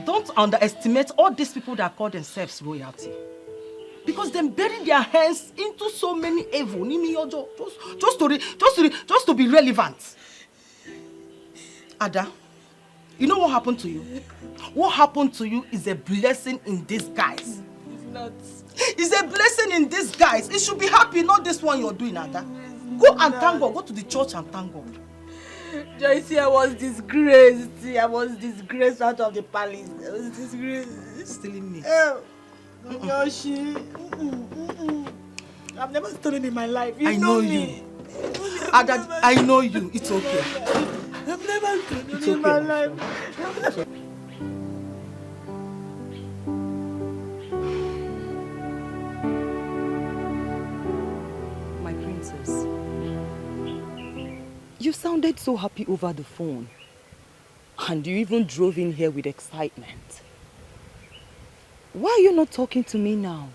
Don't underestimate all these people that call themselves royalty. Because they bury their hands into so many evil. Just to be relevant. Ada, you know what happened to you? What happened to you is a blessing in disguise. It's not. It's a blessing in disguise. It should be happy, not this one you're doing, Ada. Go and thank God. Go to the church and thank God. Joyce, I was disgraced. I was disgraced out of the palace. I was disgraced. Stealing me. Yoshi. I've never stolen in my life. I know you. Ada, I know you. It's okay. I've never stolen in my life. My princess. You sounded so happy over the phone. And you even drove in here with excitement. Why are you not talking to me now?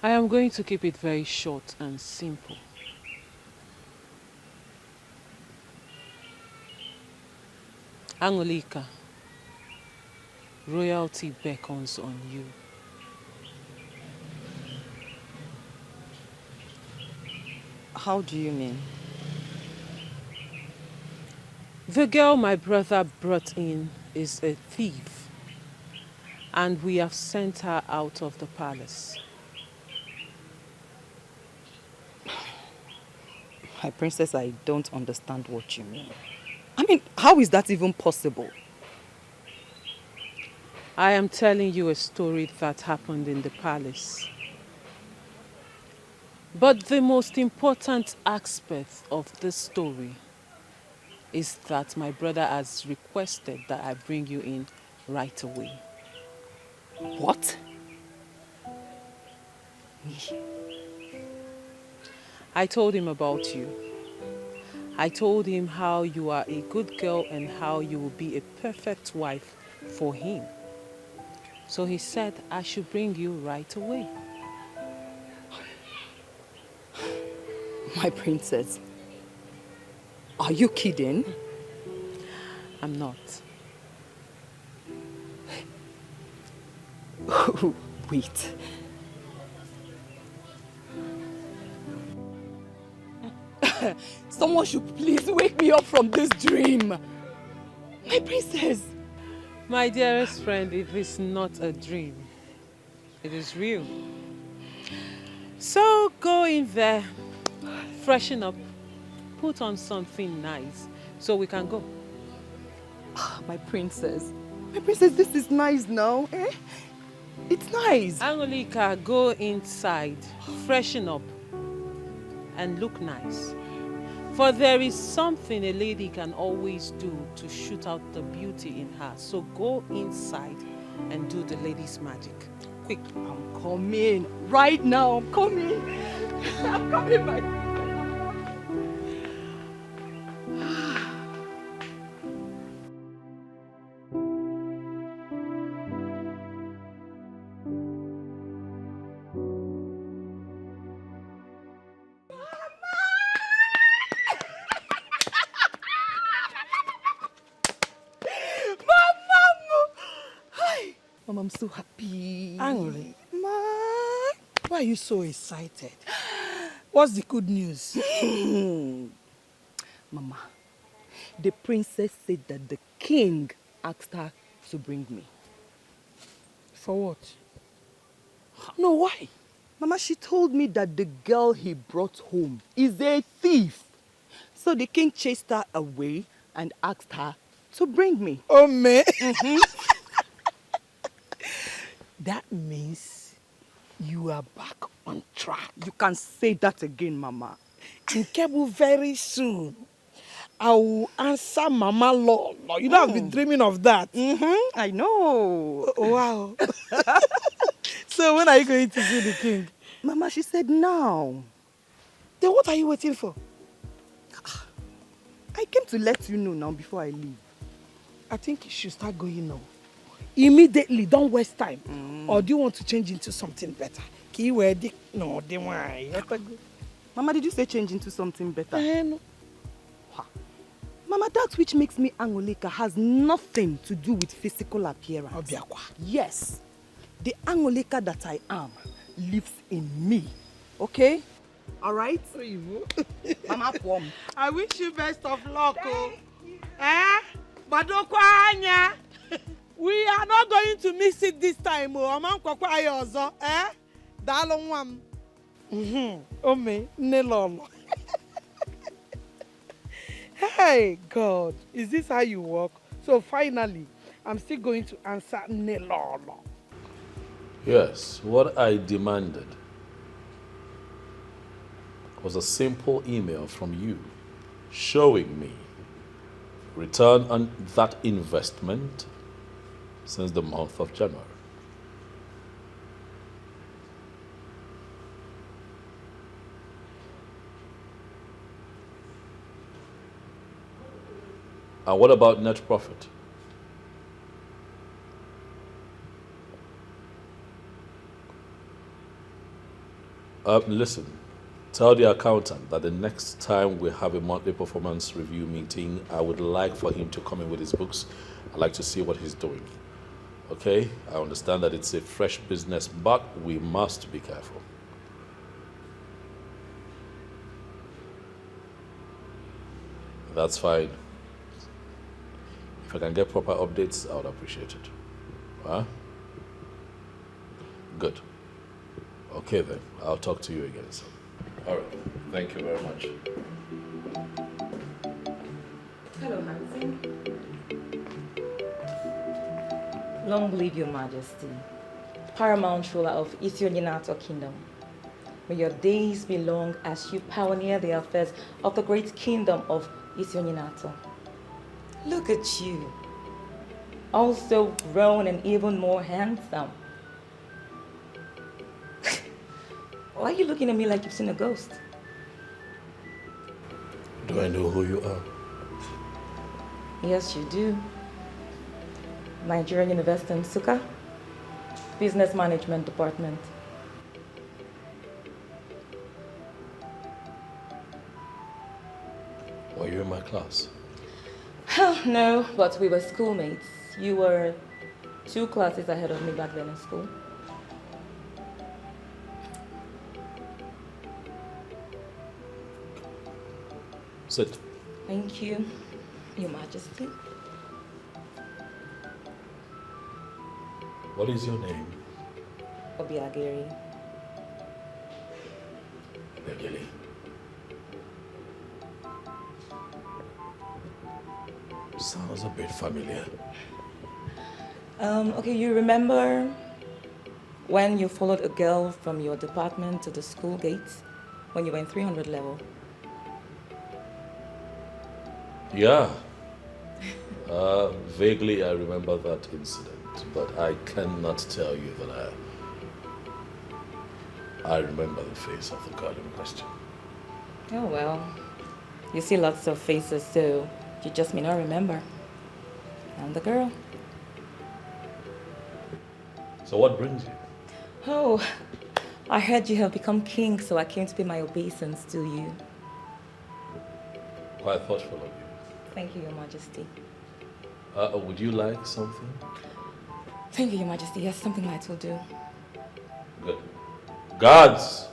I am going to keep it very short and simple. Angolika, royalty beckons on you. How do you mean? The girl my brother brought in is a thief, and we have sent her out of the palace. My princess, I don't understand what you mean. I mean, how is that even possible? I am telling you a story that happened in the palace. But the most important aspect of this story is that my brother has requested that I bring you in right away. What? I told him about you. I told him how you are a good girl and how you will be a perfect wife for him. So he said I should bring you right away. My princess, are you kidding? I'm not. Wait. Someone should please wake me up from this dream. My princess. My dearest friend, it is not a dream. It is real. So go in there, freshen up, put on something nice so we can go. My princess, this is nice now, eh? It's nice. Angolika, go inside, freshen up, and look nice. For there is something a lady can always do to shoot out the beauty in her. So go inside and do the lady's magic. Quick. I'm coming. Right now, I'm coming. I'm coming back. Mom, I'm so happy. Angry? Ma, why are you so excited? What's the good news? Mama, The princess said that the king asked her to bring me. For what? No, why? Mama, she told me that the girl he brought home is a thief. So the king chased her away and asked her to bring me. Oh, man. That means you are back on track. You can say that again, Mama. In Kebu, very soon, I will answer Mama Law. You know, I've been dreaming of that. I know. Wow. So when are you going to see the king? Mama, she said now. Then what are you waiting for? I came to let you know now before I leave. I think you should start going now. Immediately, don't waste time. Or do you want to change into something better? No, they want. Mama, did you say change into something better? No. Mama, that which makes me Angoleka has nothing to do with physical appearance. Obiakwa. Yes. The Angoleka that I am lives in me. Okay? Alright? Mama, Pom. I wish you best of luck. Badokwanya. We are not going to miss it this time. Dalongwam. Ome, Nelolo. Hey, God, is this how you walk? So finally, I'm still going to answer Nelolo. Yes, what I demanded was a simple email from you showing me return on that investment since the month of January. And what about net profit? Listen, tell the accountant that the next time we have a monthly performance review meeting, I would like for him to come in with his books. I'd like to see what he's doing. Okay? I understand that it's a fresh business, but we must be careful. That's fine. If I can get proper updates, I would appreciate it. Huh? Good. Okay then, I'll talk to you again soon. All right, thank you very much. Hello, Hansi. Long live your majesty, paramount ruler of Ithioninato Kingdom. May your days be long as you pioneer the affairs of the great kingdom of Ithioninato. Look at you, also grown and even more handsome. Why are you looking at me like you've seen a ghost? Do I know who you are? Yes, you do. Nigerian University in Nsukka, Business Management Department. Were you in my class? No, but we were schoolmates. You were 2 classes ahead of me back then in school. Sit. Thank you, Your Majesty. What is your name? Obiageri. Begili. Sounds a bit familiar. Okay, you remember when you followed a girl from your department to the school gate when you were in 300 level? Yeah. Vaguely I remember that incident, but I cannot tell you that I remember the face of the girl in question. Oh well, you see lots of faces, so you just may not remember. I'm the girl. So what brings you? Oh, I heard you have become king, so I came to pay my obeisance to you. Quite thoughtful of you. Thank you, Your Majesty. Would you like something? Thank you, Your Majesty. Yes, something light will do. Good. Guards!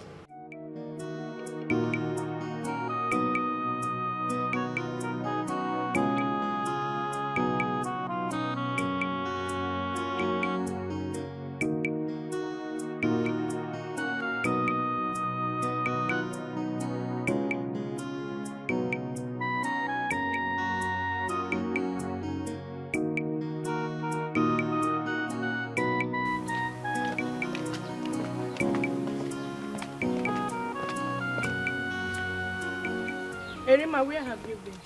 Erima, where have you been?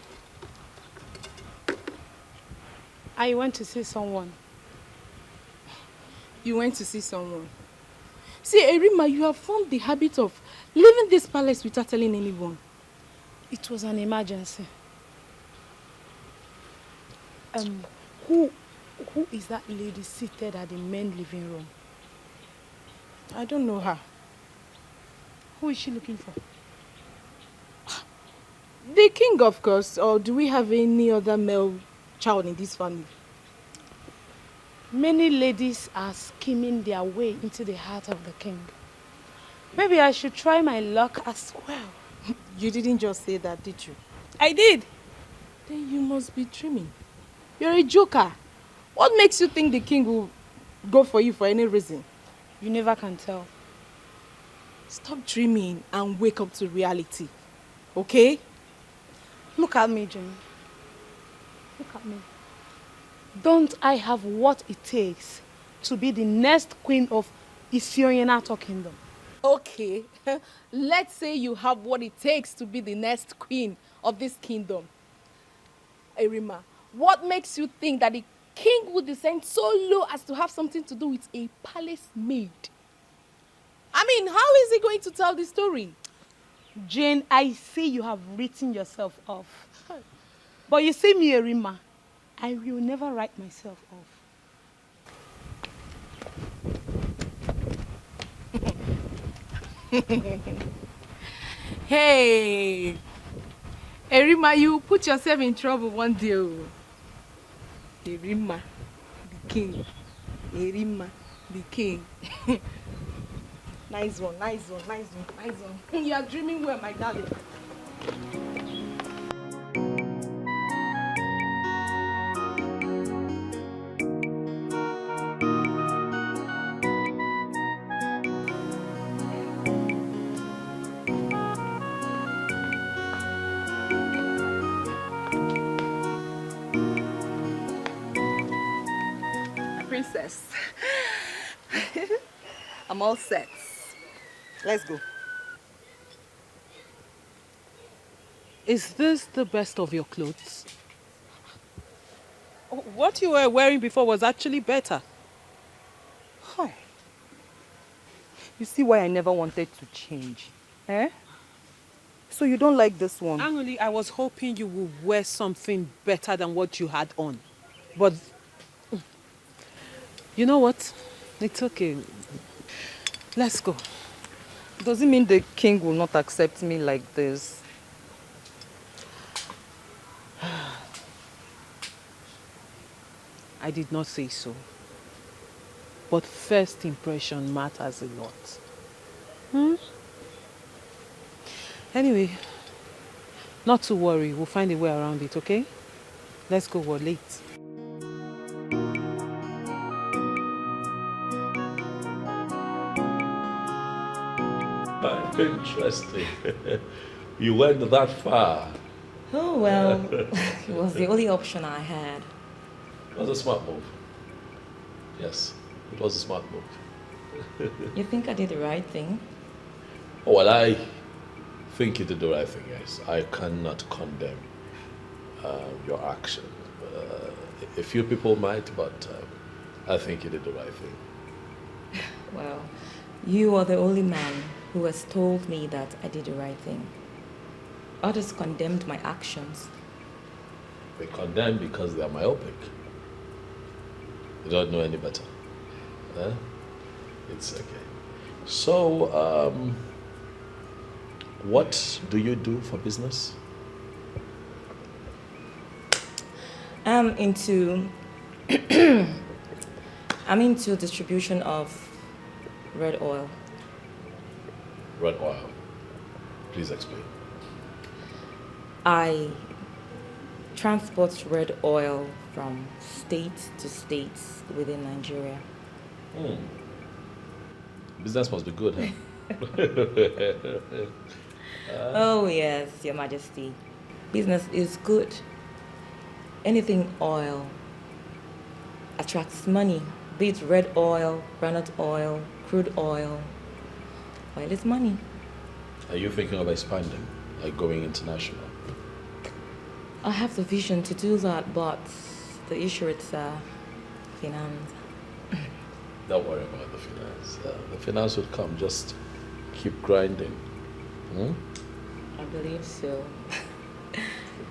I went to see someone. You went to see someone? See, Erima, you have formed the habit of leaving this palace without telling anyone. It was an emergency. Who is that lady seated at the main living room? I don't know her. Who is she looking for? The king, of course. Or do we have any other male child in this family? Many ladies are scheming their way into the heart of the king. Maybe I should try my luck as well. You didn't just say that, did you? I did. Then you must be dreaming. You're a joker. What makes you think the king will go for you for any reason? You never can tell. Stop dreaming and wake up to reality. Okay? Look at me, Jimmy. Look at me. Don't I have what it takes to be the next queen of Isioyenato Kingdom? Okay. Let's say you have what it takes to be the next queen of this kingdom. Erima, what makes you think that the king would descend so low as to have something to do with a palace maid? I mean, how is he going to tell the story? Jane, I see you have written yourself off. But you see me, Erima, I will never write myself off. Hey, Erima, you put yourself in trouble one day. Erima, the king. Erima, the king. Nice one, nice one, nice one, nice one. You are dreaming well, my darling. Princess. I'm all set. Let's go. Is this the best of your clothes? What you were wearing before was actually better. Hi. You see why I never wanted to change, eh? So you don't like this one? Anguli, I was hoping you would wear something better than what you had on. But, you know what? It's okay. Let's go. Does it mean the king will not accept me like this? I did not say so. But first impression matters a lot. Anyway, not to worry. We'll find a way around it, okay? Let's go. We're late. Interesting. You went that far. Oh, well, it was the only option I had. It was a smart move. Yes, it was a smart move. You think I did the right thing? Oh, well, I think you did the right thing, yes. I cannot condemn your action. A few people might, but I think you did the right thing. Well, you are the only man who has told me that I did the right thing. Others condemned my actions. They condemn because they are myopic. They don't know any better. It's okay. So, what do you do for business? I'm into distribution of red oil. Red oil. Please explain. I transport red oil from state to state within Nigeria. Business must be good, huh? Oh yes, Your Majesty. Business is good. Anything oil attracts money. Be it red oil, granite oil, crude oil. Oil is money. Are you thinking of expanding? like going international? I have the vision to do that, but the issue is finance. Don't worry about the finance. The finance will come. Just keep grinding. Hmm? I believe so.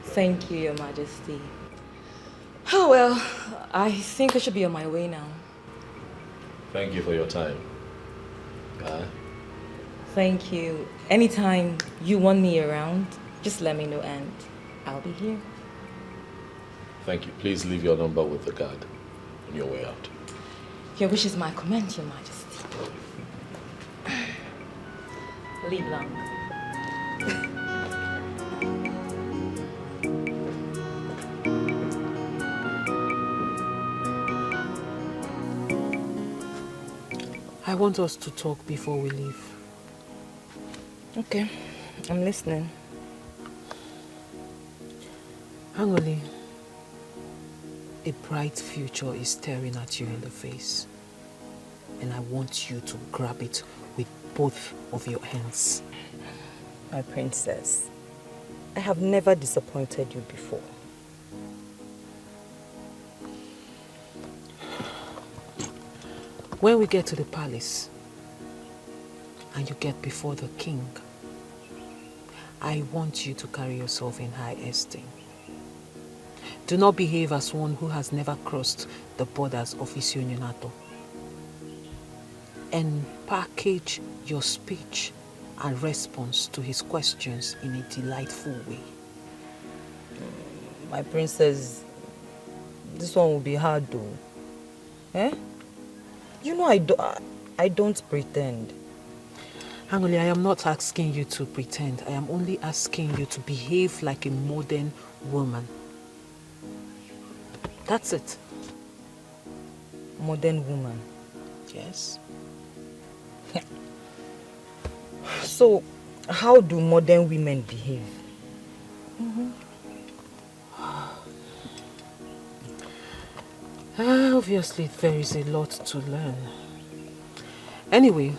Thank you, Your Majesty. Oh, well, I think I should be on my way now. Thank you for your time. Thank you. Anytime you want me around, just let me know and I'll be here. Thank you. Please leave your number with the guard on your way out. Your wish is my command, Your Majesty. Leave long. I want us to talk before we leave. Okay, I'm listening. Angoli, a bright future is staring at you in the face. And I want you to grab it with both of your hands. My princess, I have never disappointed you before. When we get to the palace and you get before the king, I want you to carry yourself in high esteem. Do not behave as one who has never crossed the borders of his unionato. And package your speech and response to his questions in a delightful way. My princess, this one will be hard though. Eh? You know I don't pretend. Angoli, I am not asking you to pretend. I am only asking you to behave like a modern woman. That's it. Modern woman? Yes. So, how do modern women behave? Obviously, there is a lot to learn. Anyway,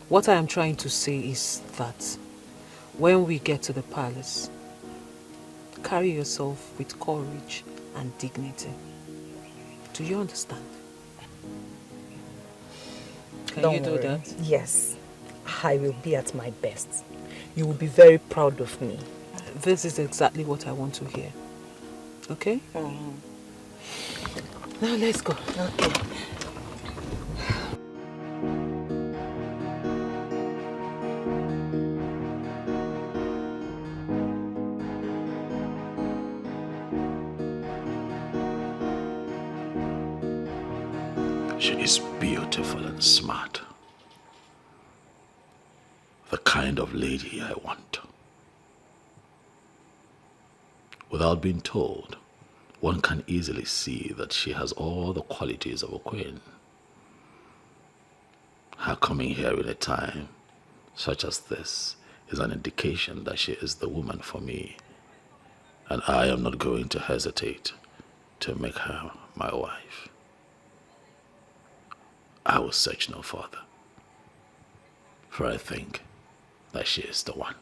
what I am trying to say is that when we get to the palace, carry yourself with courage and dignity. Do you understand? Can you do that? Yes, I will be at my best. You will be very proud of me. This is exactly what I want to hear. Okay? Now let's go. Okay. She is beautiful and smart. The kind of lady I want. Without being told, one can easily see that she has all the qualities of a queen. Her coming here in a time such as this is an indication that she is the woman for me, and I am not going to hesitate to make her my wife. I will search no further, for I think that she is the one.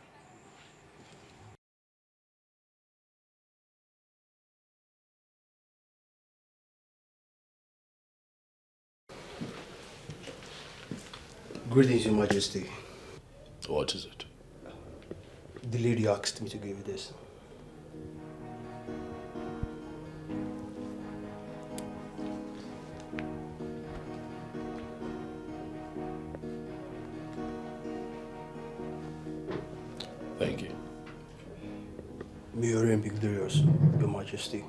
Greetings, Your Majesty. What is it? The lady asked me to give you this. Thank you. May your reign be glorious, Your Majesty.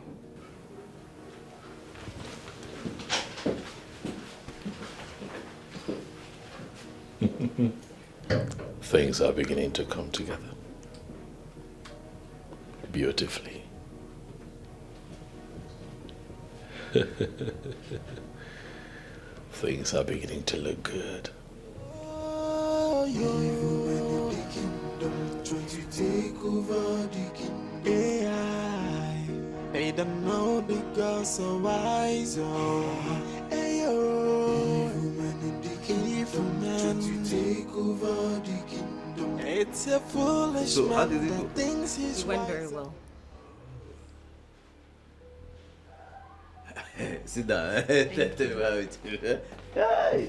Things are beginning to come together beautifully. Things are beginning to look good. Trying to take over the kingdom. AI, they don't know the girls so wise. Ayo, evil man, trying to take over the kingdom. It's a foolish So, how man did it that go? thinks he's It went wise. very well. Sit down. Tell me how it is. Hi.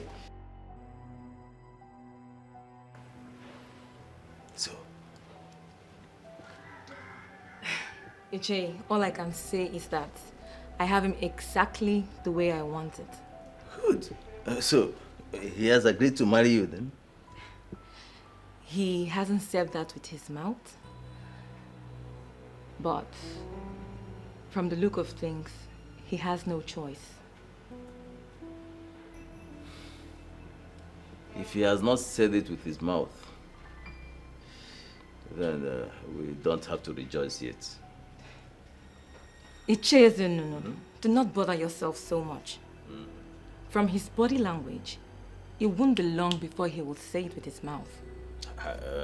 So, Iche, all I can say is that I have him exactly the way I want it. good. So, he has agreed to marry you then? He hasn't said that with his mouth, but from the look of things, he has no choice. If he has not said it with his mouth, then we don't have to rejoice yet. Iche, no. Do not bother yourself so much. From his body language, it won't be long before he will say it with his mouth.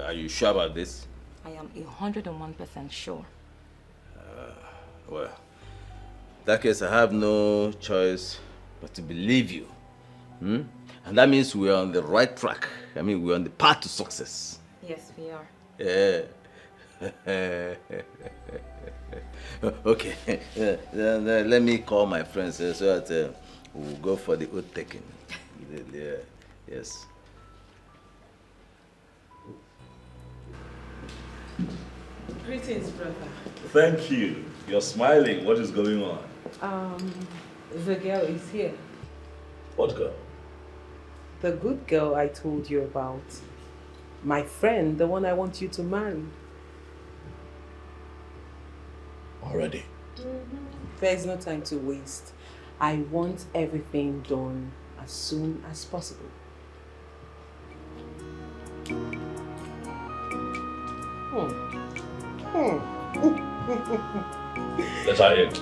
Are you sure about this? I am 101% sure. Well, in that case, I have no choice but to believe you. And that means we're on the right track. I mean, we're on the path to success. Yes, we are. Yeah. Okay. Then let me call my friends so that we'll go for the oath taking. Yeah. Yes. Greetings, brother. Thank you. You're smiling. What is going on? The girl is here. What girl? The good girl I told you about. My friend, the one I want you to marry. Already? There's no time to waste. I want everything done as soon as possible. Let's have it.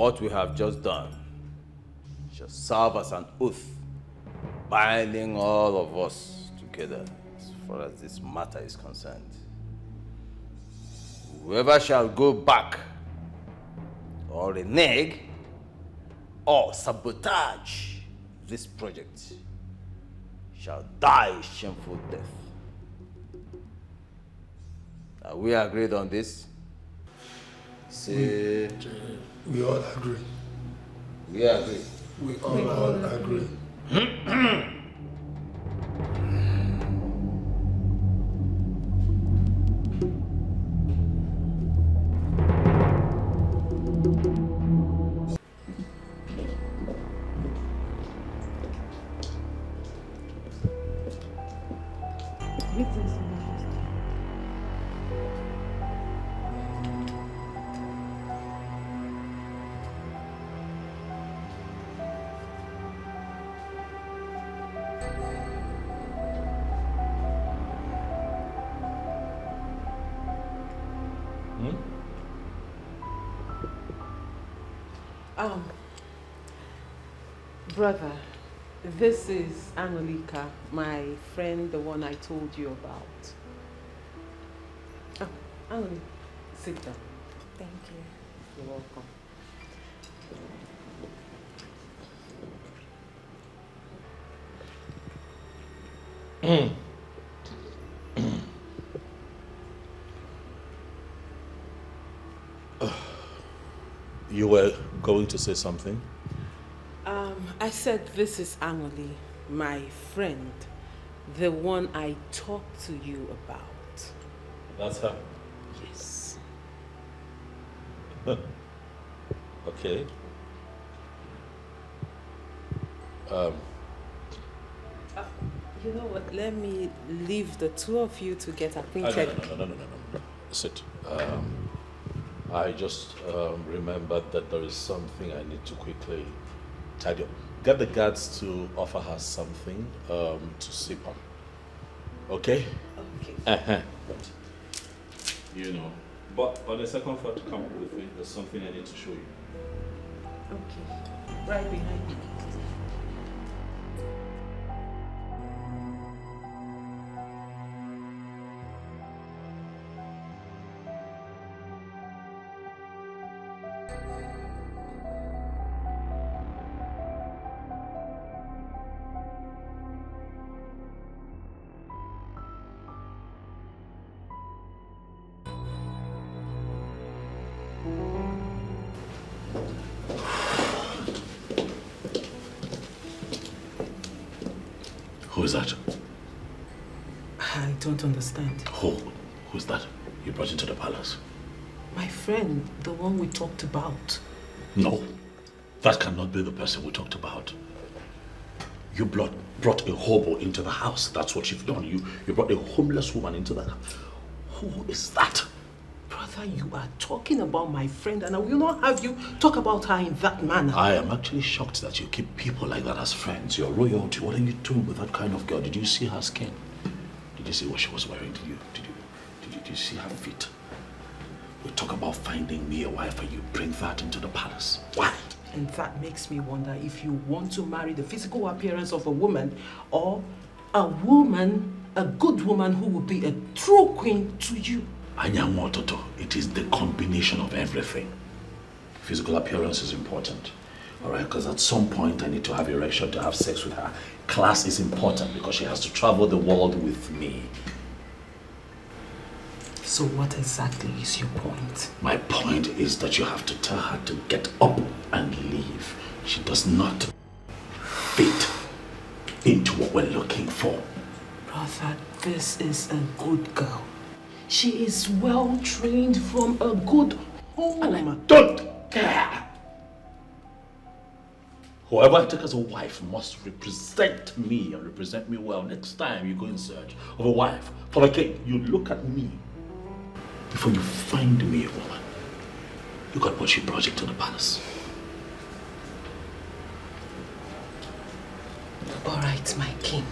What we have just done shall serve as an oath, binding all of us together as far as this matter is concerned. Whoever shall go back or renege or sabotage this project shall die a shameful death. Are we agreed on this? Say... We all agree. We agree. We all agree. Brother, this is Angelica, my friend, the one I told you about. Oh, Angelica, sit down. Thank you. You're welcome. You were going to say something? I said this is Angeli, my friend, the one I talked to you about. That's her? Yes. Okay. You know what? Let me leave the two of you to get acquainted. No. Sit. I just remembered that there is something I need to quickly tidy up. Get the guards to offer her something to sip on. Okay? Okay. You know. But on the second floor, to come with me, there's something I need to show you. Okay. Right behind you. Who is that? I don't understand. Who's that you brought into the palace? My friend, the one we talked about. No, that cannot be the person we talked about. You brought a hobo into the house. That's what you've done. You brought a homeless woman into the house. Who is that? Brother, you are talking about my friend and I will not have you talk about her in that manner. I am actually shocked that you keep people like that as friends. You're royalty. What are you doing with that kind of girl? Did you see her skin? Did you see what she was wearing? Did you see her feet? We talk about finding me a wife and you bring that into the palace. Why? And that makes me wonder if you want to marry the physical appearance of a woman or a woman, a good woman who will be a true queen to you. Anyamototo, it is the combination of everything. Physical appearance is important. Alright, because at some point I need to have erection to have sex with her. Class is important because she has to travel the world with me. So what exactly is your point? My point is that you have to tell her to get up and leave. She does not fit into what we're looking for. Brother, this is a good girl. She is well trained from a good home. And I don't care. Whoever I take as a wife must represent me and represent me well. Next time you go in search of a wife for the king, you look at me before you find me a woman. Look at what she brought into the palace. All right, my king.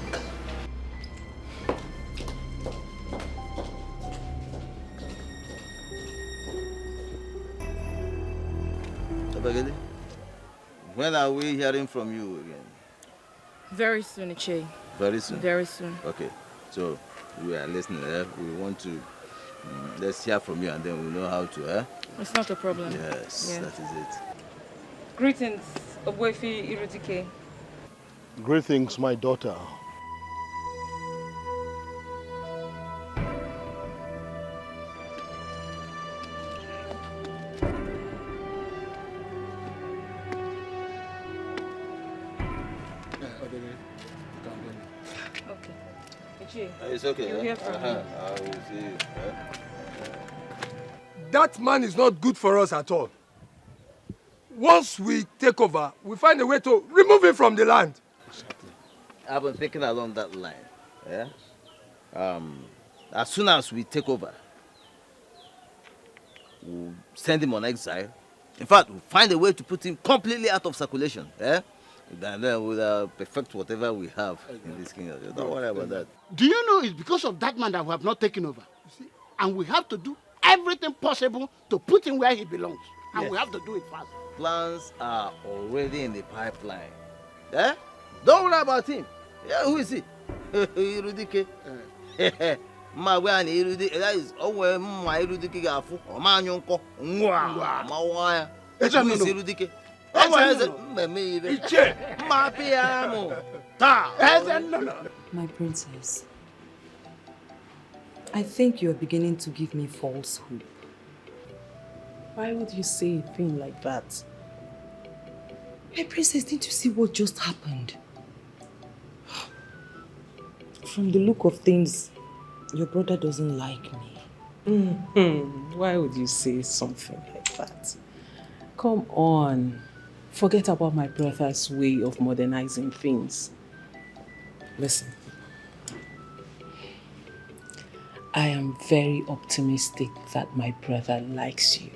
Abageli, when are we hearing from you again? Very soon, Iche. Very soon? Very soon. Okay, so we are listening. We want to, let's hear from you and then we'll know how to. It's not a problem. Yes, that is it. Greetings, Obuefi Irudike. Greetings, my daughter. Okay. Ichi, It's okay. you'll hear from me. I will see you. That man is not good for us at all. Once we take over, we find a way to remove him from the land. I've been thinking along that line. Yeah? As soon as we take over, we'll send him on exile. In fact, we'll find a way to put him completely out of circulation. Yeah? And then we'll perfect whatever we have in this kingdom. Don't worry about that. Do you know it's because of that man that we have not taken over? And we have to do everything possible to put him where he belongs. and we have to do it fast. Plans are already in the pipeline. Eh? Don't worry about him. Yeah, who is he? Irudike. Ma we an Irudike. That is always my Irudike gafu. O ma nyonko. Ngwa. Ma wa ya. Who is Irudike? My princess, I think you're beginning to give me false hope. Why would you say a thing like that? My princess, didn't you see what just happened? From the look of things, your brother doesn't like me. Why would you say something like that? Come on. Forget about my brother's way of modernizing things. Listen. I am very optimistic that my brother likes you.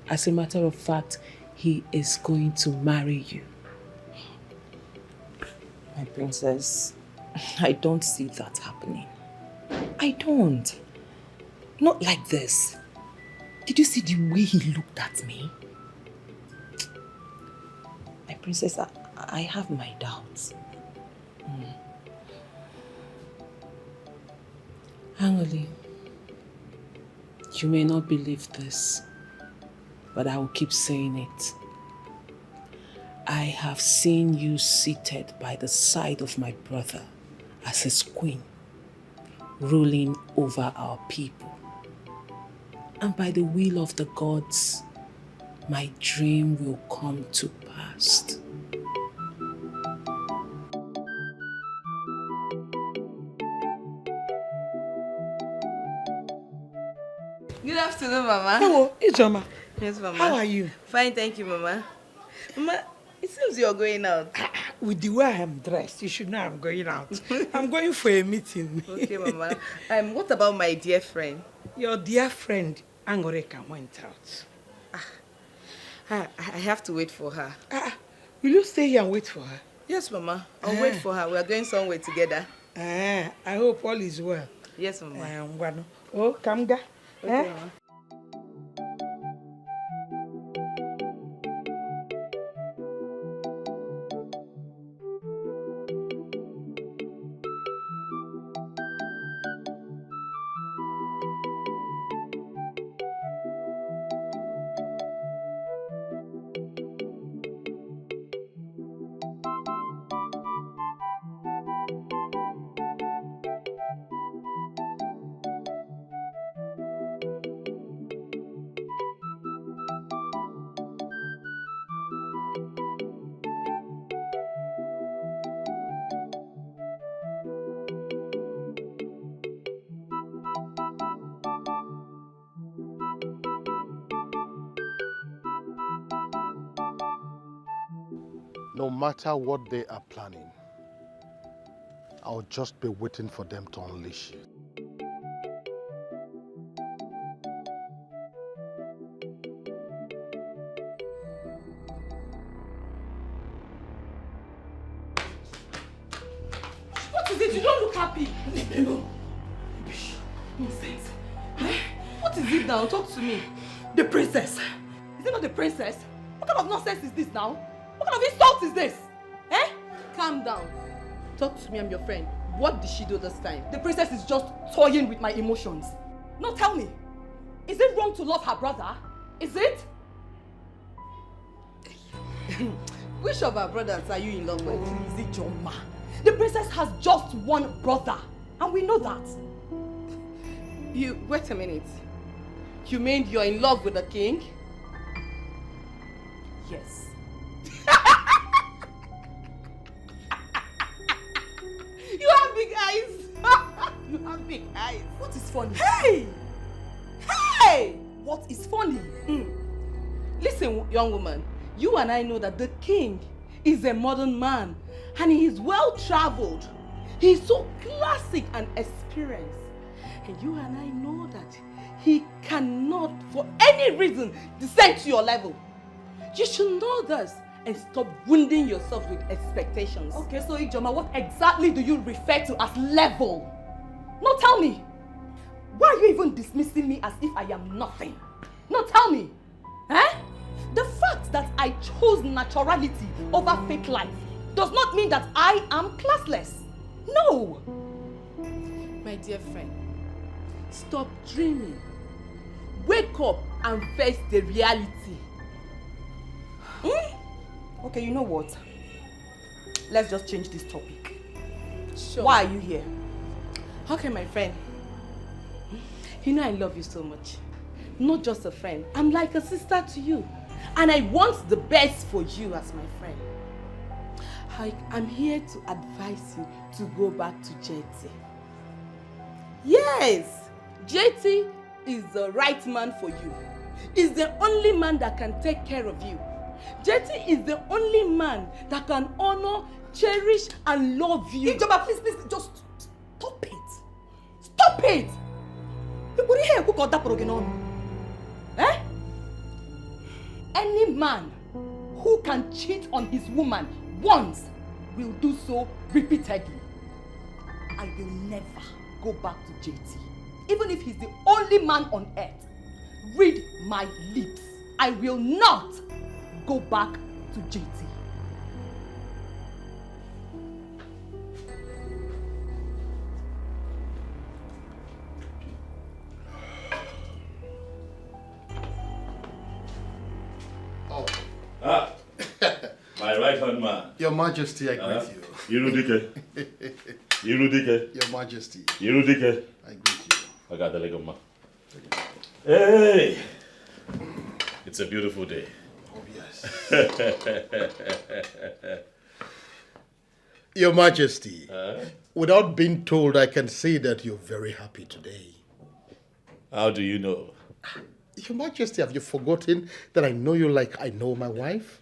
As a matter of fact, he is going to marry you. My princess, I don't see that happening. I don't. Not like this. Did you see the way he looked at me? My princess, I have my doubts. Angoli, you may not believe this, but I will keep saying it. I have seen you seated by the side of my brother as his queen, ruling over our people. And by the will of the gods, my dream will come to pass. Good afternoon, Mama. Hello, Ijoma. Yes, Mama. How are you? Fine, thank you, Mama. Mama, it seems you're going out. With the way I am dressed, you should know I'm going out. I'm going for a meeting. Okay, Mama. What about my dear friend? Your dear friend, Angoreka, went out. I have to wait for her. Will you stay here and wait for her? Yes, Mama. I'll wait for her. We are going somewhere together. I hope all is well. Yes, Mama. Oh, Kamga. Okay, Mama. No matter what they are planning, I'll just be waiting for them to unleash you. What is it? You don't look happy. No. Nonsense. What is it now? Talk to me. The princess. Is it not the princess? What kind of nonsense is this now? What kind of insult is this? Eh? Calm down. Talk to me, I'm your friend. What did she do this time? The princess is just toying with my emotions. Now tell me, is it wrong to love her brother? Is it? Which of our brothers are you in love with? Is it Joma? The princess has just one brother, and we know that. Wait a minute. You mean you're in love with the king? Yes. You have big eyes. You have big eyes. What is funny? Hey! Hey! What is funny? Listen, young woman. You and I know that the king is a modern man and he is well-traveled. He is so classic and experienced. And you and I know that he cannot, for any reason, descend to your level. You should know this and stop wounding yourself with expectations. Okay, so Ijoma, what exactly do you refer to as level? No, tell me. Why are you even dismissing me as if I am nothing? No, tell me. Eh? that I chose naturality over fake life does not mean that I am classless. No! My dear friend, stop dreaming. Wake up and face the reality. Okay, you know what? Let's just change this topic. Sure. Why are you here? Okay, my friend. You know I love you so much. Not just a friend. I'm like a sister to you. And I want the best for you as my friend. I'm here to advise you to go back to JT. Yes! JT is the right man for you. He's the only man that can take care of you. JT is the only man that can honor, cherish, and love you. Ijoba, please, just stop it. Stop it! Eh? Any man who can cheat on his woman once will do so repeatedly. I will never go back to JT. Even if he's the only man on earth. Read my lips. I will not go back to JT. My right hand man. Your Majesty, I greet you. Irudike. Irudike. Your Majesty. Irudike. I greet you. I got the leg of man. Hey! It's a beautiful day. Oh, yes. Your Majesty, without being told, I can say that you're very happy today. How do you know? Your Majesty, have you forgotten that I know you like I know my wife?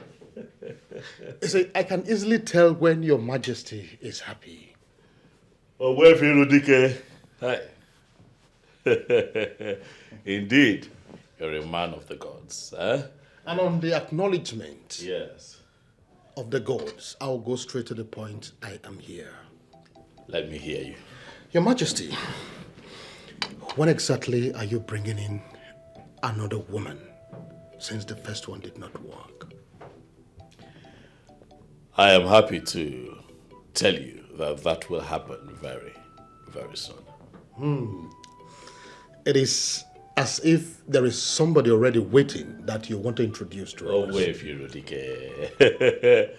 You see, I can easily tell when Your Majesty is happy. Oh, where Irudike? Hi. Indeed, you're a man of the gods. And on the acknowledgement of the gods, I'll go straight to the point. I am here. Let me hear you. Your Majesty, when exactly are you bringing in another woman, since the first one did not work? I am happy to tell you that will happen very, very soon. It is as if there is somebody already waiting that you want to introduce to us. Oh, wait, Irudike.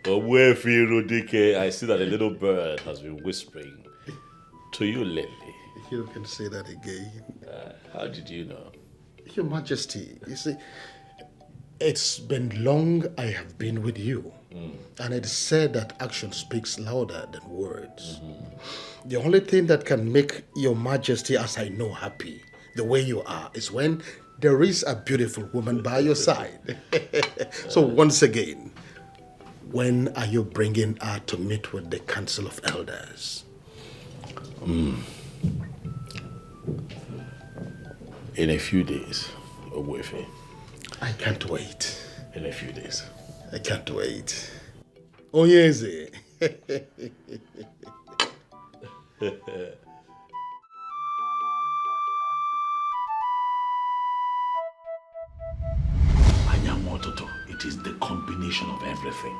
Oh, wait, Irudike. I see that a little bird has been whispering to you lately. You can say that again. How did you know? Your Majesty, you see, it's been long I have been with you. And it is said that action speaks louder than words. The only thing that can make Your Majesty, as I know, happy, the way you are, is when there is a beautiful woman by your side. So once again, when are you bringing her to meet with the Council of Elders? In a few days, Ogwefe. I can't wait. In a few days. I can't wait. Oh, yes. It is the combination of everything.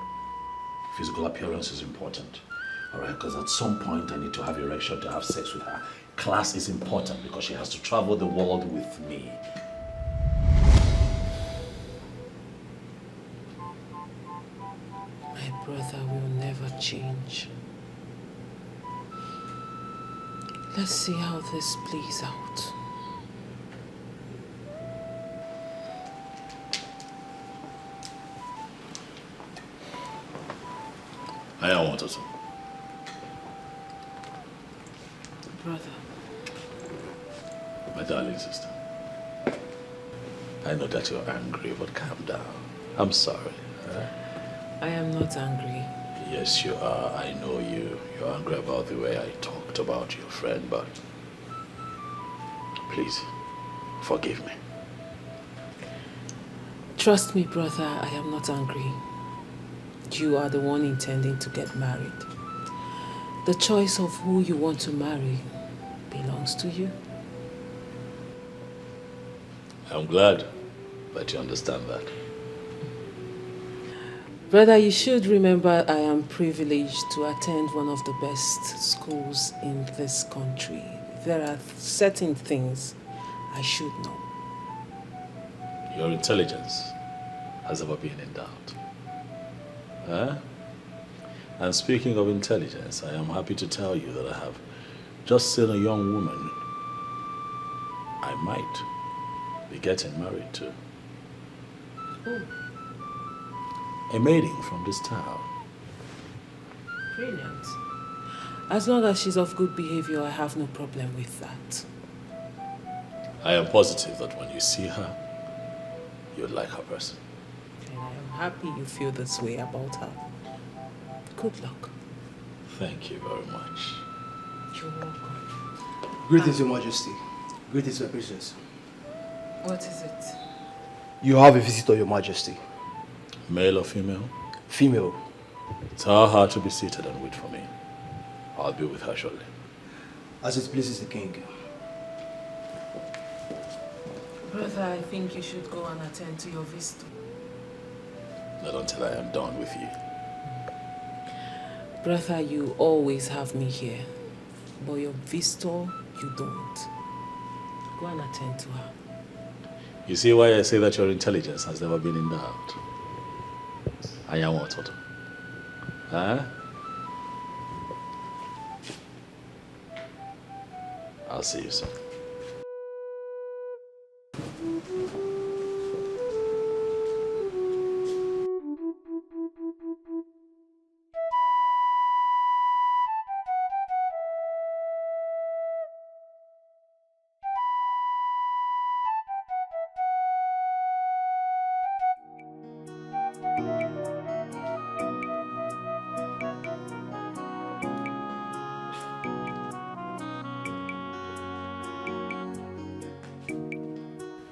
Physical appearance is important. All right, because at some point I need to have erection to have sex with her. Class is important because she has to travel the world with me. My brother will never change. Let's see how this plays out. I don't want to. Brother. My darling sister. I know that you're angry, but calm down. I'm sorry. I am not angry. Yes, you are. I know you. You're angry about the way I talked about your friend, but please, forgive me. Trust me, brother, I am not angry. You are the one intending to get married. The choice of who you want to marry belongs to you. I'm glad that you understand that. Brother, you should remember I am privileged to attend one of the best schools in this country. There are certain things I should know. Your intelligence has never been in doubt. Huh? And speaking of intelligence, I am happy to tell you that I have just seen a young woman I might be getting married to. Oh, A maiden from this town. brilliant. As long as she's of good behavior, I have no problem with that. I am positive that when you see her, you'll like her person. And I am happy you feel this way about her. Good luck. Thank you very much. You're welcome. Greetings, Your Majesty. Greetings, my princess. What is it? You have a visitor, Your Majesty. Male or female? Female. Tell her to be seated and wait for me. I'll be with her shortly. As it pleases the king. Brother, I think you should go and attend to your visitor. Not until I am done with you. Brother, you always have me here. But your visitor, you don't. Go and attend to her. You see why I say that your intelligence has never been in doubt? I am what? Huh? I'll see you soon.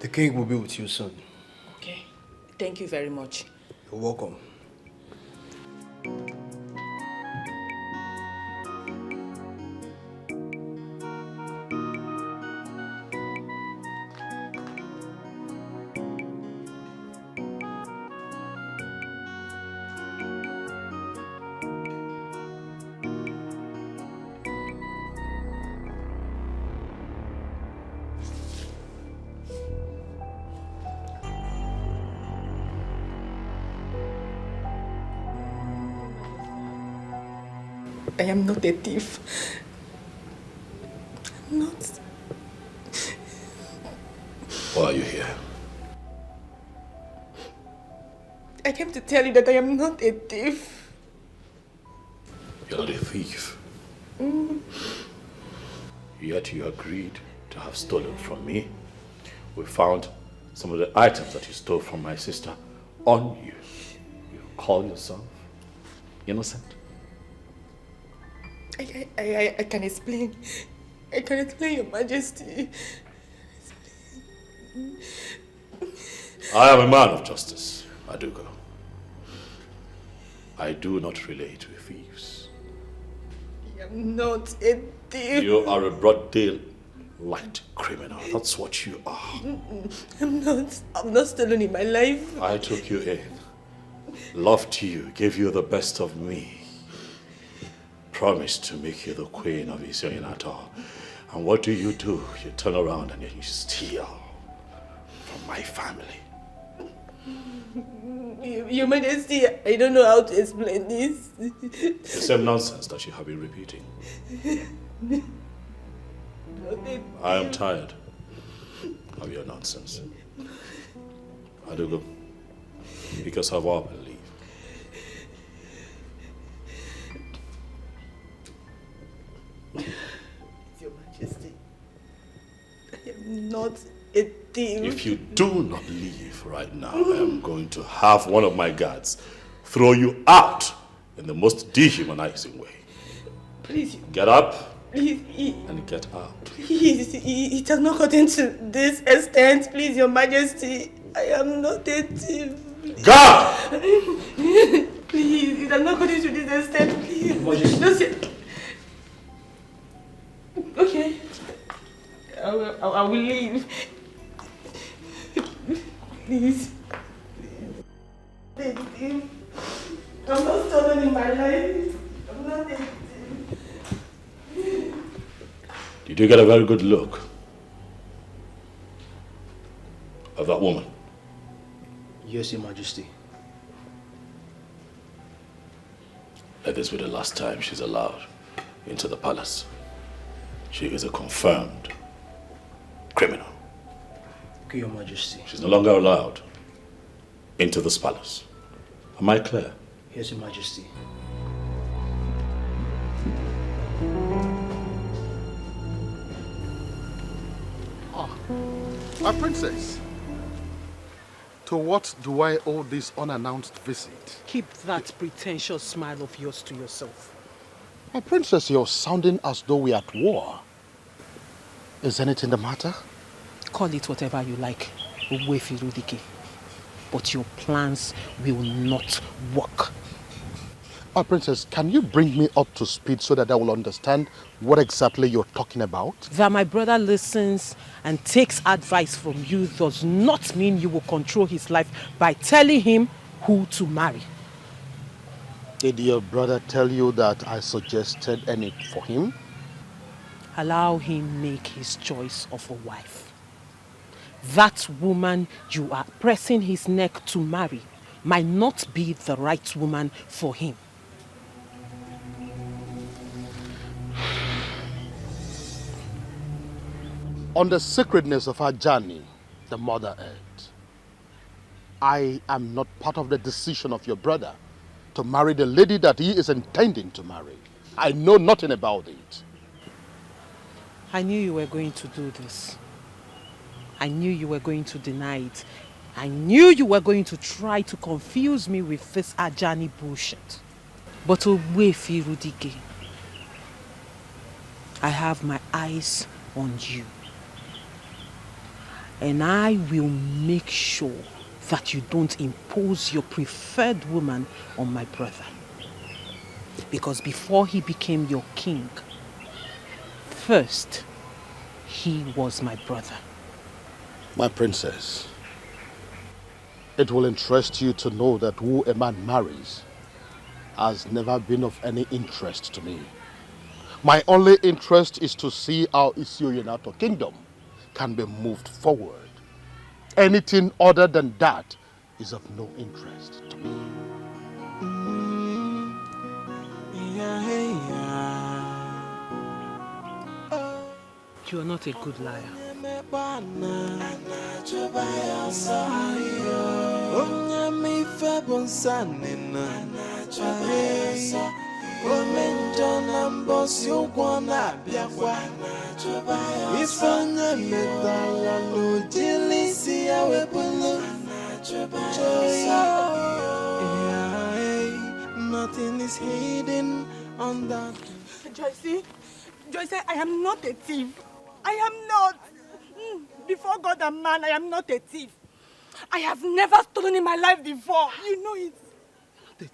The king will be with you soon. Okay. Thank you very much. You're welcome. I am not a thief. I'm not. Why are you here? I came to tell you that I am not a thief. You're not a thief. Mm. Yet you agreed to have stolen from me. We found some of the items that you stole from my sister on you. You call yourself innocent? I can explain. I can explain, Your Majesty. I am a man of justice, Adugo. I do not relate with thieves. I am not a thief. You are a broad daylight criminal. That's what you are. I'm not. I'm not stolen in my life. I took you in, loved you, gave you the best of me, promised to make you the queen of Isioyinato. And what do? You turn around and you steal from my family. Your Majesty, I don't know how to explain this. The same nonsense that you have been repeating. I am tired of your nonsense. Adugo, because of our belief. Your Majesty, I am not a thief. If you do not leave right now, I am going to have one of my guards throw you out in the most dehumanizing way. Please. Get up Please. and get out. It has not gotten to this extent. Please, Your Majesty. I am not a thief. God! Please, it has not gotten to this extent. Please. Just okay. I will leave. Please. Please. I'm not stolen in my life. I'm not a thief. Did you get a very good look of that woman? Yes, Your Majesty. Let this be the last time she's allowed into the palace. She is a confirmed criminal. Okay, Your Majesty. She's no longer allowed into this palace. Am I clear? Yes, Your Majesty. My princess, to what do I owe this unannounced visit? Keep that pretentious smile of yours to yourself. My princess, you're sounding as though we're at war. Is anything the matter? Call it whatever you like, Ugwefi. But your plans will not work. My princess, can you bring me up to speed so that I will understand what exactly you're talking about? That my brother listens and takes advice from you does not mean you will control his life by telling him who to marry. Did your brother tell you that I suggested any for him? Allow him make his choice of a wife. That woman you are pressing his neck to marry might not be the right woman for him. On the sacredness of our journey, the Mother Earth, I am not part of the decision of your brother to marry the lady that he is intending to marry. I know nothing about it. I knew you were going to do this. I knew you were going to deny it. I knew you were going to try to confuse me with this Ajani bullshit. But Ogbuefi Rudige, I have my eyes on you. And I will make sure that you don't impose your preferred woman on my brother. Because before he became your king, first, he was my brother. My princess, it will interest you to know that who a man marries has never been of any interest to me. My only interest is to see how Isioyenato kingdom can be moved forward. Anything other than that is of no interest to me. You are not a good liar. Nothing is hidden on that. Joyce, I am not a thief. I am not. Before God and man, I am not a thief. I have never stolen in my life before. You know it.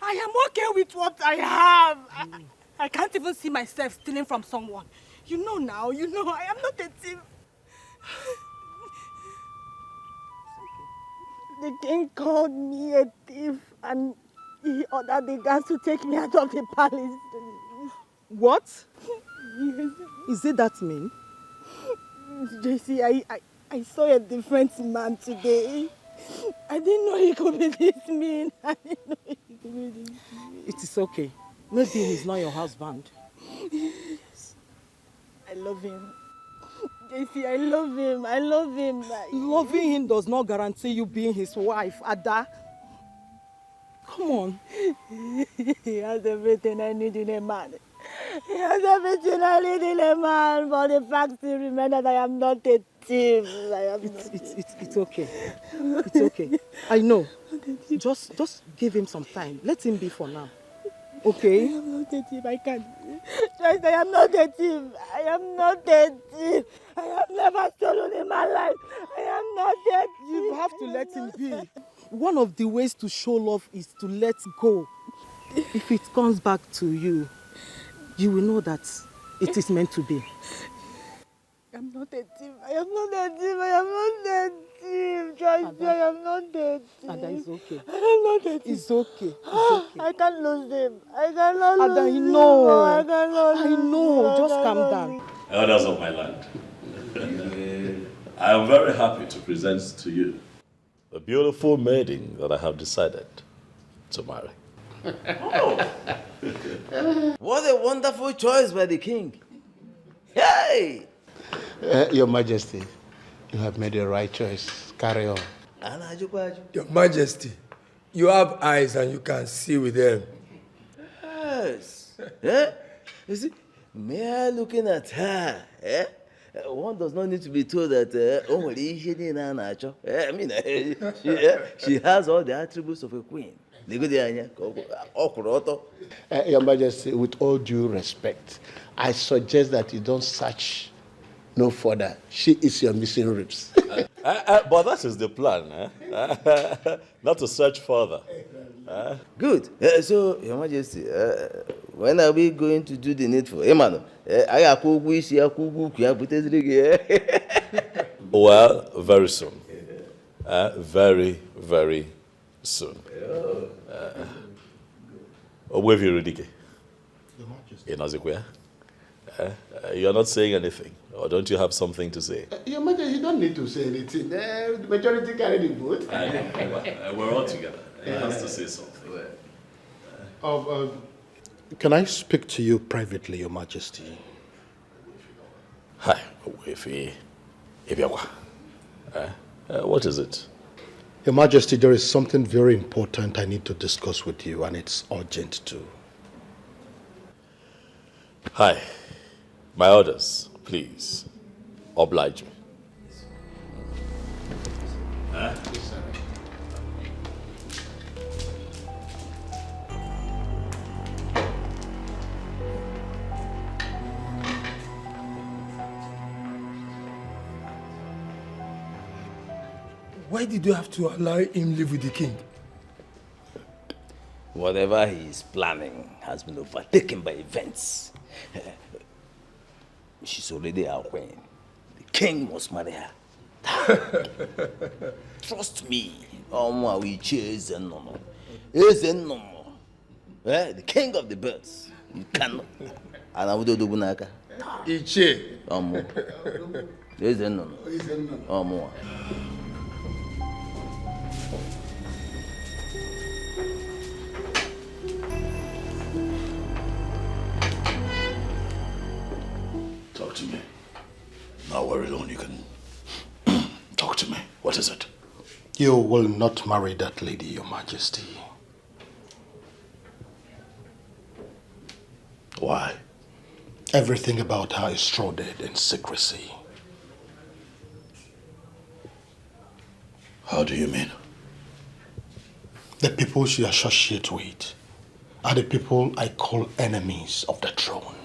I am okay with what I have. I can't even see myself stealing from someone. You know now, I am not a thief. The king called me a thief and he ordered the guards to take me out of the palace. What? Yes. Is it that mean? JC, I saw a different man today. I didn't know he could be this mean. I didn't know he could be this mean. It is okay. Maybe he's not your husband. Yes. I love him. JC, I love him. I love him. Loving him does not guarantee you being his wife, Ada. Come on. He has everything I need in a man. He has everything I need in a man, but the fact still remains that I am not a thief. It's okay. It's okay. I know. Just give him some time. Let him be for now. Okay? I am not a thief. I can't. Just, I am not a thief. I am not a thief. I have never stolen in my life. I am not a thief. You have to let him be. One of the ways to show love is to let go. If it comes back to you, you will know that it is meant to be. I'm not a thief. I am not a thief. I am not a thief. Trust me, I am not a thief. Ada, it's okay. I am not a thief. It's okay. It's okay. I can't lose him. I cannot lose Ada, I him. know. I cannot I lose know. him. Just calm down. Elders of my land, I am very happy to present to you the beautiful maiden that I have decided to marry. What a wonderful choice by the king. Hey! Your Majesty, you have made the right choice. Carry on. Your Majesty, you have eyes and you can see with them. Yes. Eh? You see, mere looking at her, one does not need to be told that she has all the attributes of a queen. Your Majesty, with all due respect, I suggest that you don't search no further. She is your missing ribs. But that is the plan, not to search further. Good. So, Your Majesty, when are we going to do the needful? Well, very soon. Very, very soon. Redike. You are not saying anything, or don't you have something to say? Your Majesty, you don't need to say anything. The majority carry the vote. We're all together. He has to say something. Can I speak to you privately, Your Majesty? Hi, what is it? Your Majesty, there is something very important I need to discuss with you, and it's urgent too. Hi, my orders, please. Oblige me. Why did you have to allow him live with the king? Whatever he is planning has been overtaken by events. She's already our queen. The king must marry her. Trust me. We chase and no. The king of the birds. You cannot. And I would do Bunaka. Iche. No. Talk to me. Now we're alone, you can talk to me. What is it? You will not marry that lady, Your Majesty. Why? Everything about her is shrouded in secrecy. How do you mean? The people she associates with are the people I call enemies of the throne.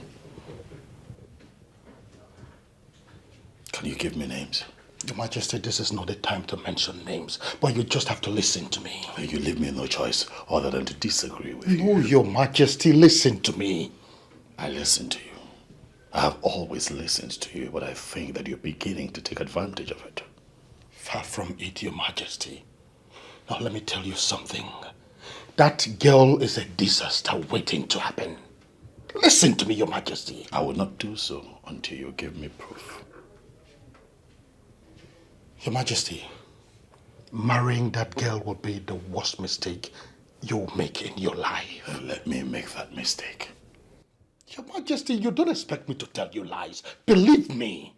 Can you give me names? Your Majesty, this is not the time to mention names, but you just have to listen to me. You leave me no choice other than to disagree with you. No, Your Majesty, listen to me. I listen to you. I have always listened to you, but I think that you're beginning to take advantage of it. Far from it, Your Majesty. Now let me tell you something. That girl is a disaster waiting to happen. Listen to me, Your Majesty. I will not do so until you give me proof. Your Majesty, marrying that girl will be the worst mistake you'll make in your life. Let me make that mistake. Your Majesty, you don't expect me to tell you lies. Believe me.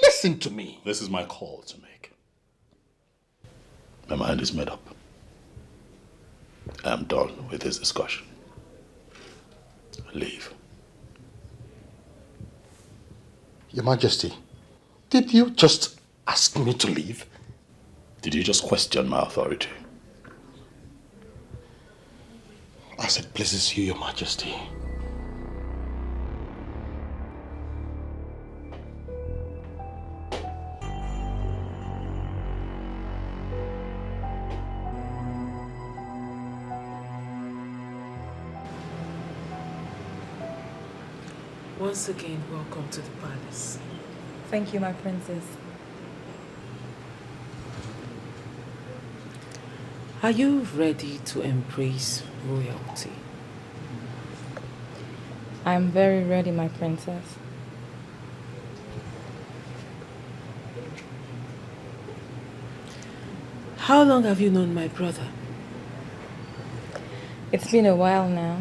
Listen to me. This is my call to make. My mind is made up. I am done with this discussion. Leave. Your Majesty, did you just ask me to leave? Did you just question my authority? As it pleases you, Your Majesty. Once again, welcome to the palace. Thank you, my princess. Are you ready to embrace royalty? I'm very ready, my princess. How long have you known my brother? It's been a while now.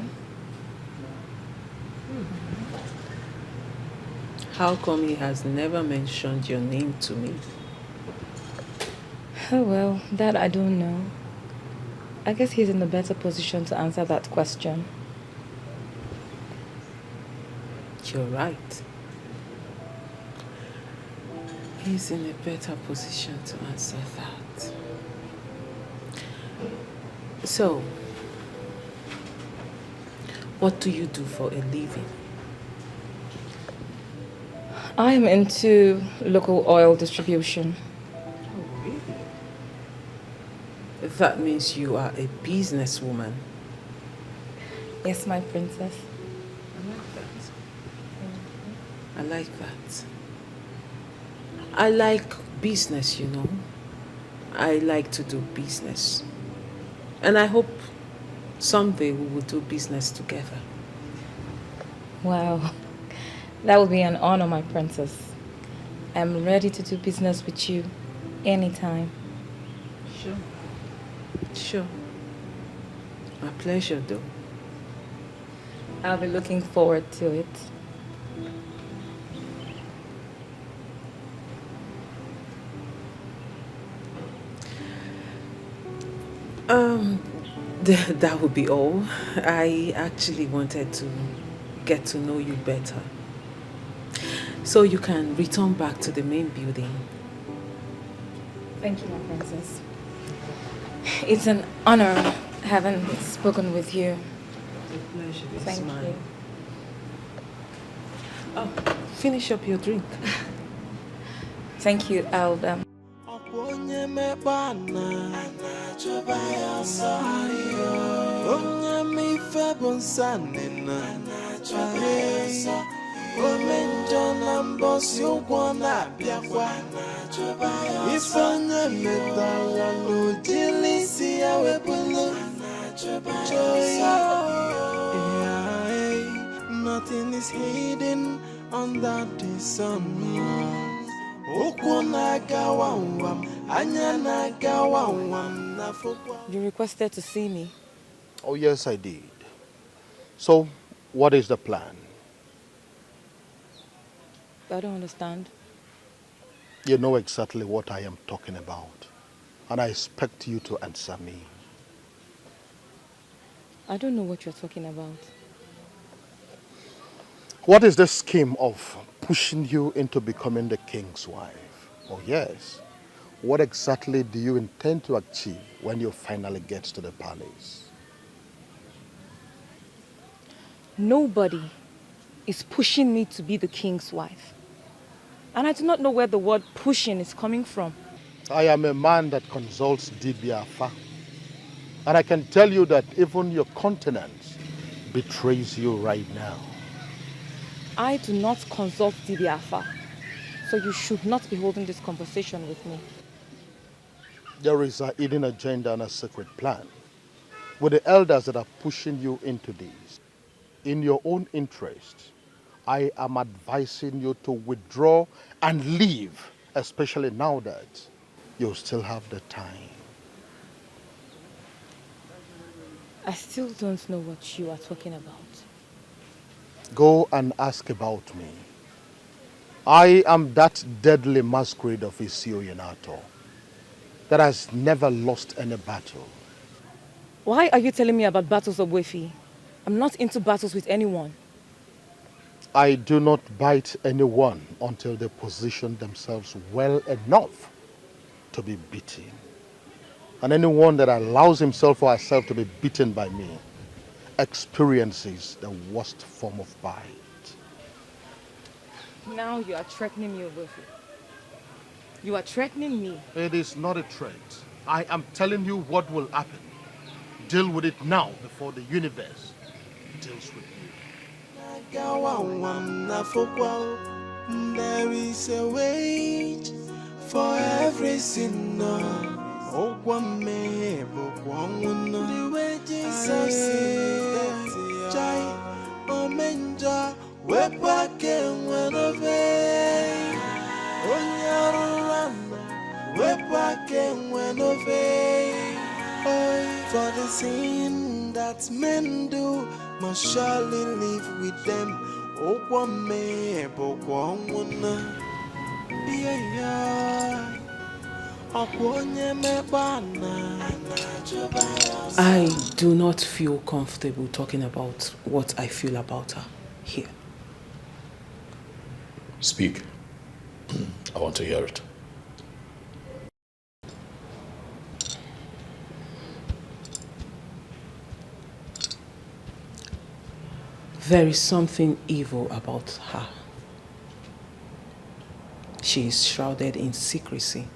How come he has never mentioned your name to me? Oh well, that I don't know. I guess he's in a better position to answer that question. You're right. He's in a better position to answer that. So, what do you do for a living? I'm into local oil distribution. Oh, really? That means you are a businesswoman. Yes, my princess. I like that. I like business, you know. I like to do business. And I hope someday we will do business together. Wow. That would be an honor, my princess. I'm ready to do business with you anytime. Sure. Sure. My pleasure, though. I'll be looking forward to it. That would be all. I actually wanted to get to know you better. So you can return back to the main building. Thank you, my princess. It's an honor having spoken with you. The pleasure is Thank mine. you. Oh, finish up your drink. Thank you, I'll Onye mekpana chụba ya ọsọ onye mife bụ nsanina chụba ya ọsọ ome njọ na mbọsị ụgwọ na-abịakwa ife onye metara n'ojili isi ya wepụlụ nothing is hidden under the sun. You requested to see me. Oh, yes, I did. So, what is the plan? I don't understand. You know exactly what I am talking about, and I expect you to answer me. I don't know what you're talking about. What is the scheme of pushing you into becoming the king's wife? Oh, yes. What exactly do you intend to achieve when you finally get to the palace? Nobody is pushing me to be the king's wife. And I do not know where the word pushing is coming from. I am a man that consults Dibiafa. And I can tell you that even your countenance betrays you right now. I do not consult Dibiafa. So you should not be holding this conversation with me. There is a hidden agenda and a secret plan with the elders that are pushing you into this. In your own interest, I am advising you to withdraw and leave, especially now that you still have the time. I still don't know what you are talking about. Go and ask about me. I am that deadly masquerade of Isio Yanato that has never lost any battle. Why are you telling me about battles of Wefi? I'm not into battles with anyone. I do not bite anyone until they position themselves well enough to be beaten. And anyone that allows himself or herself to be beaten by me experiences the worst form of bite. Now you are threatening me, Wefi. You are threatening me. It is not a threat. I am telling you what will happen. Deal with it now before the universe deals with you. There is a wage for every sinner. Oh, one may the wages of sin. Jai, Omenja, Webake, when of a Onyarurano, Webake, when of a for the sin that men do must surely live with them. Oh, one may, but one wonder. Yeah. I do not feel comfortable talking about what I feel about her here. Speak. I want to hear it. There is something evil about her. She is shrouded in secrecy.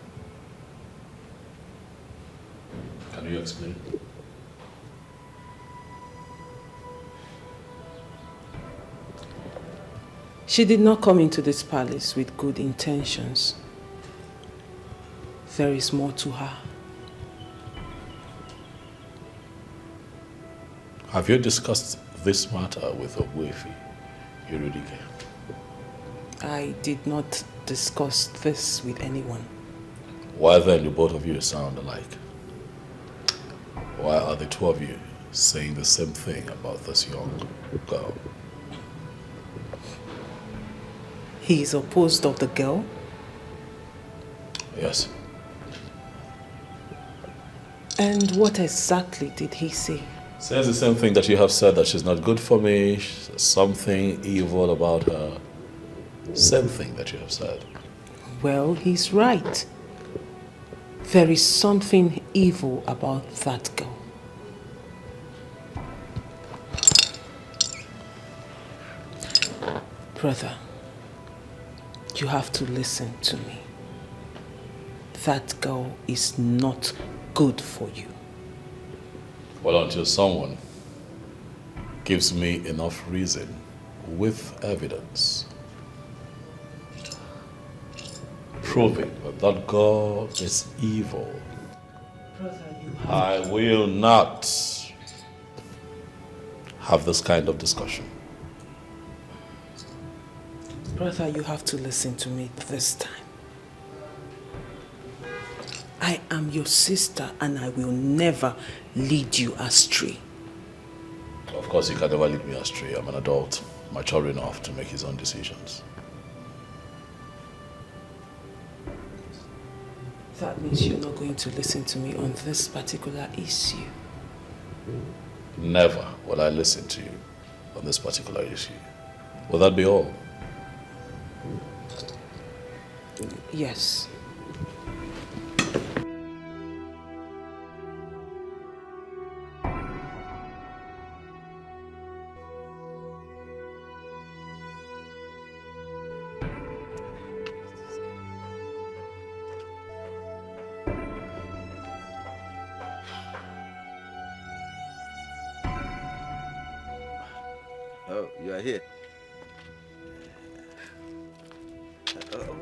Can you explain? She did not come into this palace with good intentions. There is more to her. Have you discussed this matter with Ogbuefi Irudike? I did not discuss this with anyone. Why then do both of you sound alike? Why are the two of you saying the same thing about this young girl? He is opposed of the girl? Yes. And what exactly did he say? Says the same thing that you have said, that she's not good for me, something evil about her. Same thing that you have said. Well, he's right. There is something evil about that girl. Brother, you have to listen to me. That girl is not good for you. Well, until someone gives me enough reason with evidence proving that that girl is evil, I will not have this kind of discussion. Brother, you have to listen to me this time. I am your sister and I will never lead you astray. Of course, you can never lead me astray. I'm an adult, mature enough to make his own decisions. That means you're not going to listen to me on this particular issue. Never will I listen to you on this particular issue. Will that be all? Yes. Oh, you are here.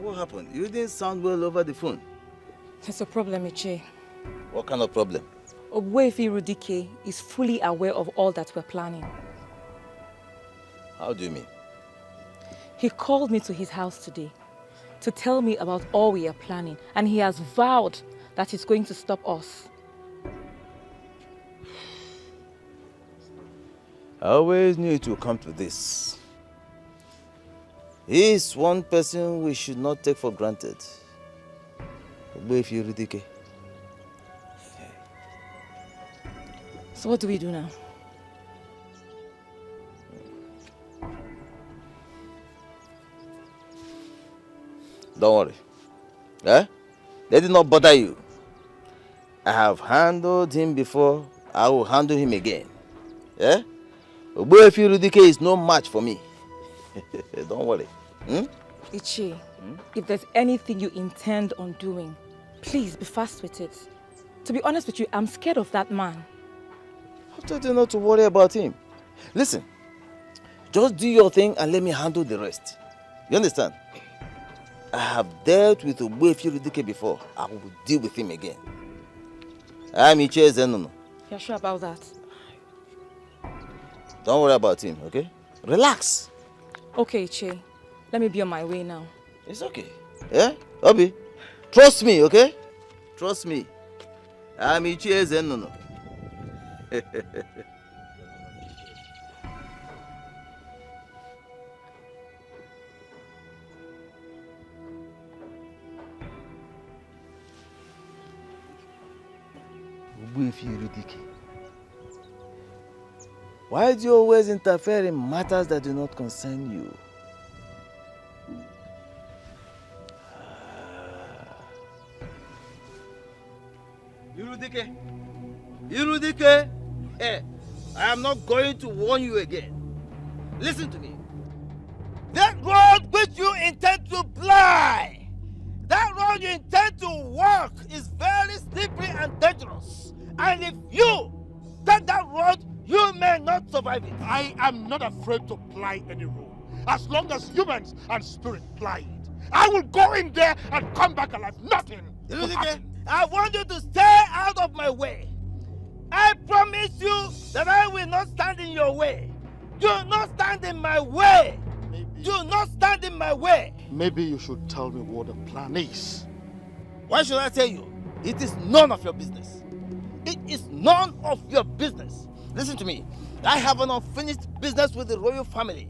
What happened? You didn't sound well over the phone. There's a problem, Iche. What kind of problem? Ogbuefi Irudike is fully aware of all that we're planning. How do you mean? He called me to his house today to tell me about all we are planning, and he has vowed that he's going to stop us. I always knew it would come to this. He is one person we should not take for granted. Ogbuefi Irudike. So what do we do now? Don't worry. Let it not bother you. I have handled him before. I will handle him again. Ogbuefi Irudike is no match for me. Don't worry. Ichi, if there's anything you intend on doing, please be fast with it. To be honest with you, I'm scared of that man. I told you not to worry about him. Listen, just do your thing and let me handle the rest. You understand? I have dealt with FREDERICK before. I will deal with him again. I'm Iche Zenono. You're sure about that? Don't worry about him, okay? Relax. Okay, Che. Let me be on my way now. It's okay. Yeah? Obi, trust me, okay? Trust me. I'm Iche Zenono. FREDERICK. Why do you always interfere in matters that do not concern you? FREDERICK, I am not going to warn you again. Listen to me. That road which you intend to fly, that road you intend to walk is very slippery and dangerous. And if you take that road, you may not survive it. I am not afraid to ply any road. As long as humans and spirit ply it. I will go in there and come back alive. Nothing. I want you to stay out of my way. I promise you that I will not stand in your way. Do not stand in my way. Do not stand in my way. Maybe you should tell me what the plan is. Why should I tell you? It is none of your business. It is none of your business. Listen to me. I have an unfinished business with the royal family.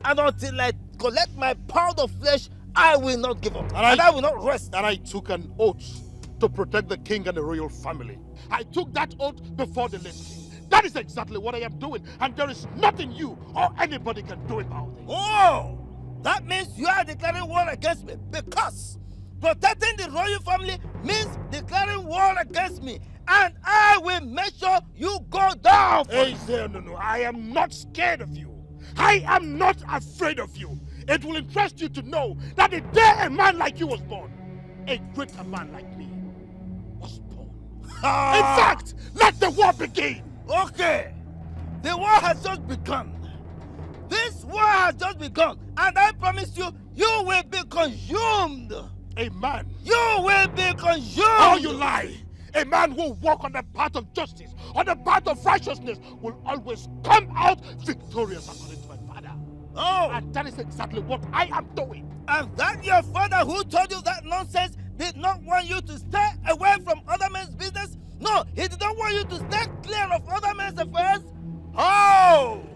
And until I collect my pound of flesh, I will not give up. And I will not rest. And I took an oath to protect the king and the royal family. I took that oath before the late king. That is exactly what I am doing. And there is nothing you or anybody can do about it. Oh! That means you are declaring war against me, because protecting the royal family means declaring war against me. And I will make sure you go down. Hey, no. I am not scared of you. I am not afraid of you. It will interest you to know that the day a man like you was born, a greater man like me was born. In fact, let the war begin. Okay. The war has just begun. This war has just begun. And I promise you, you will be consumed. A man. You will be consumed. Oh, you lie. A man who walk on the path of justice, on the path of righteousness, will always come out victorious according to my father. Oh! And that is exactly what I am doing. And that your father who told you that nonsense did not want you to stay away from other men's business? No, he did not want you to stay clear of other men's affairs? Oh!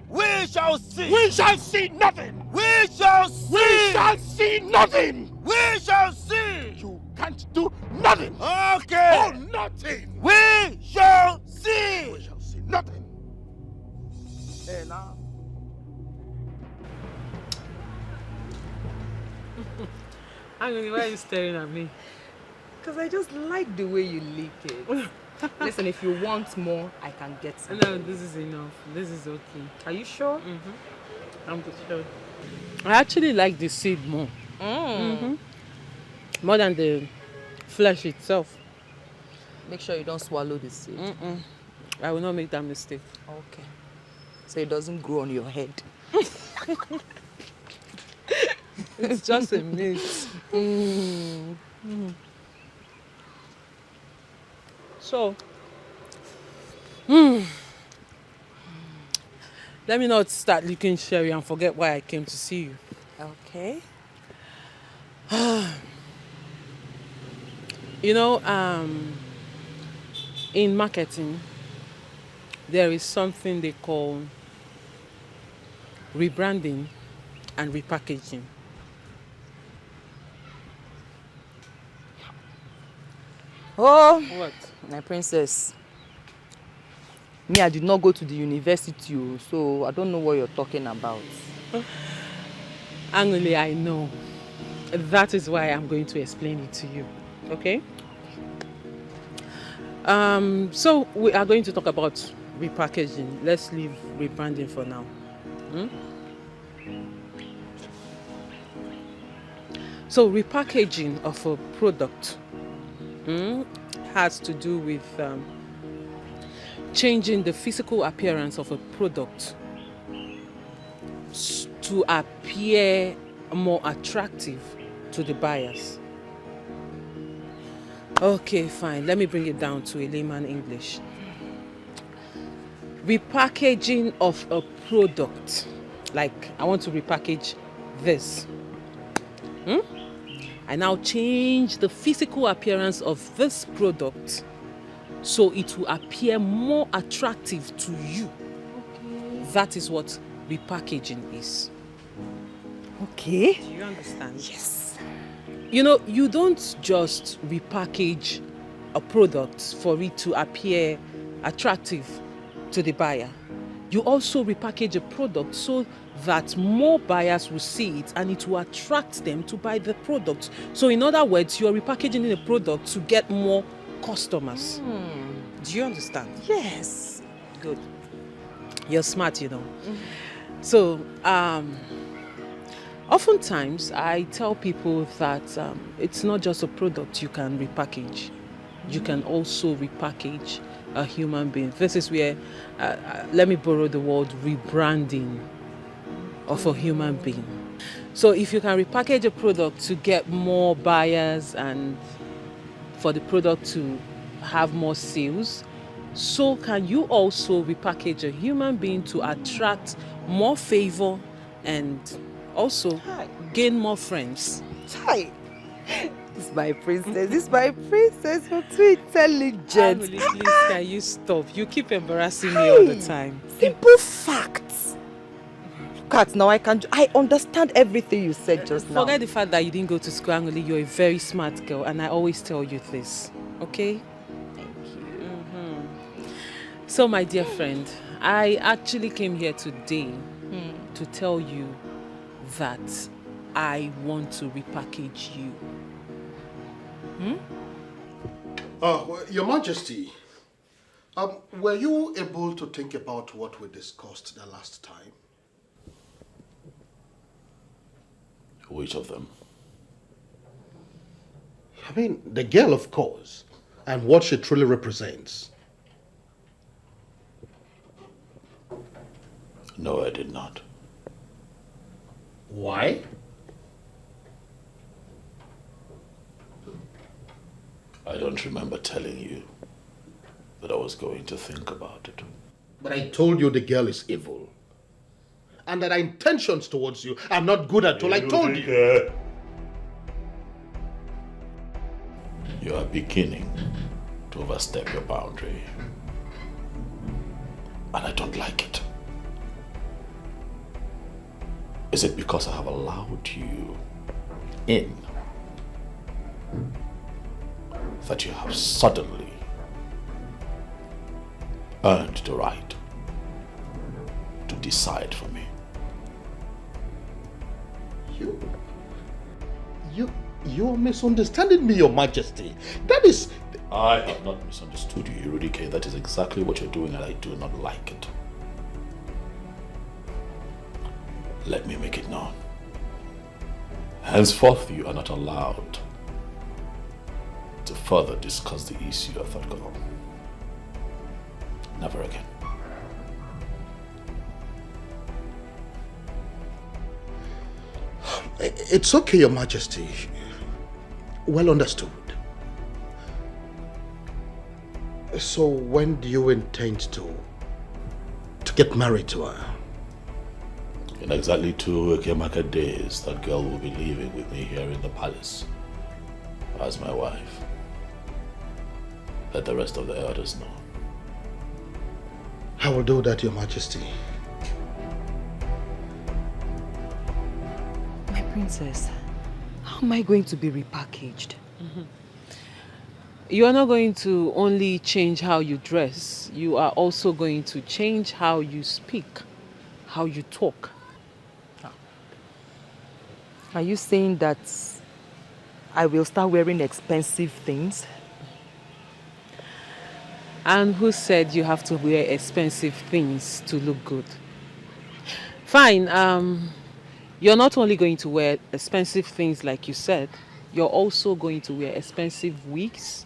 We shall see. We shall see nothing. We shall see. We shall see nothing. We shall see. You can't do nothing. Okay. Oh, nothing. We shall see. We shall see nothing. Hey, now. Angoni, why are you staring at me? Because I just like the way you lick it. Listen, if you want more, I can get some. No, this is enough. This is okay. Are you sure? Mm-hmm. I'm sure. I actually like the seed more. More than the flesh itself. Make sure you don't swallow the seed. I will not make that mistake. Okay. So it doesn't grow on your head. It's just a myth. So, let me not start licking sherry and forget why I came to see you. Okay. You know, in marketing, there is something they call rebranding and repackaging. Oh, what? My princess. Me, I did not go to the university, so I don't know what you're talking about. Angoli, I know. That is why I'm going to explain it to you. Okay? So we are going to talk about repackaging. Let's leave rebranding for now. So repackaging of a product has to do with changing the physical appearance of a product to appear more attractive to the buyers. Okay, fine. Let me bring it down to a layman English. Repackaging of a product. Like, I want to repackage this. I now change the physical appearance of this product so it will appear more attractive to you. Okay. That is what repackaging is. Okay. Do you understand? Yes. You know, you don't just repackage a product for it to appear attractive to the buyer. You also repackage a product so that more buyers will see it and it will attract them to buy the product. So in other words, you are repackaging a product to get more customers. Do you understand? Yes. Good. You're smart, you know. So, oftentimes I tell people that it's not just a product you can repackage. You can also repackage a human being. This is where, let me borrow the word rebranding of a human being. So if you can repackage a product to get more buyers and for the product to have more sales, so can you also repackage a human being to attract more favor and also gain more friends. Hi. This is my princess. This is my princess. You're too intelligent. Emily, please, can you stop? You keep embarrassing me all the time. Simple facts. Look at now, I understand everything you said just now. Forget the fact that you didn't go to school, Emily. You're a very smart girl, and I always tell you this. Okay? Thank you. So, my dear friend, I actually came here today to tell you that I want to repackage you. Well, Your Majesty, were you able to think about what we discussed the last time? Which of them? I mean, the girl, of course, and what she truly represents. No, I did not. Why? I don't remember telling you that I was going to think about it. But I told you the girl is evil. And that our intentions towards you are not good at all. I told you. You are beginning to overstep your boundary. And I don't like it. Is it because I have allowed you in that you have suddenly earned the right to decide for me? You're misunderstanding me, Your Majesty. That is... I have not misunderstood you, Eurydike. That is exactly what you're doing and I do not like it. Let me make it known. Henceforth, you are not allowed to further discuss the issue of that girl. Never again. It's okay, Your Majesty. Well understood. So when do you intend to get married to her? In exactly 2 Ekemaka days, that girl will be living with me here in the palace as my wife. Let the rest of the elders know. I will do that, Your Majesty. My princess, how am I going to be repackaged? You are not going to only change how you dress, you are also going to change how you speak, how you talk. Are you saying that I will start wearing expensive things? And who said you have to wear expensive things to look good? Fine, you're not only going to wear expensive things like you said, you're also going to wear expensive wigs,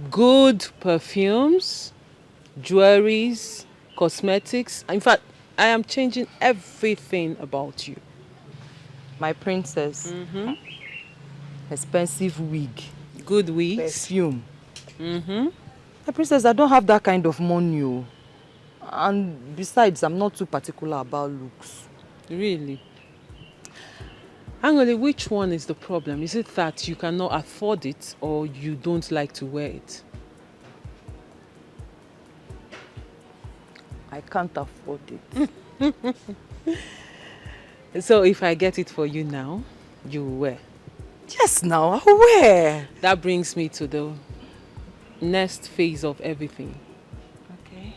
good perfumes, jewelries, cosmetics. In fact, I am changing everything about you. My princess. Mm-hmm. Expensive wig. Good wigs. Perfume. Mm-hmm. My princess, I don't have that kind of money. Oh. And besides, I'm not too particular about looks. Really? Angole, which one is the problem? Is it that you cannot afford it or you don't like to wear it? I can't afford it. So if I get it for you now, you will wear? Yes, now, I'll wear. That brings me to the next phase of everything. Okay.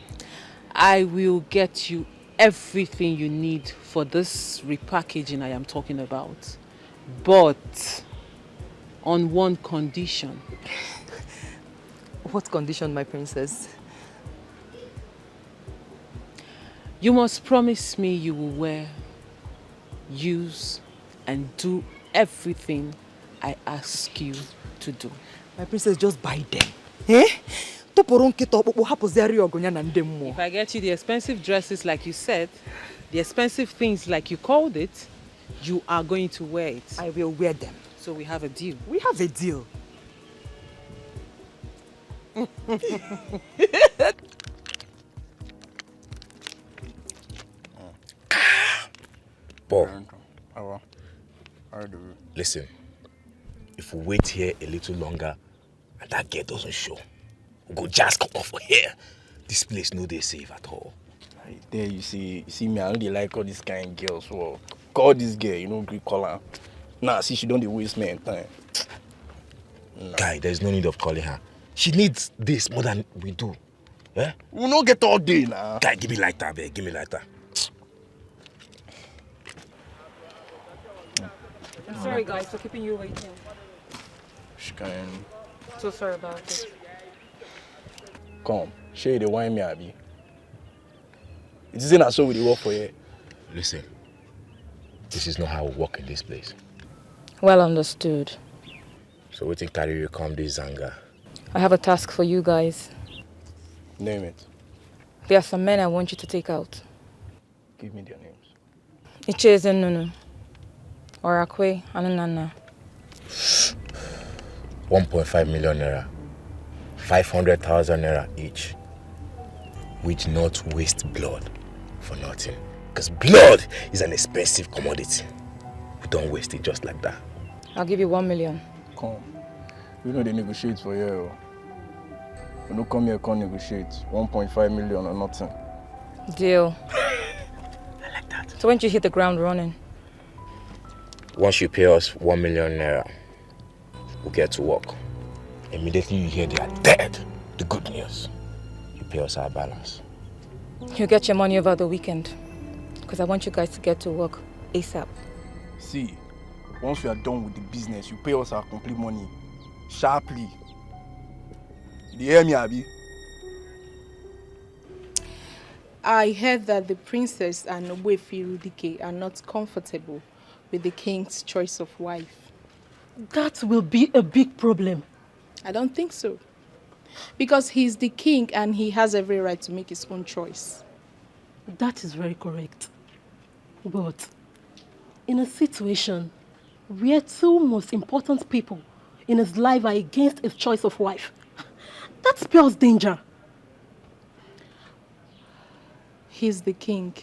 I will get you everything you need for this repackaging I am talking about. But on one condition. What condition, my princess? You must promise me you will wear, use, and do everything I ask you to do. My princess, just buy them. Eh? If I get you the expensive dresses like you said, the expensive things like you called it, you are going to wear it. I will wear them. So we have a deal. We have a deal. Bob, listen, if we wait here a little longer and that girl doesn't show, we'll go just come off here. This place no dey safe at all. There you see me, I don't like all these kind of girls. So call this girl, you know, Greek call her. Nah, see, she don't dey waste me time. Nah. Guy, there's no need of calling her. She needs this more than we do. Eh? We don't get all day now. Guy, give me lighter, babe. Give me lighter. I'm sorry, guys, for keeping you waiting. She can. So sorry about it. Come, share the wine me, Abby. It isn't as so we work for you. Listen, this is not how we work in this place. Well understood. So we think carry you come this Zanga. I have a task for you guys. Name it. There are some men I want you to take out. Give me their names. Icheze Nunu, Orakwe, Ananana. 1.5 million naira. 500,000 naira each. Which not waste blood for nothing. Because blood is an expensive commodity. We don't waste it just like that. I'll give you 1 million. Come. We know they negotiate for you. We don't come here come negotiate. 1.5 million or nothing. Deal. I like that. So when you hit the ground running? Once you pay us 1 million naira, we'll get to work. Immediately you hear they are dead. The good news. You pay us our balance. You'll get your money over the weekend. Because I want you guys to get to work ASAP. See, once we are done with the business, you pay us our complete money. Sharply. Do you hear me, Abby? I heard that the princess and FREDERICK are not comfortable with the king's choice of wife. That will be a big problem. I don't think so. Because he's the king and he has every right to make his own choice. That is very correct. But in a situation where two most important people in his life are against his choice of wife, that spells danger. He's the king.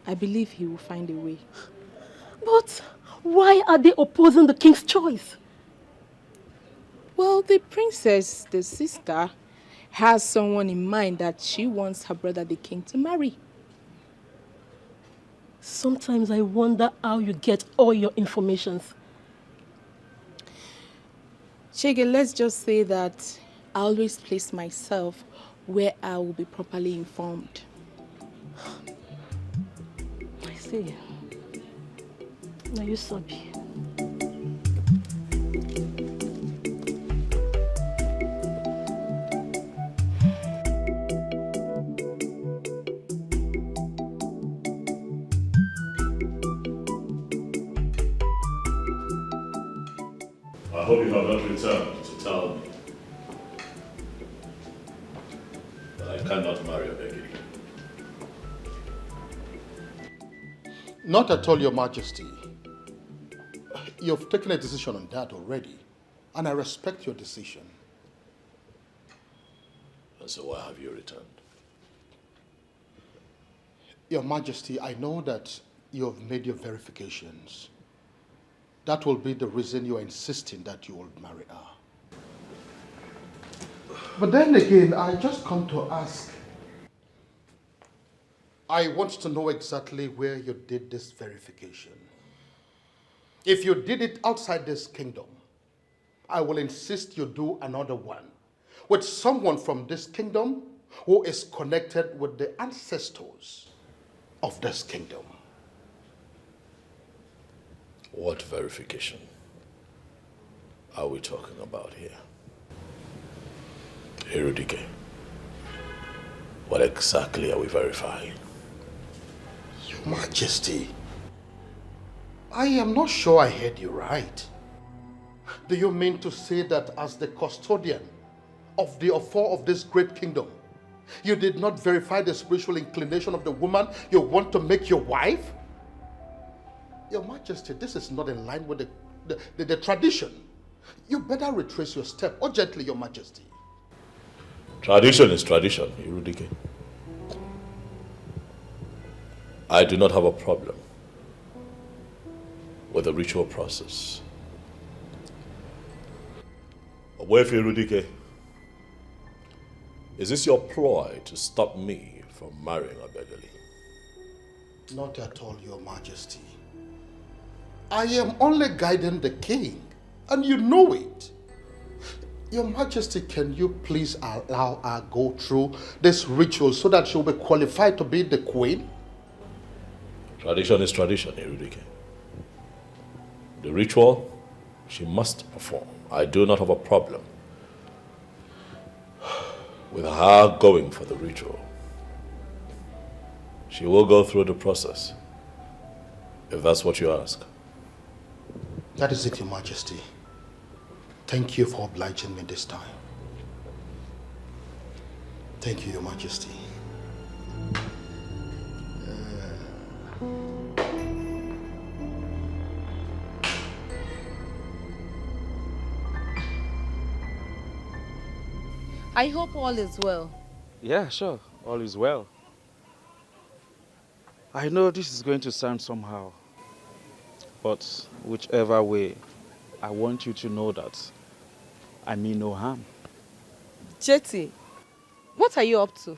I believe he will find a way. But why are they opposing the king's choice? Well, the princess, the sister, has someone in mind that she wants her brother, the king, to marry. Sometimes I wonder how you get all your informations. Chege, let's just say that I always place myself where I will be properly informed. I see. Now you sabi. I hope you have not returned to tell me that I cannot marry Obegi. Not at all, Your Majesty. You've taken a decision on that already, and I respect your decision. And so why have you returned? Your Majesty, I know that you have made your verifications. That will be the reason you are insisting that you will marry her. But then again, I just come to ask. I want to know exactly where you did this verification. If you did it outside this kingdom, I will insist you do another one with someone from this kingdom who is connected with the ancestors of this kingdom. What verification are we talking about here? FREDERICK, what exactly are we verifying? Your Majesty, I am not sure I heard you right. Do you mean to say that as the custodian of the affair of this great kingdom, you did not verify the spiritual inclination of the woman you want to make your wife? Your Majesty, this is not in line with the tradition. You better retrace your step urgently, Your Majesty. Tradition is tradition, FREDERICK. I do not have a problem with the ritual process. Where, FREDERICK? Is this your ploy to stop me from marrying Obegali? Not at all, Your Majesty. I am only guiding the king, and you know it. Your Majesty, can you please allow her go through this ritual so that she'll be qualified to be the queen? Tradition is tradition, FREDERICK. The ritual, she must perform. I do not have a problem with her going for the ritual. She will go through the process, if that's what you ask. That is it, Your Majesty. Thank you for obliging me this time. Thank you, Your Majesty. I hope all is well. Yeah, sure. All is well. I know this is going to sound somehow, but whichever way, I want you to know that I mean no harm. Jetty, what are you up to?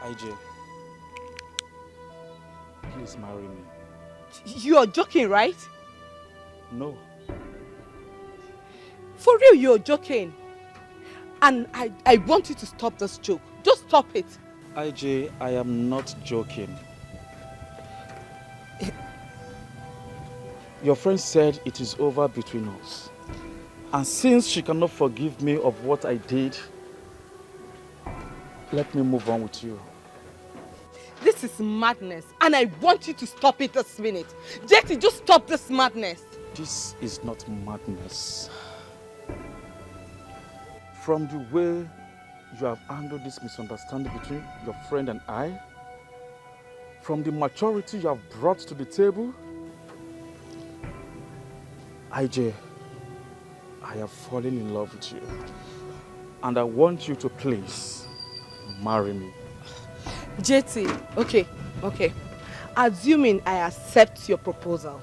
IJ, please marry me. You're joking, right? No. For real, you're joking. And I want you to stop this joke. Just stop it. IJ, I am not joking. Your friend said it is over between us. And since she cannot forgive me of what I did, let me move on with you. This is madness, and I want you to stop it this minute. Jetty, just stop this madness. This is not madness. From the way you have handled this misunderstanding between your friend and I, from the maturity you have brought to the table, IJ, I have fallen in love with you. And I want you to please marry me. Jetty, okay. Assuming I accept your proposal,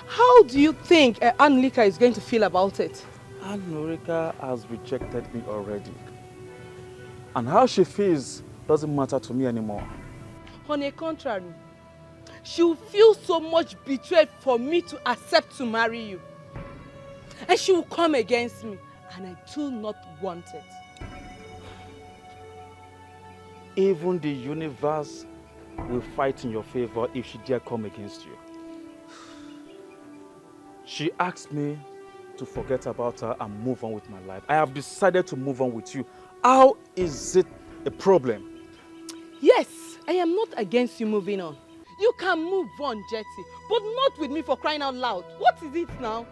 how do you think Anulika is going to feel about it? Anulika has rejected me already. And how she feels doesn't matter to me anymore. On the contrary, she will feel so much betrayed for me to accept to marry you. And she will come against me, and I do not want it. Even the universe will fight in your favor if she dare come against you. She asked me to forget about her and move on with my life. I have decided to move on with you. How is it a problem? Yes, I am not against you moving on. You can move on, Jetty, but not with me, for crying out loud. What is it now?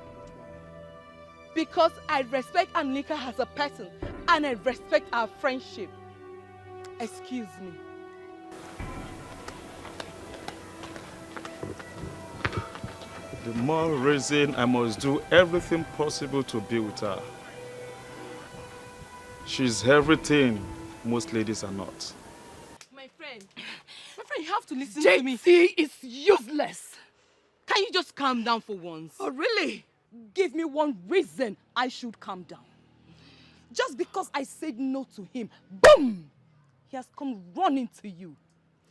Because I respect Anika as a person and I respect our friendship. Excuse me. The more reason I must do everything possible to be with her. She's everything most ladies are not. My friend, you have to listen to me. JT is useless. Can you just calm down for once? Oh, really? Give me one reason I should calm down. Just because I said no to him, boom! He has come running to you,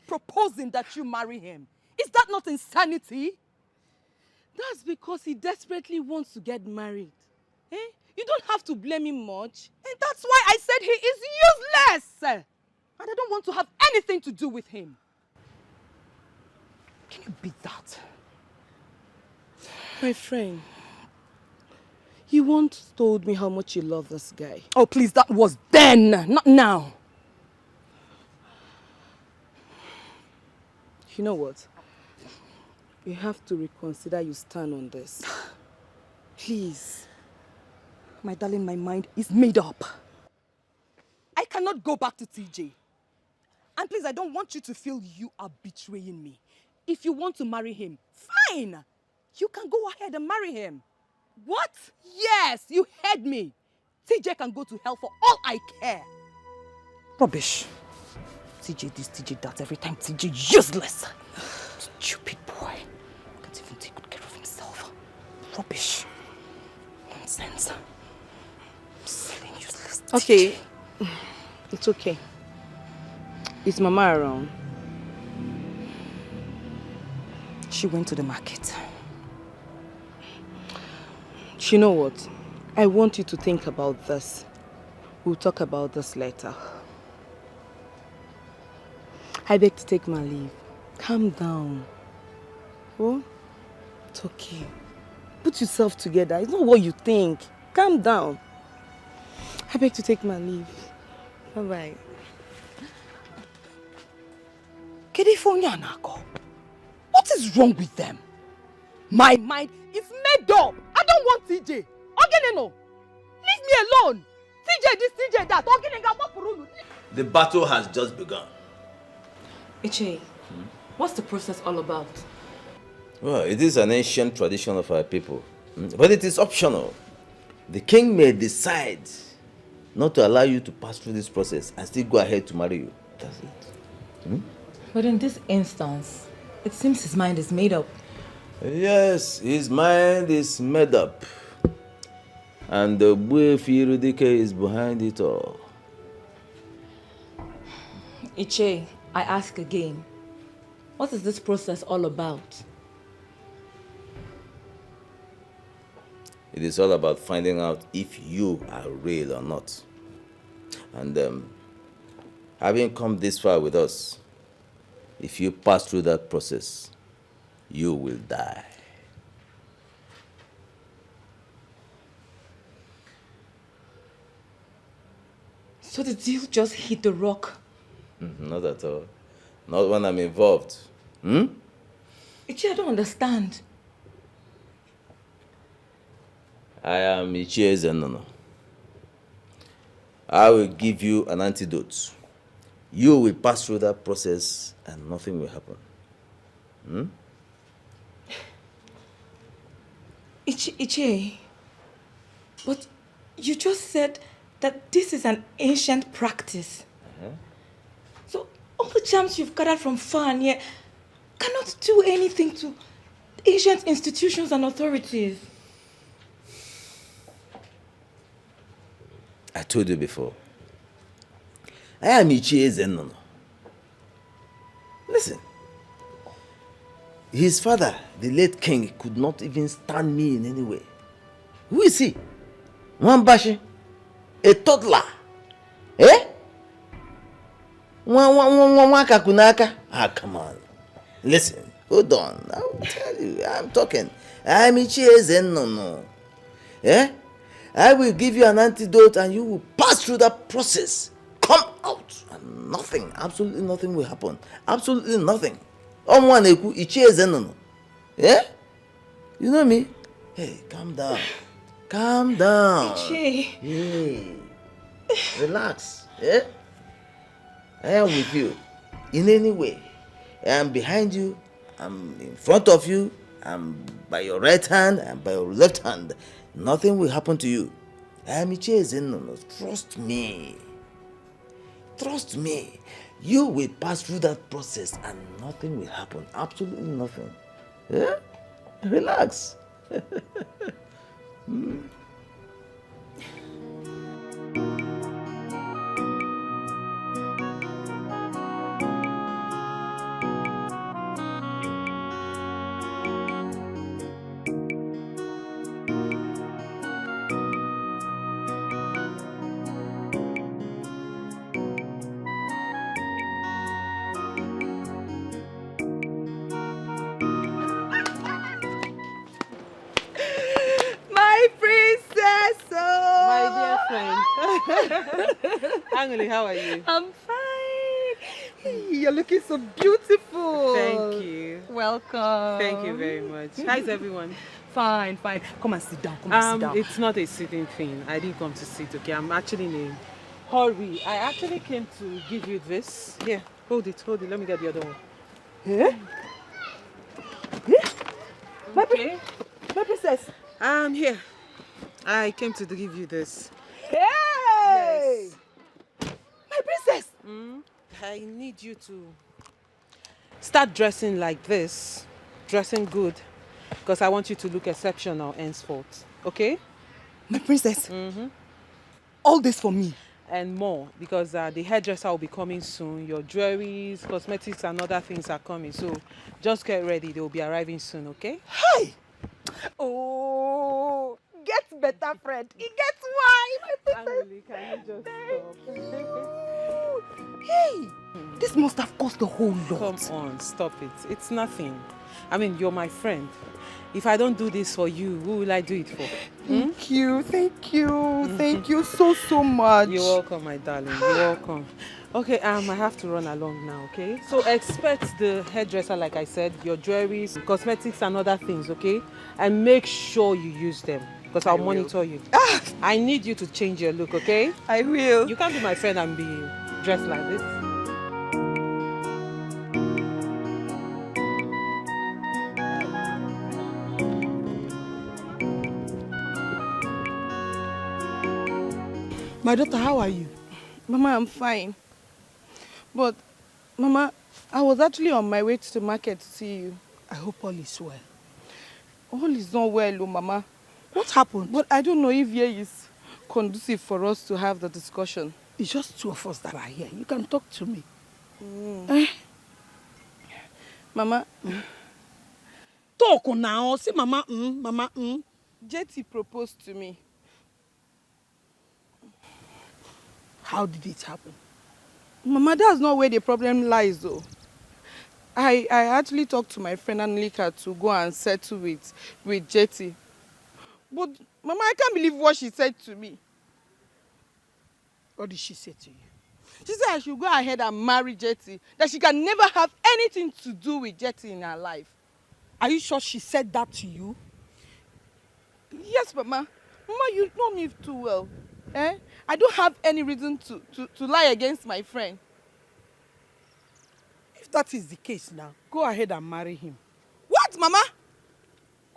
proposing that you marry him. Is that not insanity? That's because he desperately wants to get married. Eh? You don't have to blame him much. And that's why I said he is useless. And I don't want to have anything to do with him. Can you beat that? My friend, you once told me how much you love this guy. Oh, please, that was then, not now. You know what? You have to reconsider your stand on this. Please. My darling, my mind is made up. I cannot go back to TJ. And please, I don't want you to feel you are betraying me. If you want to marry him, fine. You can go ahead and marry him. What? Yes, you heard me. TJ can go to hell for all I care. Rubbish. TJ this, TJ that, every time TJ useless. Stupid boy. Can't even take good care of himself. Rubbish. Nonsense. Silly, useless. Okay. It's okay. Is Mama around? She went to the market. You know what? I want you to think about this. We'll talk about this later. I beg to take my leave. Calm down. Oh? It's okay. Put yourself together. It's not what you think. Calm down. I beg to take my leave. Bye-bye. What is wrong with them? My mind is made up. I don't want TJ. Leave me alone. TJ this, TJ that. The battle has just begun. Iche, what's the process all about? Well, it is an ancient tradition of our people, but it is optional. The king may decide not to allow you to pass through this process and still go ahead to marry you. That's it. But in this instance, it seems his mind is made up. Yes, his mind is made up. And the boy FREDERICK is behind it all. Iche, I ask again, what is this process all about? It is all about finding out if you are real or not. And having come this far with us, if you pass through that process, you will die. So the deal just hit the rock? Not at all. Not when I'm involved. Ichi, I don't understand. I am Ichie Zenono. I will give you an antidote. You will pass through that process and nothing will happen. Ichi, but you just said that this is an ancient practice. So all the charms you've gathered from far and near cannot do anything to ancient institutions and authorities. I told you before. I am Ichie Zenono. Listen. His father, the late king, could not even stand me in any way. Who is he? Mwambashi? A toddler? Eh? Wakakunaka? Ah, come on. Listen, hold on. I will tell you. I'm talking. I'm Ichie Zenono. Eh? I will give you an antidote and you will pass through that process. Come out and nothing, absolutely nothing will happen. Absolutely nothing. Yeah? You know me? Hey, calm down. Calm down. Ichie. Hey, relax. Eh? I am with you in any way. I am behind you. I'm in front of you. I'm by your right hand. I'm by your left hand. Nothing will happen to you. I am chasing. Trust me. Trust me. You will pass through that process and nothing will happen. Absolutely nothing. Yeah? Relax. My princess! Oh. My dear friend. Angeli, how are you? I'm fine. You're looking so beautiful. Thank you. Welcome. Thank you very much. How's everyone? Fine, fine. Come and sit down. Come and sit down. It's not a sitting thing. I didn't come to sit, okay? I'm actually in a hurry. I actually came to give you this. Here, hold it. Let me get the other one. Yeah? Okay. My princess. Here. I came to give you this. Hey! Yes. My princess! I need you to start dressing like this. Dressing good. Because I want you to look exceptional henceforth. Okay? My princess? All this for me? And more. Because the hairdresser will be coming soon. Your jewelries, cosmetics and other things are coming. So just get ready. They will be arriving soon, okay? Hey! Oh, get better, friend. It gets why, my princess. Angeli, can you just stop? Hey, this must have cost a whole lot. Come on, stop it. It's nothing. I mean, you're my friend. If I don't do this for you, who will I do it for? Thank you, thank you, thank you so much. You're welcome, my darling. You're welcome. Okay, I have to run along now, okay? So expect the hairdresser, like I said, your jewelries, cosmetics and other things, okay? And make sure you use them, because I'll monitor you. I need you to change your look, okay? I will. You can't be my friend and be dressed like this. My daughter, how are you? Mama, I'm fine. But, Mama, I was actually on my way to the market to see you. I hope all is well. All is not well, oh, Mama. What happened? But I don't know if here is conducive for us to have the discussion. It's just two of us that are here. You can talk to me. Mama. Talk now. Say Mama, Mama, Jetty proposed to me. How did it happen? Mama, that's not where the problem lies, though. I actually talked to my friend Anelika to go and settle with Jetty. But, Mama, I can't believe what she said to me. What did she say to you? She said I should go ahead and marry Jetty. That she can never have anything to do with Jetty in her life. Are you sure she said that to you? Yes, Mama. Mama, you know me too well. I don't have any reason to lie against my friend. If that is the case now, go ahead and marry him. What, Mama?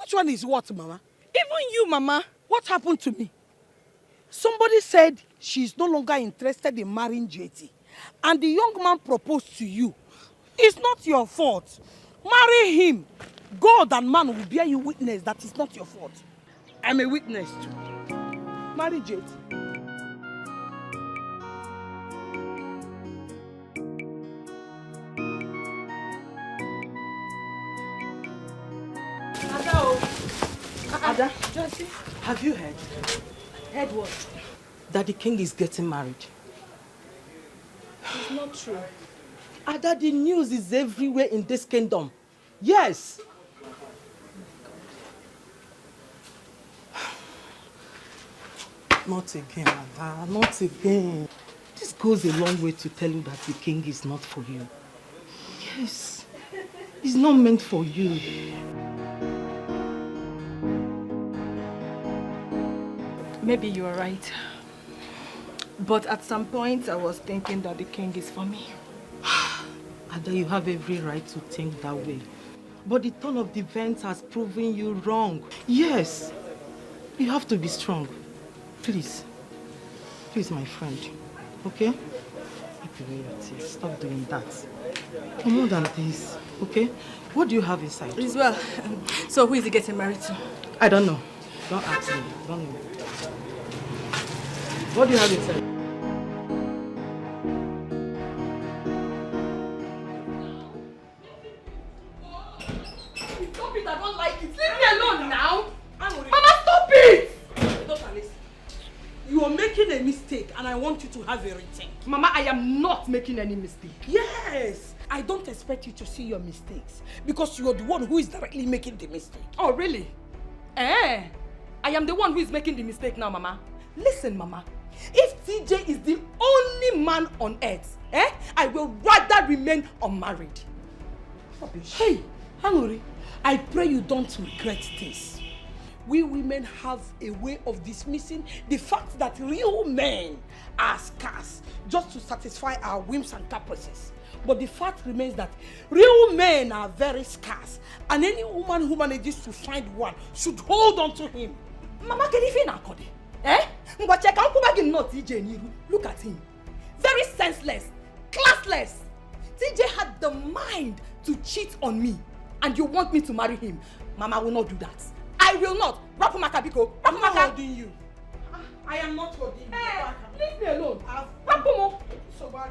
Which one is what, Mama? Even you, Mama. What happened to me? Somebody said she's no longer interested in marrying JT. And the young man proposed to you. It's not your fault. Marry him. God and man will bear you witness that it's not your fault. I'm a witness too. Marry JT. Ada, Josie, have you heard? Heard what? That the king is getting married. It's not true. Ada, the news is everywhere in this kingdom. Yes. Not again, Ada, not again. This goes a long way to tell you that the king is not for you. Yes. It's not meant for you. Maybe you are right. But at some point, I was thinking that the king is for me. Ada, you have every right to think that way. But the turn of the events has proven you wrong. Yes, you have to be strong. Please. Please, my friend. Okay? Wipe away your tears. Stop doing that. For more than this, okay? What do you have inside? It's well. So who is he getting married to? I don't know. Don't ask me. Don't know. What do you have inside? Stop it, I don't like it. Leave me alone now. Mama, stop it! Daughter, listen. You are making a mistake and I want you to have a rethink. Mama, I am not making any mistake. Yes! I don't expect you to see your mistakes because you are the one who is directly making the mistake. Oh, really? I am the one who is making the mistake now, Mama. Listen, Mama. If TJ is the only man on earth, I will rather remain unmarried. Hey, Hanuri, I pray you don't regret this. We women have a way of dismissing the fact that real men are scarce just to satisfy our whims and caprices. But the fact remains that real men are very scarce, and any woman who manages to find one should hold on to him. Mama, can you feel Nakode? Look at him. Very senseless, classless. TJ had the mind to cheat on me, and you want me to marry him. Mama will not do that. I will not. Rapumaka Biko. I'm not holding you. I am not holding you. Hey, leave me alone. Rapumo.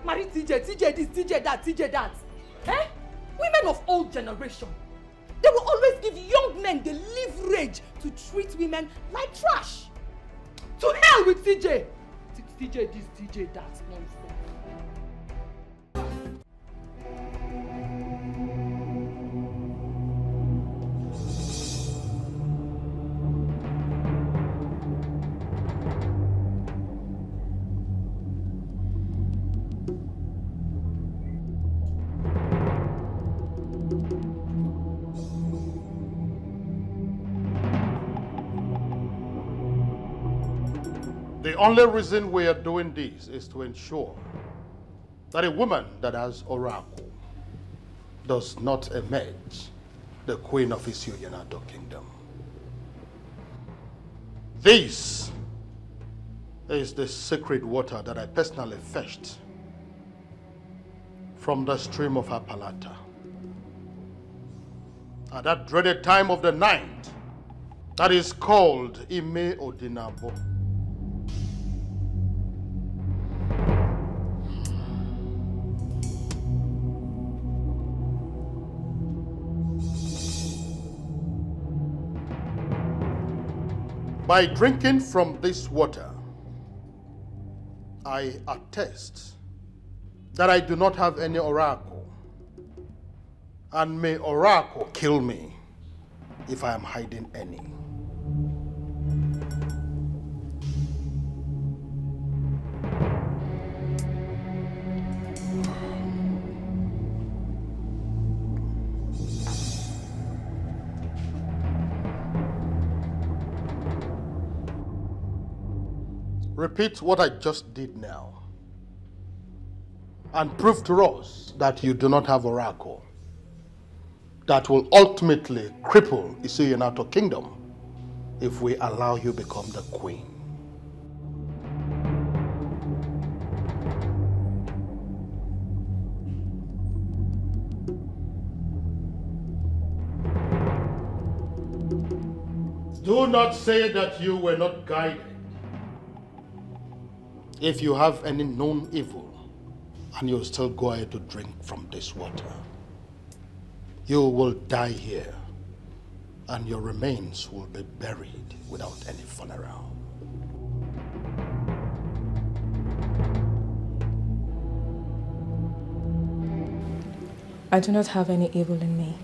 Marry TJ, TJ this, TJ that, TJ that. Women of old generation, they will always give young men the leverage to treat women like trash. To hell with TJ. TJ this, TJ that. Nonsense. The only reason we are doing this is to ensure that a woman that has oracle does not emerge the queen of his Yanato kingdom. This is the sacred water that I personally fetched from the stream of Apalata. At that dreaded time of the night, that is called Ime Odinabo. By drinking from this water, I attest that I do not have any oracle, and may oracle kill me if I am hiding any. Repeat what I just did now and prove to us that you do not have oracle that will ultimately cripple Isuyanato kingdom if we allow you become the queen. Do not say that you were not guided. If you have any known evil and you still go ahead to drink from this water, you will die here and your remains will be buried without any funeral. I do not have any evil in me.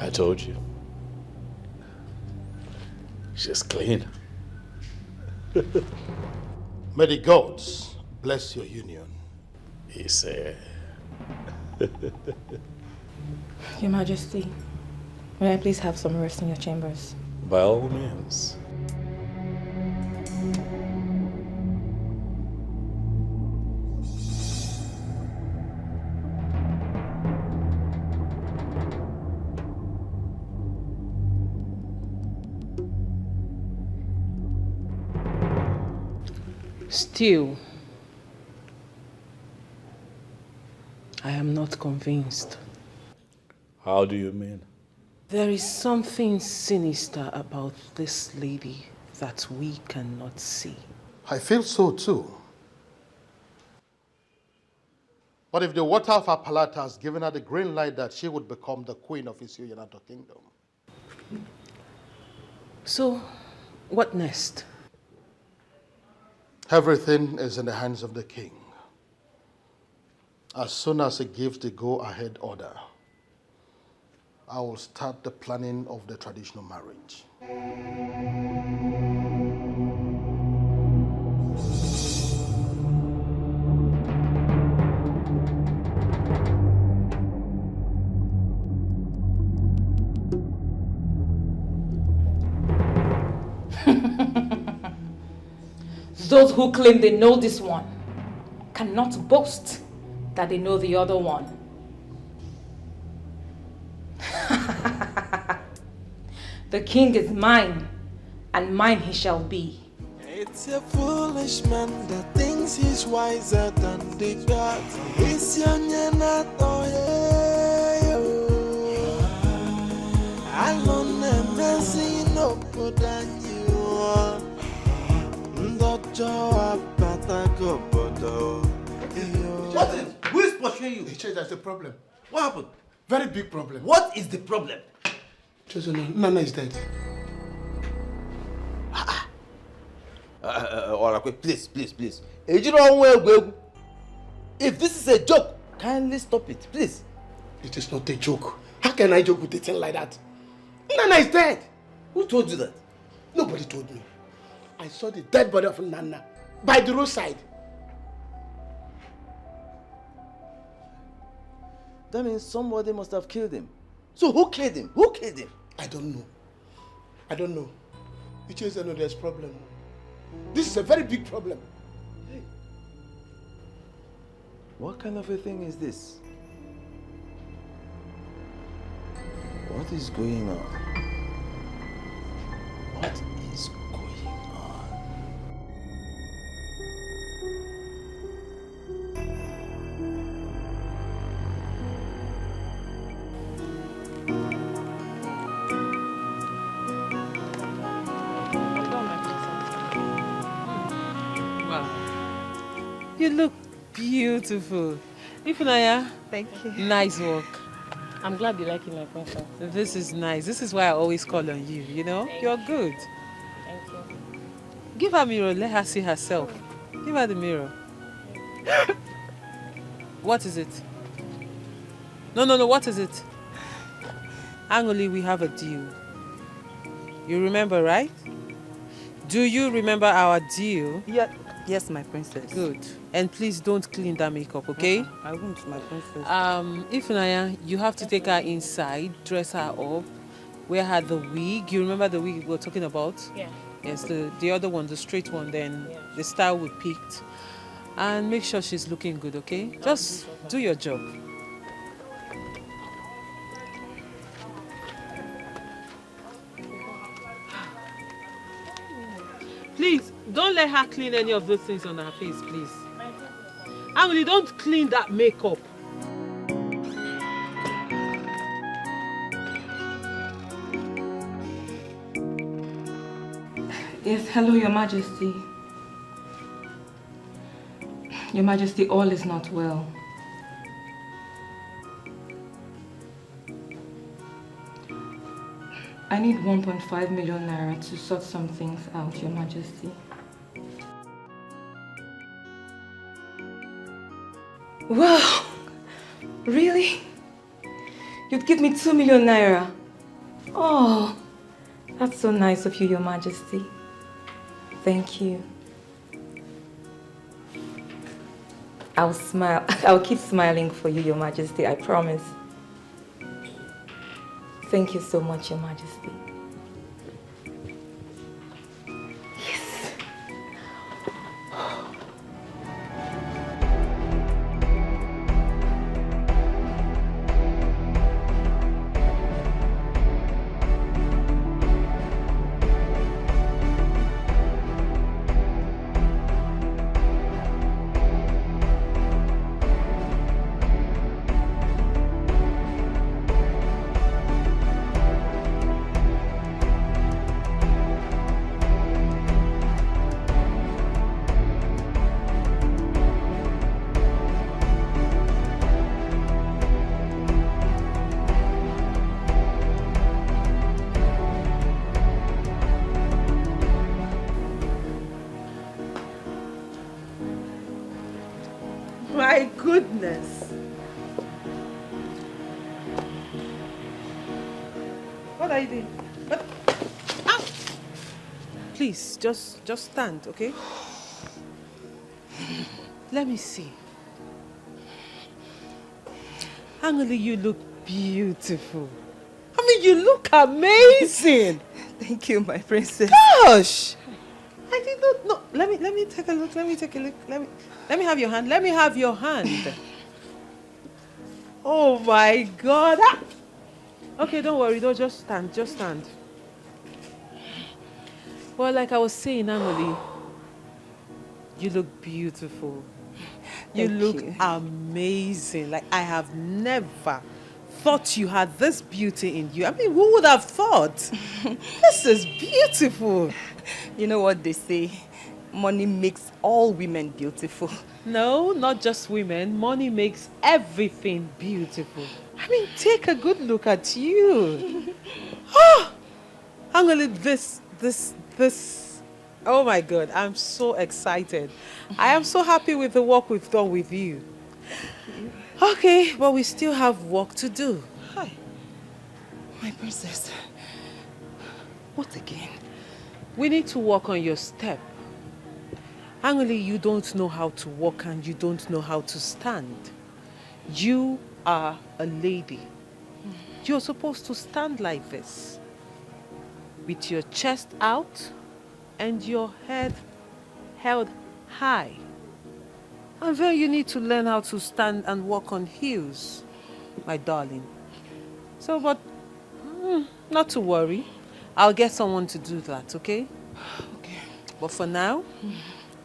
I told you. She's clean. May the gods bless your union. He said. Your Majesty, may I please have some rest in your chambers? By all means. Still, I am not convinced. How do you mean? There is something sinister about this lady that we cannot see. I feel so too. But if the water of her palate has given her the green light that she would become the queen of his United Kingdom. So, what next? Everything is in the hands of the king. As soon as he gives the go-ahead order, I will start the planning of the traditional marriage. Those who claim they know this one cannot boast that they know the other one. The king is mine, and mine he shall be. It's a foolish man that thinks he's wiser than the gods. It's young and not I don't know no good than you. What is? Who is pursuing you? There's a problem. What happened? Very big problem. What is the problem? Nana is dead. Please. If this is a joke, kindly stop it, please. It is not a joke. How can I joke with a thing like that? Nana is dead. Who told you that? Nobody told me. I saw the dead body of Nana by the roadside. That means somebody must have killed him. So who killed him? Who killed him? I don't know. You just know there's problem. This is a very big problem. Hey. What kind of a thing is this? What is going on? What is going on? You look beautiful. Ifunanya. Thank you. Nice work. I'm glad you like it, my princess. This is nice. This is why I always call on you, you know? You're good. Thank you. Give her a mirror. Let her see herself. Give her the mirror. What is it? No. What is it? Angoli, we have a deal. You remember, right? Do you remember our deal? Yeah. Yes, my princess. Good. And please don't clean that makeup, okay? I won't, my princess. Ifunanya, you have to take her inside, dress her up, wear her the wig. You remember the wig we were talking about? Yeah. Yes, the other one, the straight one, then the style we picked. And make sure she's looking good, okay? Just do your job. Please, don't let her clean any of those things on her face, please. Emily, don't clean that makeup. Yes, hello, Your Majesty. Your Majesty, all is not well. I need 1.5 million naira to sort some things out, Your Majesty. Wow! Really? You'd give me 2 million naira Oh, that's so nice of you, Your Majesty. Thank you. I'll smile. I'll keep smiling for you, Your Majesty, I promise. Thank you so much, Your Majesty. Yes. My goodness. What are you doing? What? Ow! Please, just stand, okay? Let me see. Angeli, you look beautiful. I mean, you look amazing. Thank you, my princess. Gosh! I did not know. Let me take a look. Let me take a look. Let me have your hand. Let me have your hand. Oh my God. Ah! Okay, don't worry. Don't just stand. Just stand. Well, like I was saying, Angeli, you look beautiful. You look amazing. Like I have never thought you had this beauty in you. I mean, who would have thought? This is beautiful. You know what they say? Money makes all women beautiful. No, not just women. Money makes everything beautiful. I mean, take a good look at you. Oh, Angeli, this. Oh my God, I'm so excited. I am so happy with the work we've done with you. Okay, but we still have work to do. Hi. My princess. What again? We need to work on your step. Angeli, you don't know how to walk and you don't know how to stand. You are a lady. You're supposed to stand like this, with your chest out and your head held high. And then you need to learn how to stand and walk on heels, my darling. So, but not to worry. I'll get someone to do that, okay? Okay. But for now,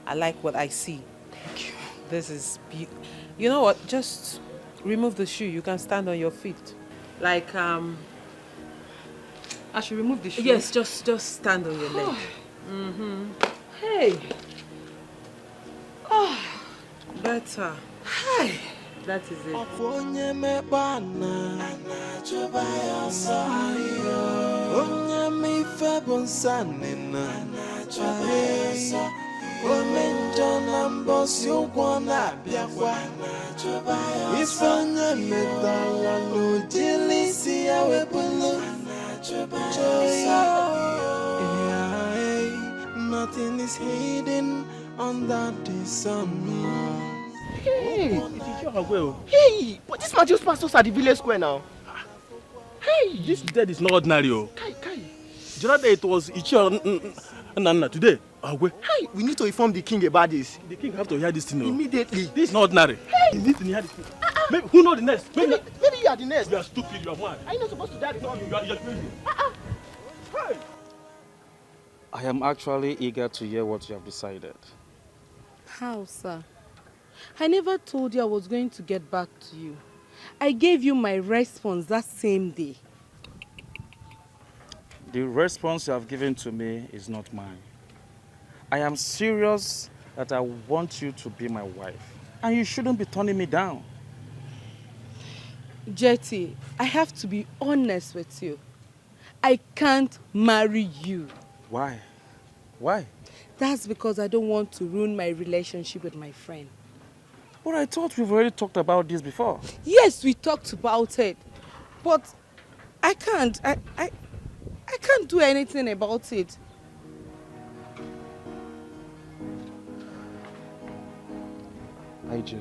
I like what I see. Thank you. This is beautiful. You know what? Just remove the shoe. You can stand on your feet. Like, I should remove the shoe? Yes, just stand on your leg. Hey. Oh, better. Hi. That is it. Nothing is hidden under the sun. Hey, Hey, but this man just passed us at the village square now. Hey, this dead is not ordinary. Kai. The other day it was Ichi and today, Hey, we need to inform the king about this. The king have to hear this thing. Immediately. This is not ordinary. Hey. You need to hear this thing. Maybe, who knows the next? Maybe you are the next. You are stupid, you are mad. Are you not supposed to die before me? You are crazy. Hey. I am actually eager to hear what you have decided. How, sir? I never told you I was going to get back to you. I gave you my response that same day. The response you have given to me is not mine. I am serious that I want you to be my wife. And you shouldn't be turning me down. Jetty, I have to be honest with you. I can't marry you. Why? Why? That's because I don't want to ruin my relationship with my friend. But I thought we've already talked about this before. Yes, we talked about it. But I can't. I can't do anything about it. IJ,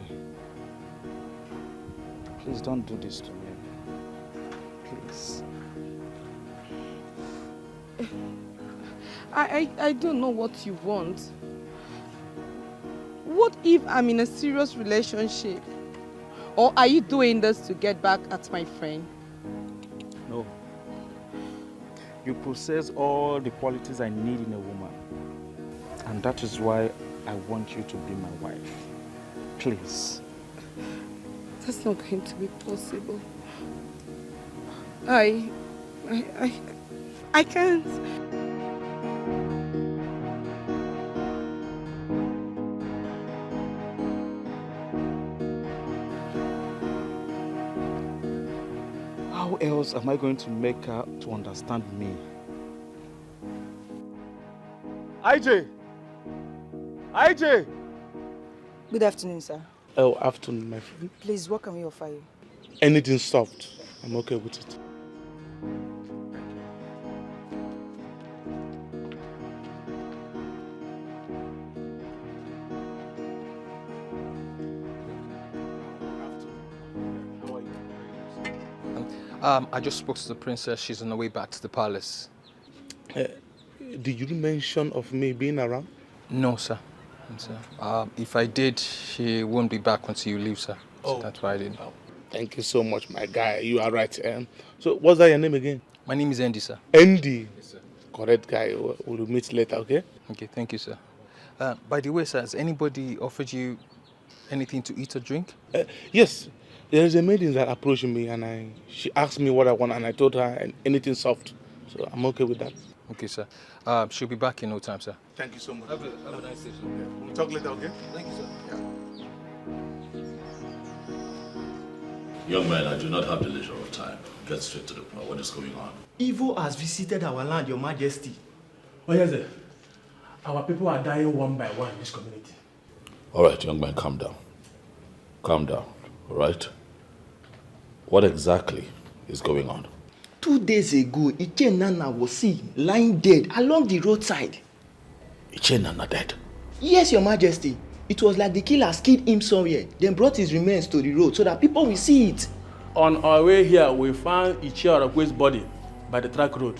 please don't do this to me. Please. I don't know what you want. What if I'm in a serious relationship? Or are you doing this to get back at my friend? No. You possess all the qualities I need in a woman. And that is why I want you to be my wife. Please. That's not going to be possible. I can't. How else am I going to make her to understand me? IJ! IJ! Good afternoon, sir. Oh, afternoon, my friend. Please, what can we offer you? Anything soft. I'm okay with it. I just spoke to the princess. She's on her way back to the palace. Did you mention of me being around? No, sir. If I did, she won't be back until you leave, sir. So that's why I didn't. Thank you so much, my guy. You are right. So, what's that your name again? My name is Andy, sir. Andy? Yes, sir. Correct guy. We'll meet later, okay? Okay, thank you, sir. By the way, sir, has anybody offered you anything to eat or drink? Yes. There is a maiden that approached me and she asked me what I want and I told her anything soft. So I'm okay with that. Okay, sir. She'll be back in no time, sir. Thank you so much. Have a nice day, sir. We'll talk later, okay? Thank you, sir. Young man, I do not have the leisure of time. Get straight to the point. What is going on? Evil has visited our land, Your Majesty. Oh, yes, sir. Our people are dying one by one in this community. All right, young man, calm down. Calm down, all right? What exactly is going on? 2 days ago, Iche Nana was seen lying dead along the roadside. Iche Nana dead? Yes, Your Majesty. It was like the killers killed him somewhere, then brought his remains to the road so that people will see it. On our way here, we found Iche Orakwe's body by the track road.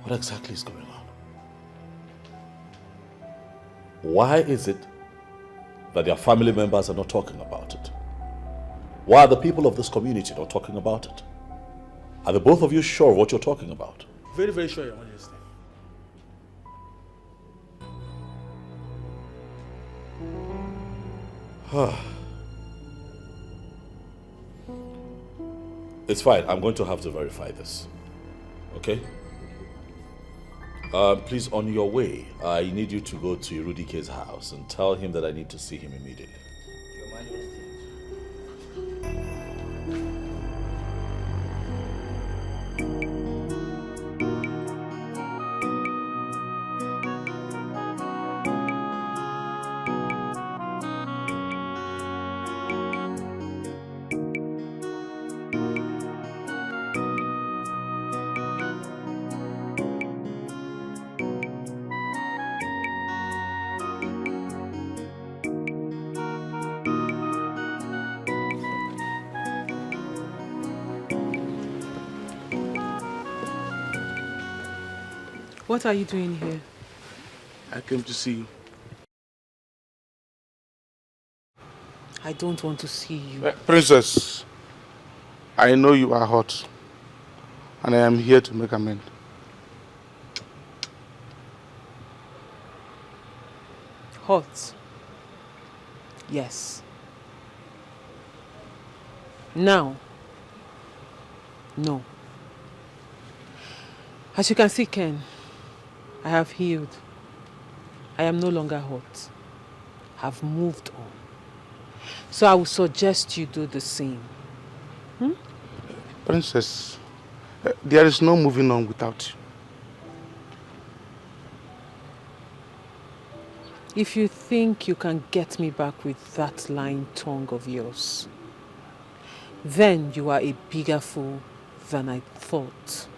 What exactly is going on? Why is it that their family members are not talking about it? Why are the people of this community not talking about it? Are the both of you sure of what you're talking about? Very, very sure, Your Majesty. It's fine. I'm going to have to verify this. Okay? Please, on your way, I need you to go to Irudike's house and tell him that I need to see him immediately. What are you doing here? I came to see you. I don't want to see you. Princess, I know you are hot, and I am here to make amends. Hot? Yes. Now? No. As you can see, Ken, I have healed. I am no longer hot. I've moved on. So I would suggest you do the same. Princess, there is no moving on without you. If you think you can get me back with that lying tongue of yours, then you are a bigger fool than I thought.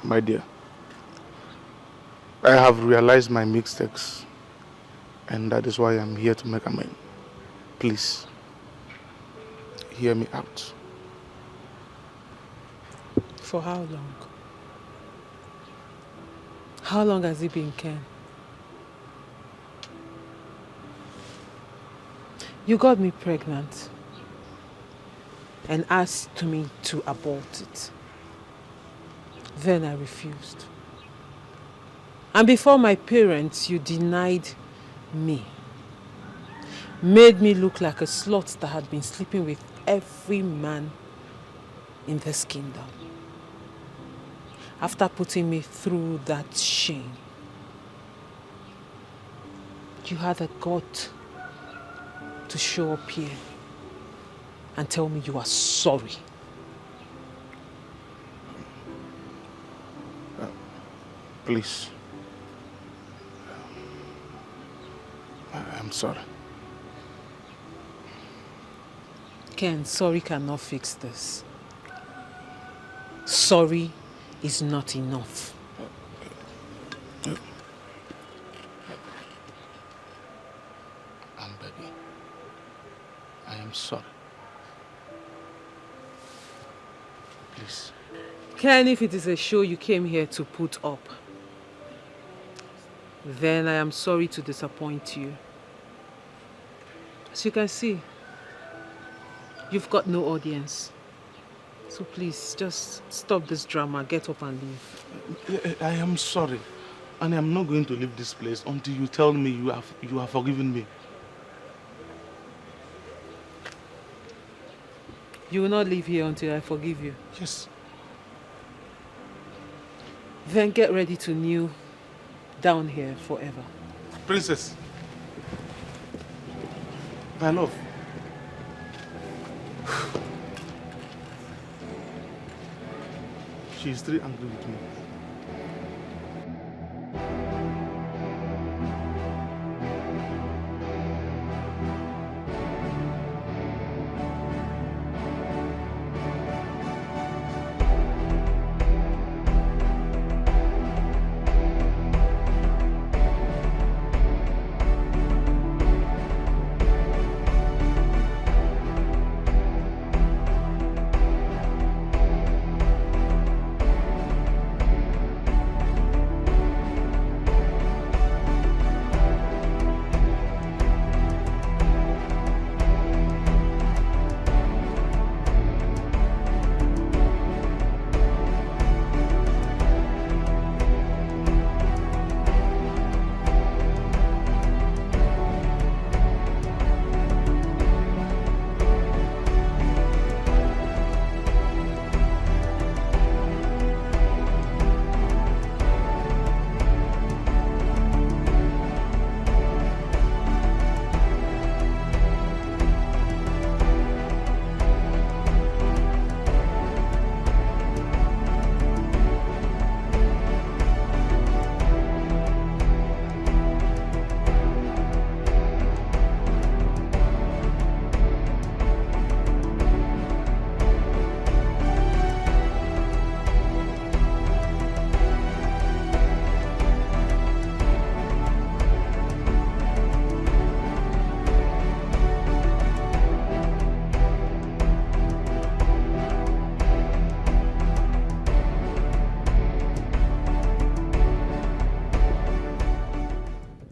My dear, I have realized my mistakes, and that is why I'm here to make amends. Please, hear me out. For how long? How long has it been, Ken? You got me pregnant and asked me to abort it. Then I refused. And before my parents, you denied me. Made me look like a slut that had been sleeping with every man in this kingdom. After putting me through that shame, you had the gut to show up here and tell me you are sorry. Please. I'm sorry. Ken, sorry cannot fix this. Sorry is not enough. Baby, I am sorry. Please. Ken, if it is a show you came here to put up, then I am sorry to disappoint you. As you can see, you've got no audience. So please, just stop this drama, get up and leave. I am sorry. And I am not going to leave this place until you tell me you have forgiven me. You will not leave here until I forgive you? Yes. Then get ready to kneel down here forever. Princess. My love. She is still angry with me.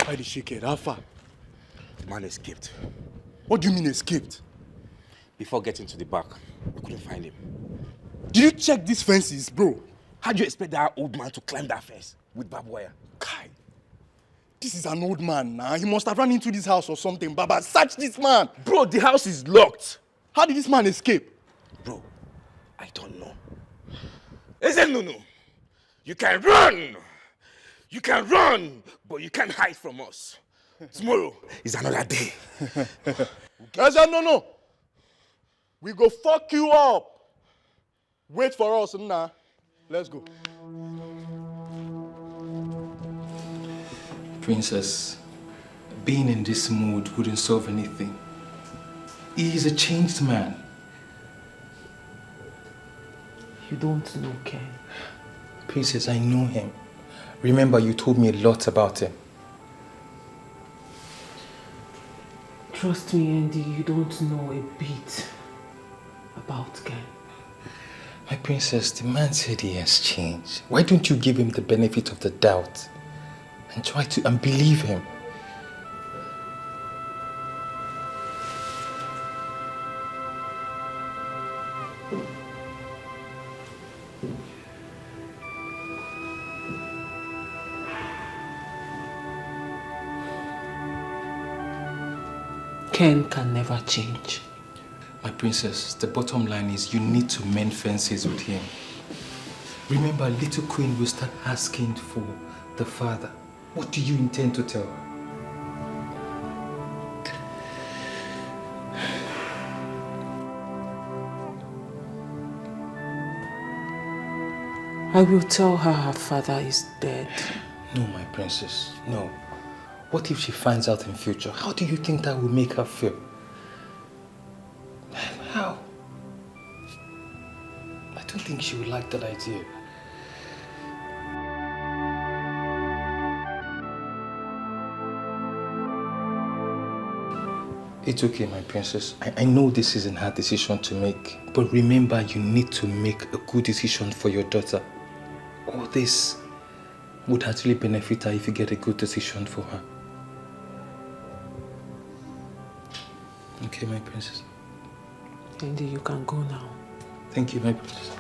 Why did she get that far? The man escaped. What do you mean escaped? Before getting to the back, we couldn't find him. Did you check these fences, bro? How do you expect that old man to climb that fence with barbed wire? Kai, this is an old man now. He must have run into this house or something. Baba, search this man. Bro, the house is locked. How did this man escape? Bro, I don't know. Listen, Nunu, you can run. You can run, but you can't hide from us. Tomorrow is another day. No. We go fuck you up. Wait for us, nah. Let's go. Princess, being in this mood wouldn't solve anything. He is a changed man. You don't know, Ken. Princess, I know him. Remember, you told me a lot about him. Trust me, Andy, you don't know a bit about Ken. My princess, the man said he has changed. Why don't you give him the benefit of the doubt and try to believe him? Ken can never change. My princess, the bottom line is you need to mend fences with him. Remember, little queen will start asking for the father. What do you intend to tell her? I will tell her father is dead. No, my princess, no. What if she finds out in future? How do you think that will make her feel? How? I don't think she would like that idea. It's okay, my princess. I know this isn't her decision to make, but remember, you need to make a good decision for your daughter. All this would actually benefit her if you get a good decision for her. Okay, my princess. Andy, you can go now. Thank you, my princess.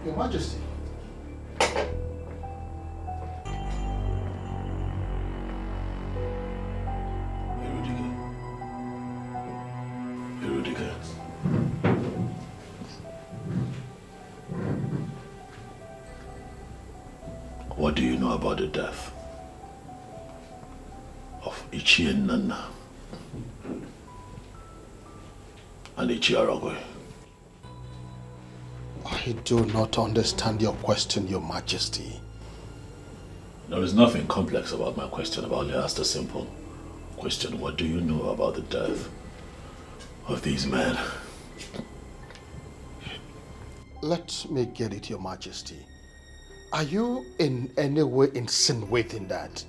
Your Majesty. Fredderick. What do you know about the death of Ichie Nana and Ichie Aragwe? I do not understand your question, Your Majesty. There is nothing complex about my question. I've only asked a simple question. What do you know about the death of these men? Let me get it, Your Majesty. Are you in any way insinuating that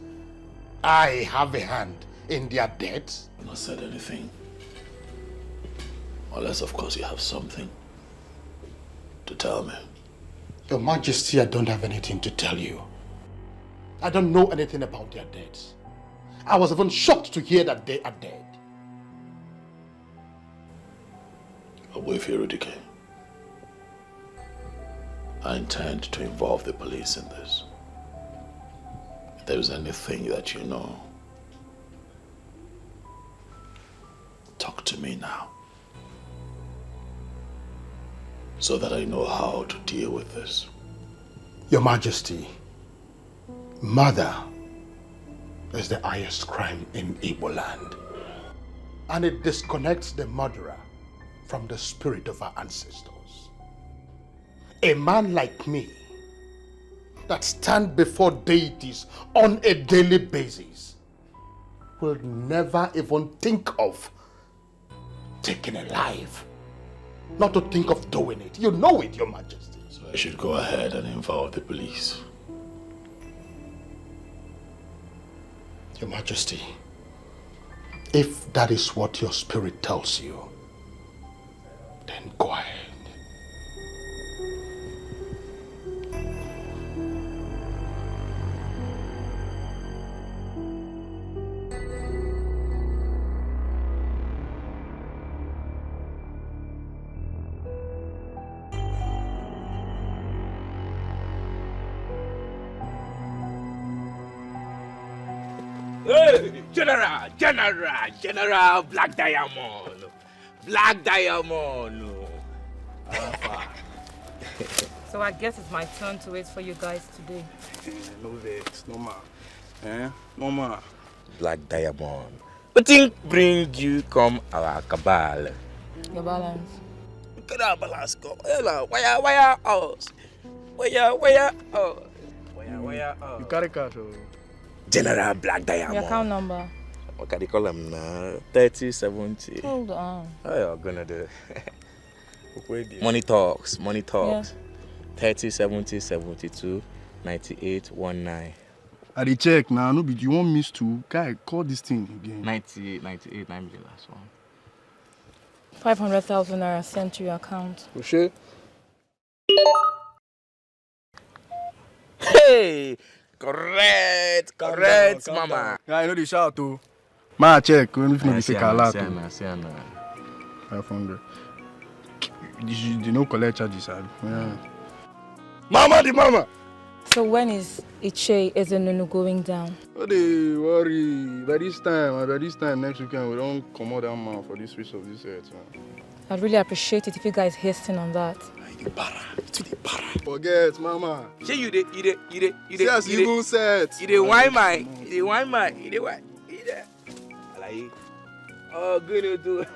I have a hand in their death? I've not said anything. Unless, of course, you have something to tell me. Your Majesty, I don't have anything to tell you. I don't know anything about their deaths. I was even shocked to hear that they are dead. Away, Fredderick. I intend to involve the police in this. If there is anything that you know, talk to me now, so that I know how to deal with this. Your Majesty, murder is the highest crime in Igbo land. And it disconnects the murderer from the spirit of our ancestors. A man like me that stand before deities on a daily basis will never even think of taking a life. Not to think of doing it. You know it, Your Majesty. So I should go ahead and involve the police. Your Majesty, if that is what your spirit tells you, then go ahead. Hey, General, Black Diamond. Black Diamond. So I guess it's my turn to wait for you guys today. No vex, no ma. No ma. Black Diamond. What thing bring you come our cabal? Your balance. Get our balance go. Where us? Where us? You carry cash, oh? General Black Diamond. Your account number. What can they call them now? 3070. Hold on. How you gonna do? Money talks. Yeah. 3070 72 98 19. I dey check now. No, but you want miss to guy call this thing again. 98 9 million last one. 500,000 naira sent to your account. For sure. Hey, correct, mama. Yeah, I know the shout too. Ma check when if no be fake alert. See ya now. 500. You know collect charges, yeah. Mama the mama. So when is Iche Ezenunu going down? No dey worry. By this time next weekend we don't come out that man for this switch of this earth. I'd really appreciate it if you guys hasten on that. Forget, mama. Say you dey. Yes, you go set. You dey wine my. Alaye. Oh, good too.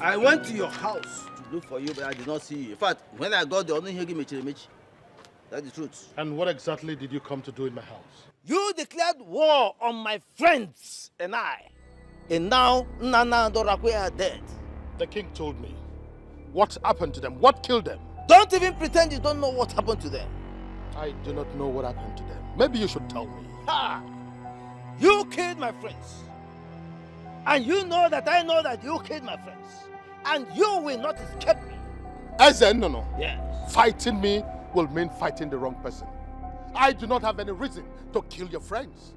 I went to your house to look for you, but I did not see you. In fact, when I got there, I only hear me. That's the truth. And what exactly did you come to do in my house? You declared war on my friends and I. And now, Nana and Dorakwe are dead. The king told me. What happened to them? What killed them? Don't even pretend you don't know what happened to them. I do not know what happened to them. Maybe you should tell me. Ha! You killed my friends. And you know that I know that you killed my friends. And you will not escape me. No. Yes. Fighting me will mean fighting the wrong person. I do not have any reason to kill your friends.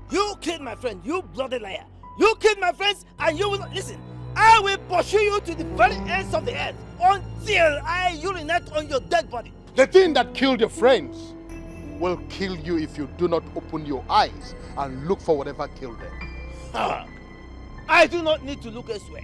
You killed my friend, you bloody liar. You killed my friends and you will not listen. I will pursue you to the very ends of the earth until I urinate on your dead body. The thing that killed your friends will kill you if you do not open your eyes and look for whatever killed them. I do not need to look elsewhere.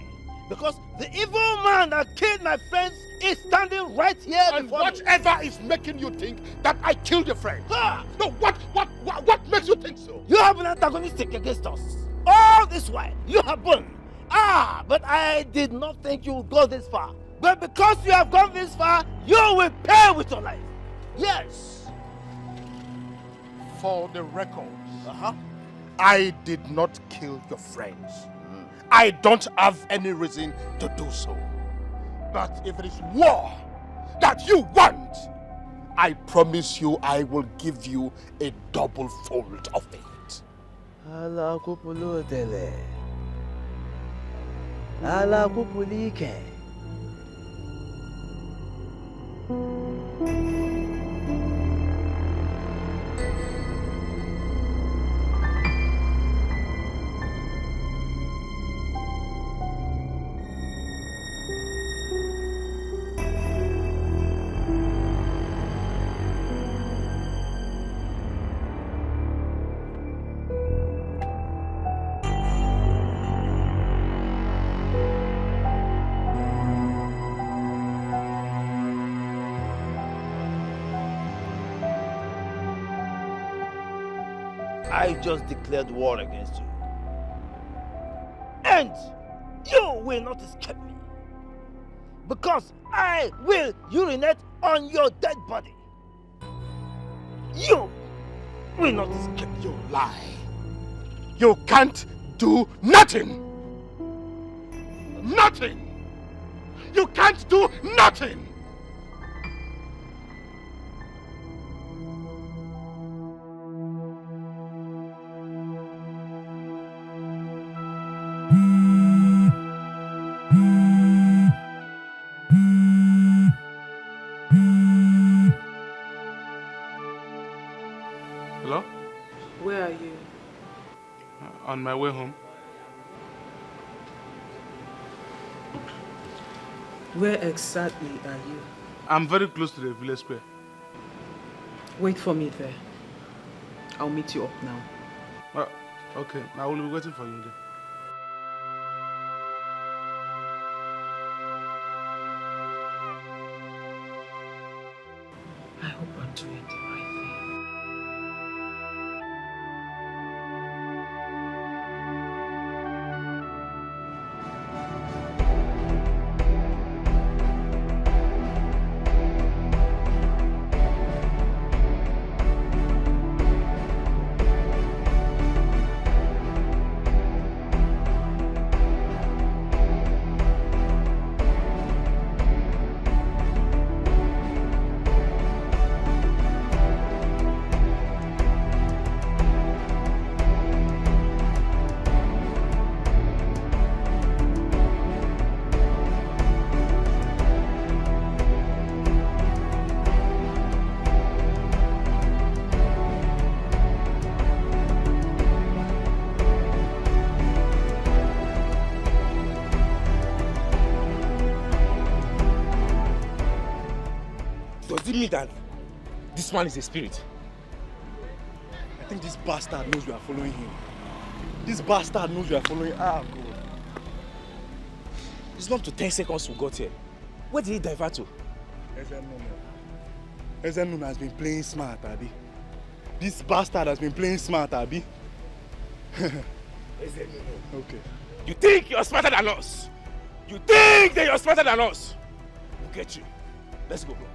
Because the evil man that killed my friends is standing right here and before whatever me. is making you think that I killed your friend? No, what makes you think so? You have been antagonistic against us. All this while, you have been. But I did not think you would go this far. But because you have gone this far, you will pay with your life. Yes. For the records, I did not kill your friends. I don't have any reason to do so. But if it is war that you want, I promise you I will give you a double fold of it. Ala kupulu tele. Ala kupulike. I just declared war against you. And you will not escape me. Because I will urinate on your dead body. You will not escape. You lie. You can't do nothing. Nothing. You can't do nothing. Hello? Where are you? On my way home. Where exactly are you? I'm very close to the village square. Wait for me there. I'll meet you up now. Okay, I will be waiting for you there. I hope I'm doing the right thing. Does it mean that this man is a spirit? I think this bastard knows we are following him. This bastard knows we are following. Ah, God. It's not to 10 seconds we got here. Where did he divert to? Ezenun has been playing smart, Abi. This bastard has been playing smart, Abi. Okay. You think you're smarter than us? You think that you're smarter than us? We'll get you. Let's go, bro.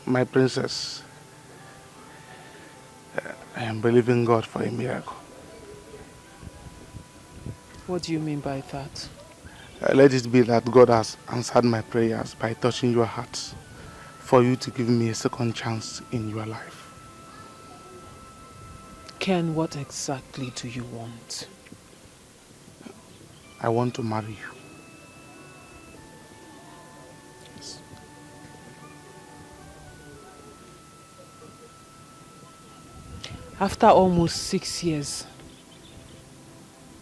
My princess, I am believing God for a miracle. What do you mean by that? Let it be that God has answered my prayers by touching your heart for you to give me a second chance in your life. Ken, what exactly do you want? I want to marry you. After almost 6 years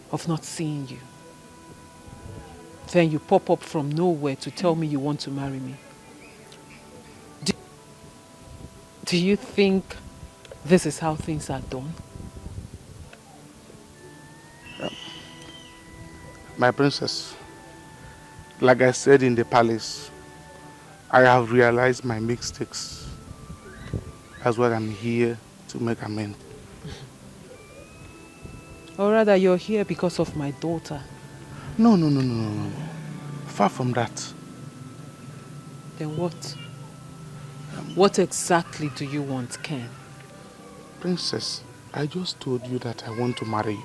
of not seeing you, then you pop up from nowhere to tell me you want to marry me. Do you think this is how things are done? My princess, like I said in the palace, I have realized my mistakes. That's why I'm here to make amends. Or rather, you're here because of my daughter. No. Far from that. Then what? What exactly do you want, Ken? Princess, I just told you that I want to marry you.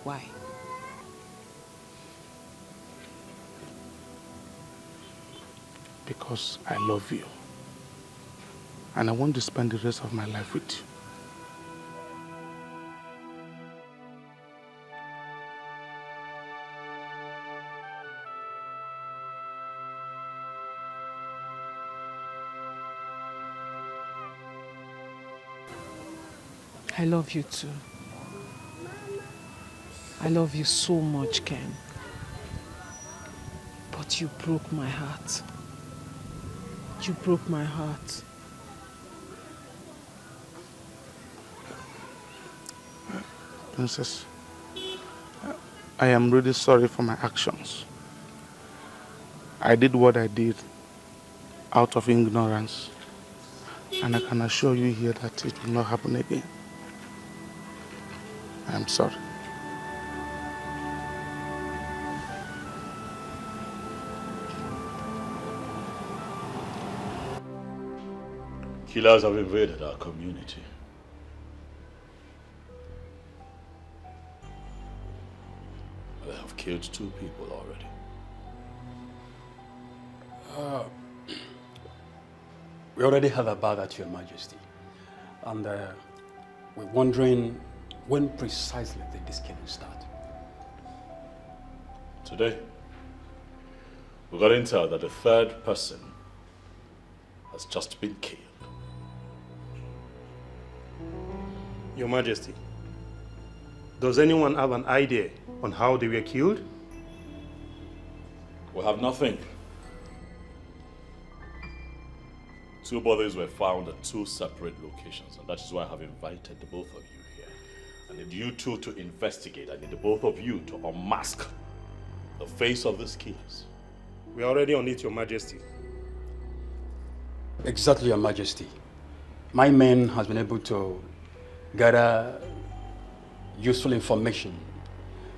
Why? Because I love you. And I want to spend the rest of my life with you. I love you too. I love you so much, Ken. But you broke my heart. You broke my heart. Princess, I am really sorry for my actions. I did what I did out of ignorance. And I can assure you here that it will not happen again. I am sorry. Killers have invaded our community. They have killed 2 people already. We already heard about that, Your Majesty. And we're wondering when precisely did this killing start? Today, we got intel that the 3rd person has just been killed. Your Majesty, does anyone have an idea on how they were killed? We have nothing. 2 bodies were found at 2 separate locations, and that is why I have invited the both of you here. I need you two to investigate. I need the both of you to unmask the face of these killers. We are already on it, Your Majesty. Exactly, Your Majesty. My men has been able to gather useful information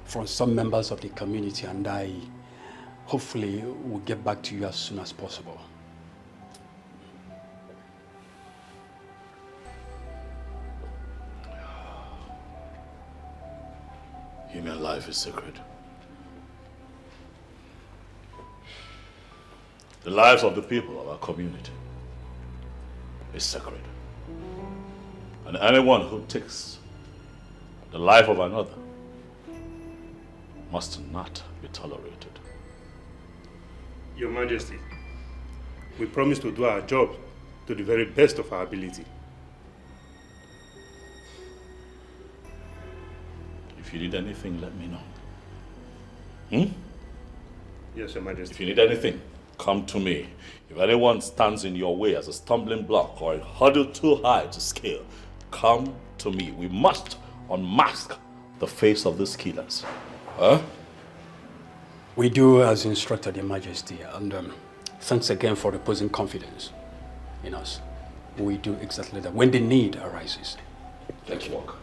from some members of the community, and I hopefully will get back to you as soon as possible. Human life is sacred. The lives of the people of our community is sacred. And anyone who takes the life of another must not be tolerated. Your Majesty, we promise to do our job to the very best of our ability. If you need anything, let me know. Yes, Your Majesty. If you need anything, come to me. If anyone stands in your way as a stumbling block or a hurdle too high to scale, come to me. We must unmask the face of these killers. Huh? We do as instructed, Your Majesty, and thanks again for reposing confidence in us. We do exactly that when the need arises. Let's walk.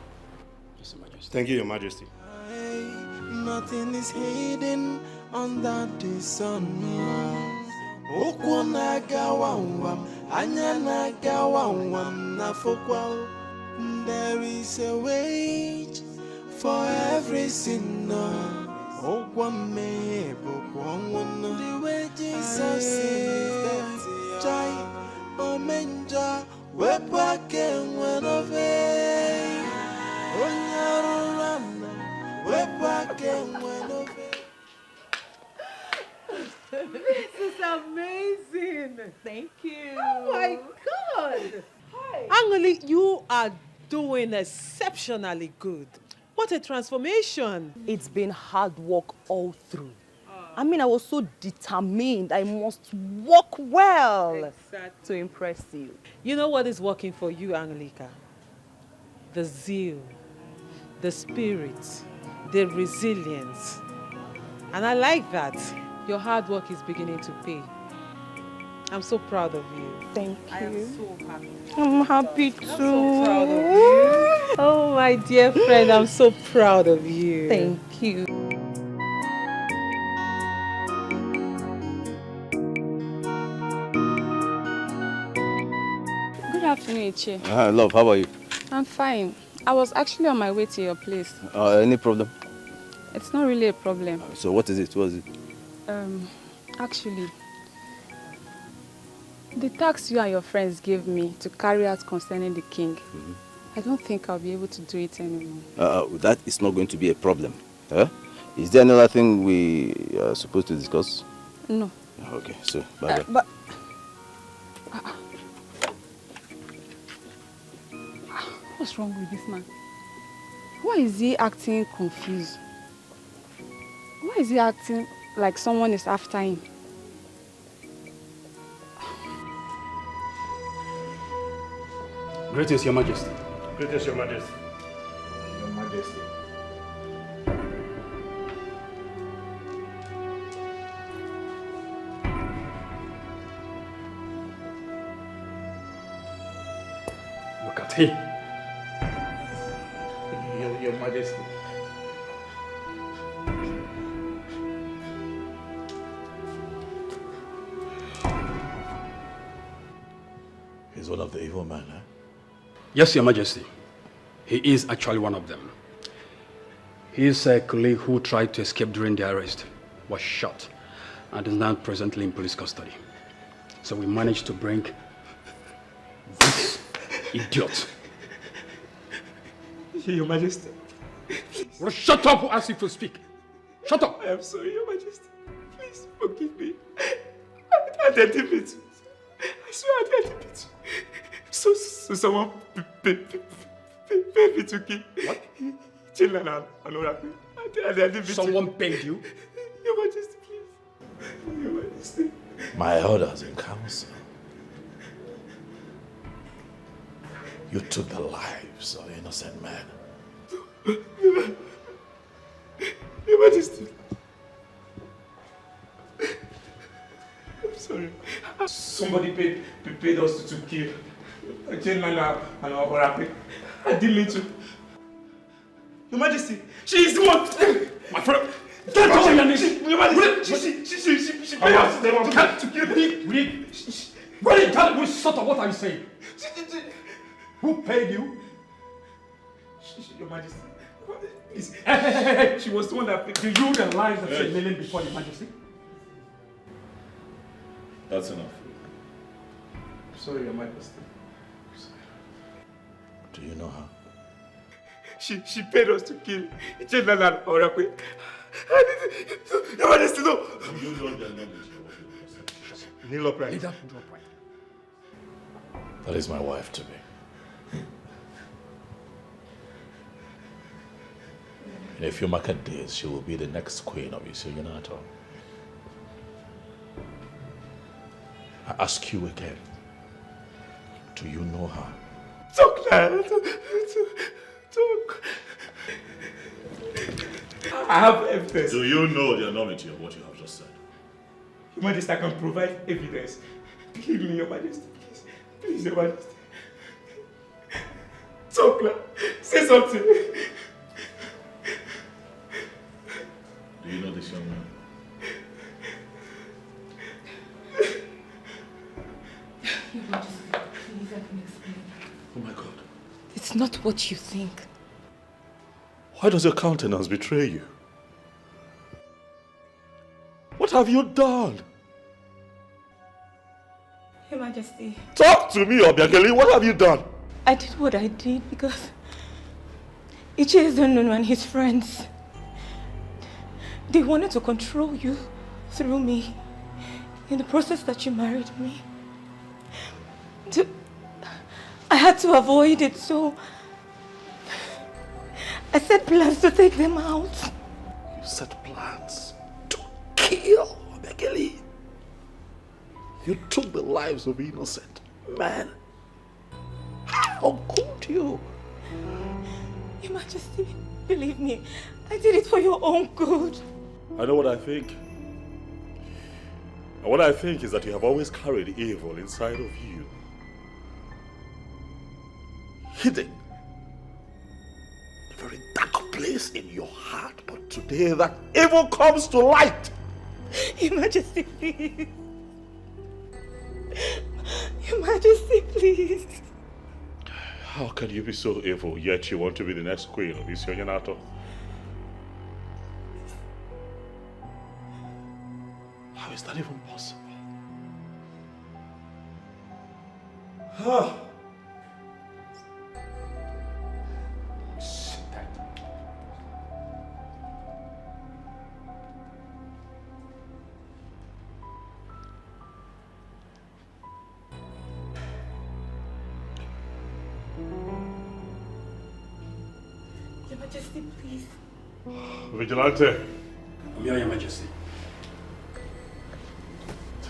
Yes, Your Majesty. Thank you, Your Majesty. Nothing is hidden under the sun. Okwu na-agawa nwam, anya na-agawa nwam n'afọkwa. There is a wage for every sinner. Okwu mmehie bụkwa ọnwụ. The wages of sin is death. Chai omenja wepụ aka enwe n'ofe. Onye arụrụ ana wepụ aka enwe n'ofe. This is amazing. Thank you. Oh my God. Angoli, you are doing exceptionally good. What a transformation. It's been hard work all through. I mean, I was so determined. I must work well to impress you. You know what is working for you, Angelica? The zeal, the spirit, the resilience. And I like that. Your hard work is beginning to pay. I'm so proud of you. Thank you. I am so happy. I'm happy too. I'm so proud of you. Oh, my dear friend, I'm so proud of you. Thank you. Good afternoon, Ichi. Love, how are you? I'm fine. I was actually on my way to your place. Any problem? It's not really a problem. So what is it? What is it? Actually, the task you and your friends gave me to carry out concerning the king, I don't think I'll be able to do it anymore. That is not going to be a problem. Is there another thing we are supposed to discuss? No. Okay, so bye-bye. But... what's wrong with this man? Why is he acting confused? Why is he acting like someone is after him? Greetings, Your Majesty. Greetings, Your Majesty. Your Majesty. Look at him. Your Majesty. He's one of the evil men, eh? Yes, Your Majesty. He is actually one of them. His colleague who tried to escape during the arrest was shot and is now presently in police custody. So we managed to bring this idiot. Your Majesty. Well, shut up as if you speak. Shut up. I am sorry, Your Majesty. Please forgive me. I didn't mean it. I swear I didn't mean it. So someone paid me to kill. What? Children and Oracle. Someone paid you? Your Majesty, please. Your Majesty. My orders in council. You took the lives of innocent men. Your Majesty. I'm sorry. Somebody paid us to kill a gentleman and our Oracle. I didn't mean to. Your Majesty, she is the one. My friend, don't touch your knees. Your Majesty, she paid us to kill me. Which sort of what are you saying? Who paid you? Your Majesty. Hey. She was the one that paid. Do you realize that you're kneeling before your Majesty? That's enough. Sorry, Your Majesty. Do you know her? She paid us to kill General Oracle. Your Majesty, no. You know their knowledge. Kneel upright. Leader, kneel upright. That is my wife to be. In a few market days, she will be the next queen of Isuyunato. I ask you again, do you know her? Talk, talk. I have evidence. Do you know the enormity of what you have just said? Your Majesty, I can provide evidence. Give me, Your Majesty, please. Please, Your Majesty. Talk, say something. Do you know this young man? Your Majesty, please, I can explain. Oh my God. It's not what you think. Why does your countenance betray you? What have you done? Your Majesty. Talk to me, Obiageli. What have you done? I did what I did because Ichie Nunu and his friends, they wanted to control you through me in the process that you married me. I had to avoid it, so I set plans to take them out. You set plans to kill Obiageli. You took the lives of innocent men. How could you? Your Majesty, believe me, I did it for your own good. I know what I think. And what I think is that you have always carried evil inside of you. Hidden. A very dark place in your heart. But today that evil comes to light. Your Majesty, please. Your Majesty, please. How can you be so evil, yet you want to be the next queen of Isuyunato? How is that even possible? Your Majesty, please. Vigilante, I'm here, Your Majesty.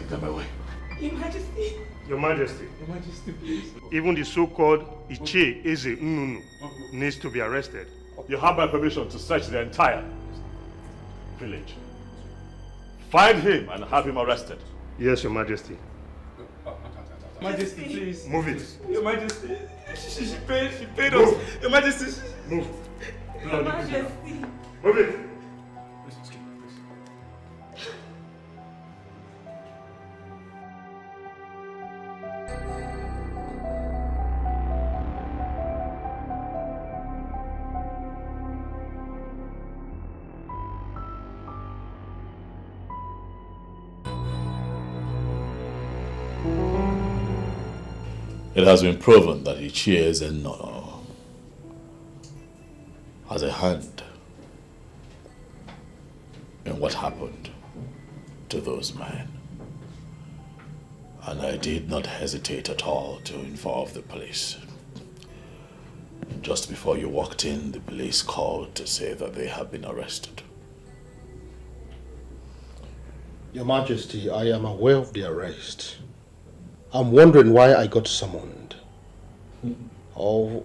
take them away. Your Majesty. Your Majesty. Your Majesty, please. Even the so-called Ichie Eze Nunu needs to be arrested. You have my permission to search the entire village. Find him and have him arrested. Yes, Your Majesty. Majesty, please. Move it. Your Majesty, she paid us. Your Majesty. Move. Your Majesty. Move it. It has been proven that Ichie Nunu has a hand in what happened to those men. And I did not hesitate at all to involve the police. Just before you walked in, the police called to say that they have been arrested. Your Majesty, I am aware of the arrest. I'm wondering why I got summoned. Or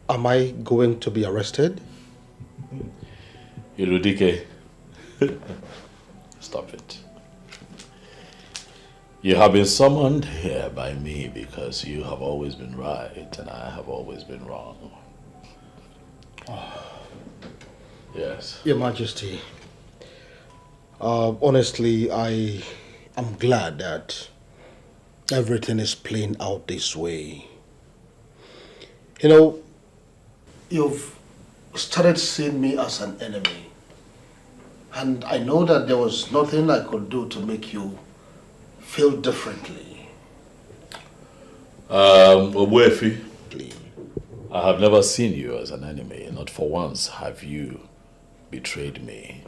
am I going to be arrested? Irudike, stop it. You have been summoned here by me because you have always been right and I have always been wrong. Yes. Your Majesty, honestly, I am glad that everything is playing out this way. You know, you've started seeing me as an enemy. And I know that there was nothing I could do to make you feel differently. Obuefi, I have never seen you as an enemy. Not for once have you betrayed me.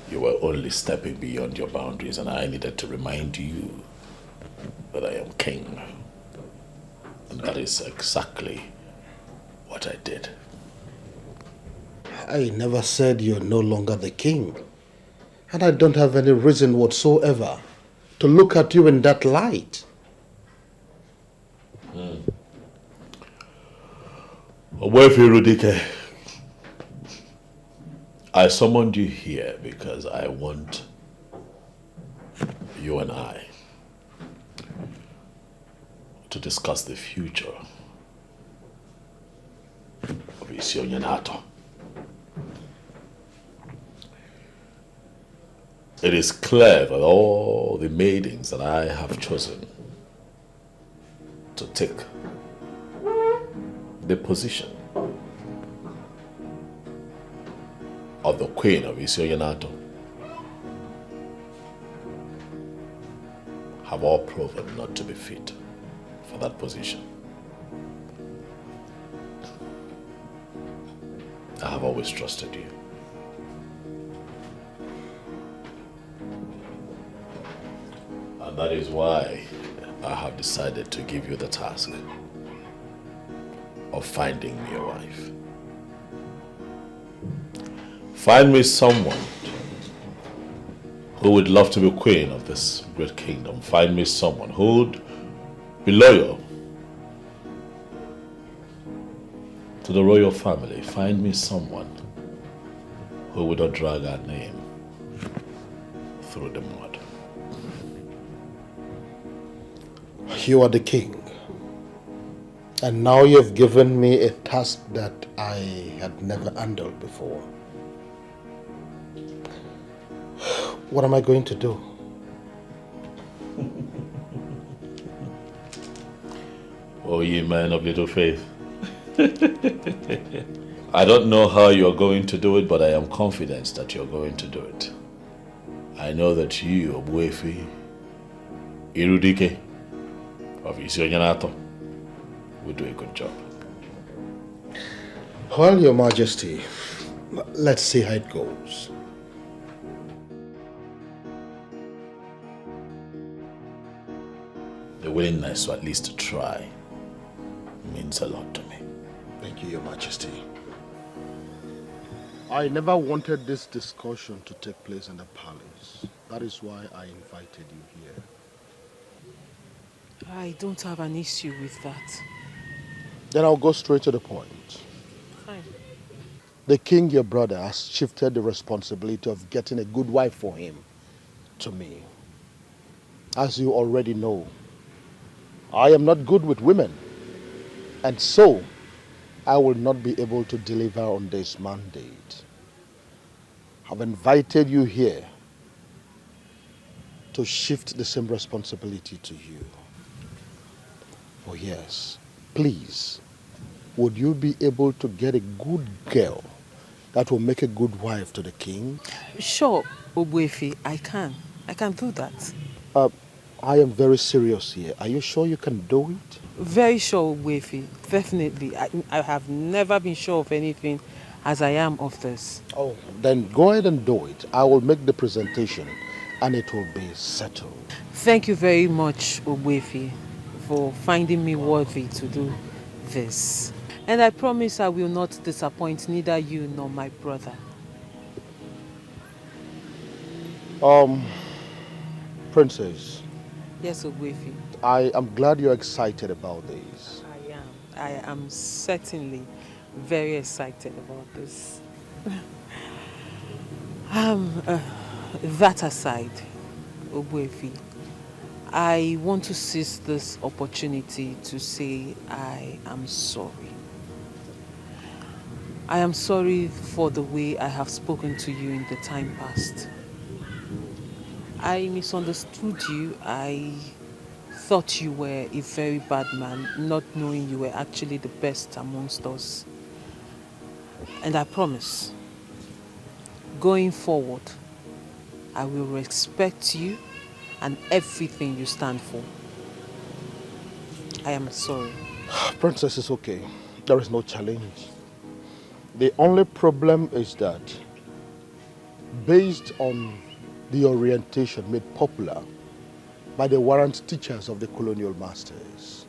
You were only stepping beyond your boundaries and I needed to remind you that I am king. And that is exactly what I did. I never said you're no longer the king. And I don't have any reason whatsoever to look at you in that light. Obuefi Rudike, I summoned you here because I want you and I to discuss the future of Isionyanato. It is clear that all the maidens that I have chosen to take the position of the Queen of Isionyanato have all proven not to be fit for that position. I have always trusted you. And that is why I have decided to give you the task of finding me a wife. Find me someone who would love to be queen of this great kingdom. Find me someone who would be loyal to the royal family. Find me someone who would not drag our name through the mud. You are the king. And now you've given me a task that I had never handled before. What am I going to do? Oh, ye men of little faith. I don't know how you're going to do it, but I am confident that you're going to do it. I know that you, Obuefi Irudike of Isionyanato, will do a good job. Well, Your Majesty, let's see how it goes. The willingness to at least to try means a lot to me. Thank you, Your Majesty. I never wanted this discussion to take place in the palace. That is why I invited you here. I don't have an issue with that. Then I'll go straight to the point. Fine. The king, your brother, has shifted the responsibility of getting a good wife for him to me. As you already know, I am not good with women. And so, I will not be able to deliver on this mandate. I've invited you here to shift the same responsibility to you. Oh yes, please, would you be able to get a good girl that will make a good wife to the king? Sure, Obuefi, I can. I can do that. I am very serious here. Are you sure you can do it? Very sure, Obuefi. Definitely. I have never been sure of anything as I am of this. Oh, then go ahead and do it. I will make the presentation and it will be settled. Thank you very much, Obuefi, for finding me worthy to do this. And I promise I will not disappoint neither you nor my brother. Princess. Yes, Ogwefi. I am glad you're excited about this. I am certainly very excited about this. That aside, Ogwefi, I want to seize this opportunity to say I am sorry. I am sorry for the way I have spoken to you in the time past. I misunderstood you. I thought you were a very bad man, not knowing you were actually the best amongst us. And I promise, going forward, I will respect you and everything you stand for. I am sorry. Princess, it's okay. There is no challenge. The only problem is that, based on the orientation made popular by the warrant teachers of the colonial masters,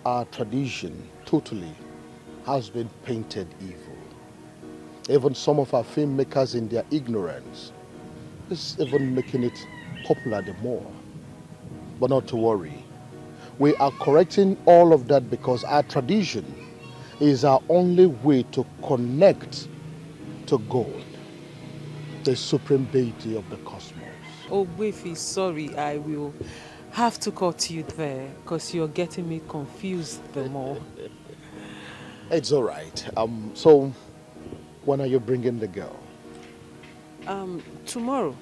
our tradition totally has been painted evil. Even some of our filmmakers in their ignorance is even making it popular the more. But not to worry. We are correcting all of that because our tradition is our only way to connect to God, the supreme deity of the cosmos. Oh, Wifi, sorry, I will have to cut you there because you're getting me confused the more. It's all right. So, when are you bringing the girl? Tomorrow.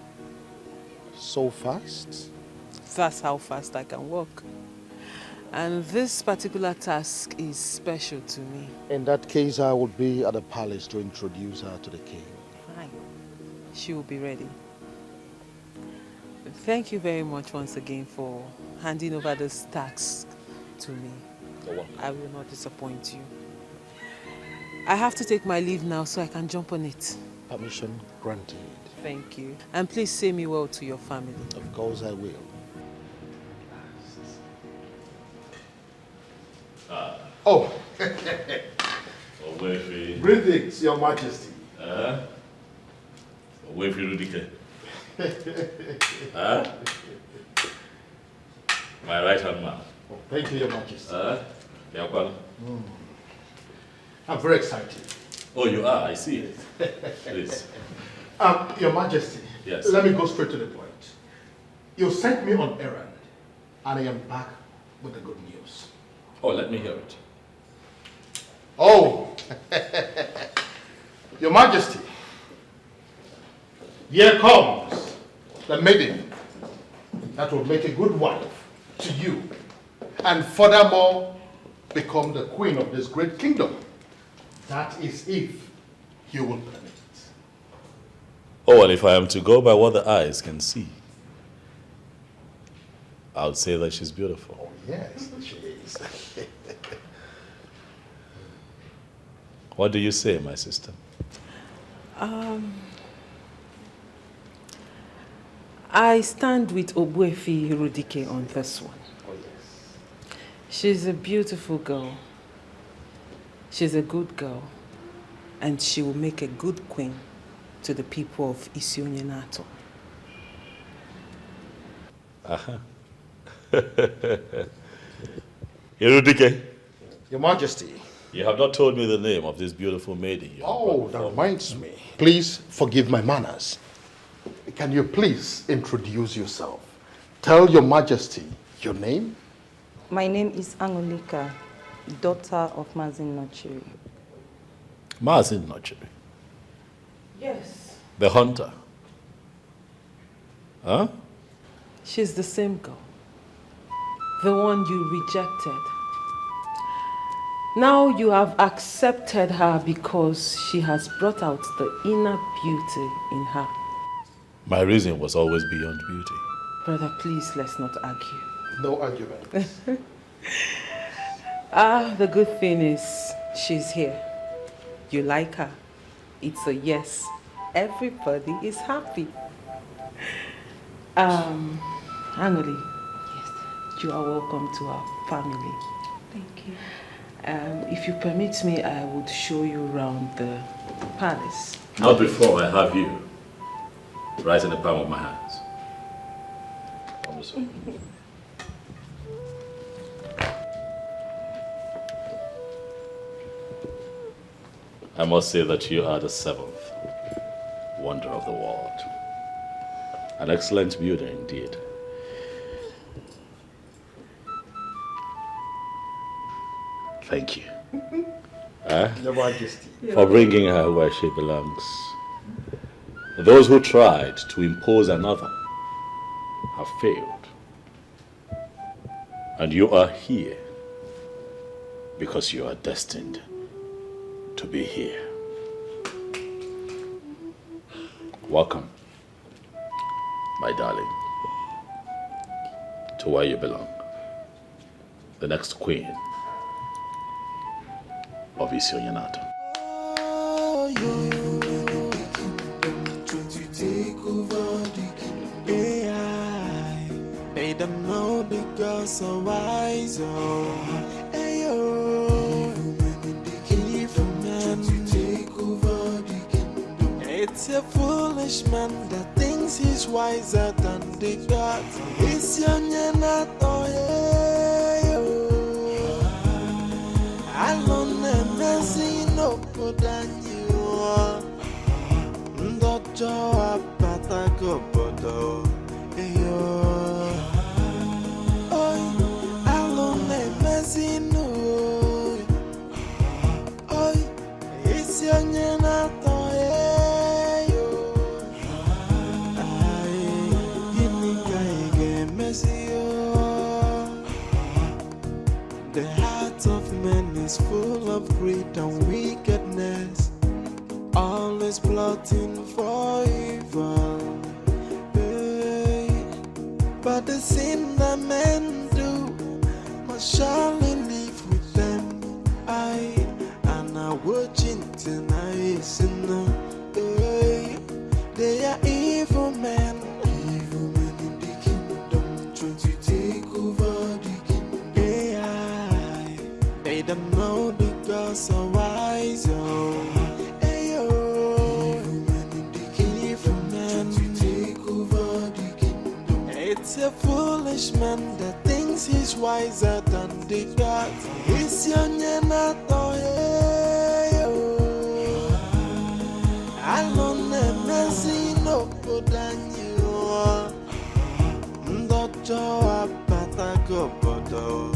So fast? That's how fast I can walk. And this particular task is special to me. In that case, I will be at the palace to introduce her to the king. Fine. She will be ready. Thank you very much once again for handing over this task to me. You're welcome. I will not disappoint you. I have to take my leave now so I can jump on it. Permission granted. Thank you. And please say me well to your family. Of course I will. Oh. Greetings, Your Majesty. FREDERICK. My right hand man. Oh, thank you, Your Majesty. Yeah, I'm very excited. Oh, you are? I see it. Please. Your Majesty. Yes. Let me go straight to the point. You sent me on errand, and I am back with the good news. Oh, let me hear it. Oh, Your Majesty, here comes the maiden that will make a good wife to you, and furthermore become the queen of this great kingdom. That is if you will permit it. Oh, and if I am to go by what the eyes can see, I would say that she's beautiful. Oh, yes, she is. What do you say, my sister? I stand with Ogwefi Rudike on this one. Oh, yes. She's a beautiful girl. She's a good girl. And she will make a good queen to the people of Isionyenato. Rudike. Your Majesty. You have not told me the name of this beautiful maiden. Oh, that reminds me. Please forgive my manners. Can you please introduce yourself? Tell Your Majesty your name. My name is Angolika, daughter of Mazin Nochiri. Mazin Nochiri? Yes. The hunter? Huh? She's the same girl. The one you rejected. Now you have accepted her because she has brought out the inner beauty in her. My reason was always beyond beauty. Brother, please, let's not argue. No argument. The good thing is she's here. You like her. It's a yes. Everybody is happy. Angoli. Yes. You are welcome to our family. Thank you. If you permit me, I would show you around the palace. Not before I have you right in the palm of my hands. Promise me. I must say that you are the seventh wonder of the world. An excellent builder indeed. Thank you. Your Majesty. For bringing her where she belongs. Those who tried to impose another have failed. And you are here because you are destined to be here. Welcome, my darling, to where you belong. The next queen of Isionyanato. Made them know the girls are wise. Ayo, it's a foolish man that thinks he's wiser than the gods. Isionyanato, alone and messy no good than you. Ndojo apata go bodo. Alone and messy no. Isionyanato. The heart of man is full of greed and wickedness, always plotting for evil. Hey, but the sin that men do must surely live with them. And I watching tonight, hey, they are evil men. Evil men in the kingdom, trying to take over the kingdom. They don't know the gods are wise. Ayo, evil men to take over the kingdom. It's a foolish man that thinks he's wiser than the gods. Isionyanato, alone and messy no good than you. Ndojo apata go bodo.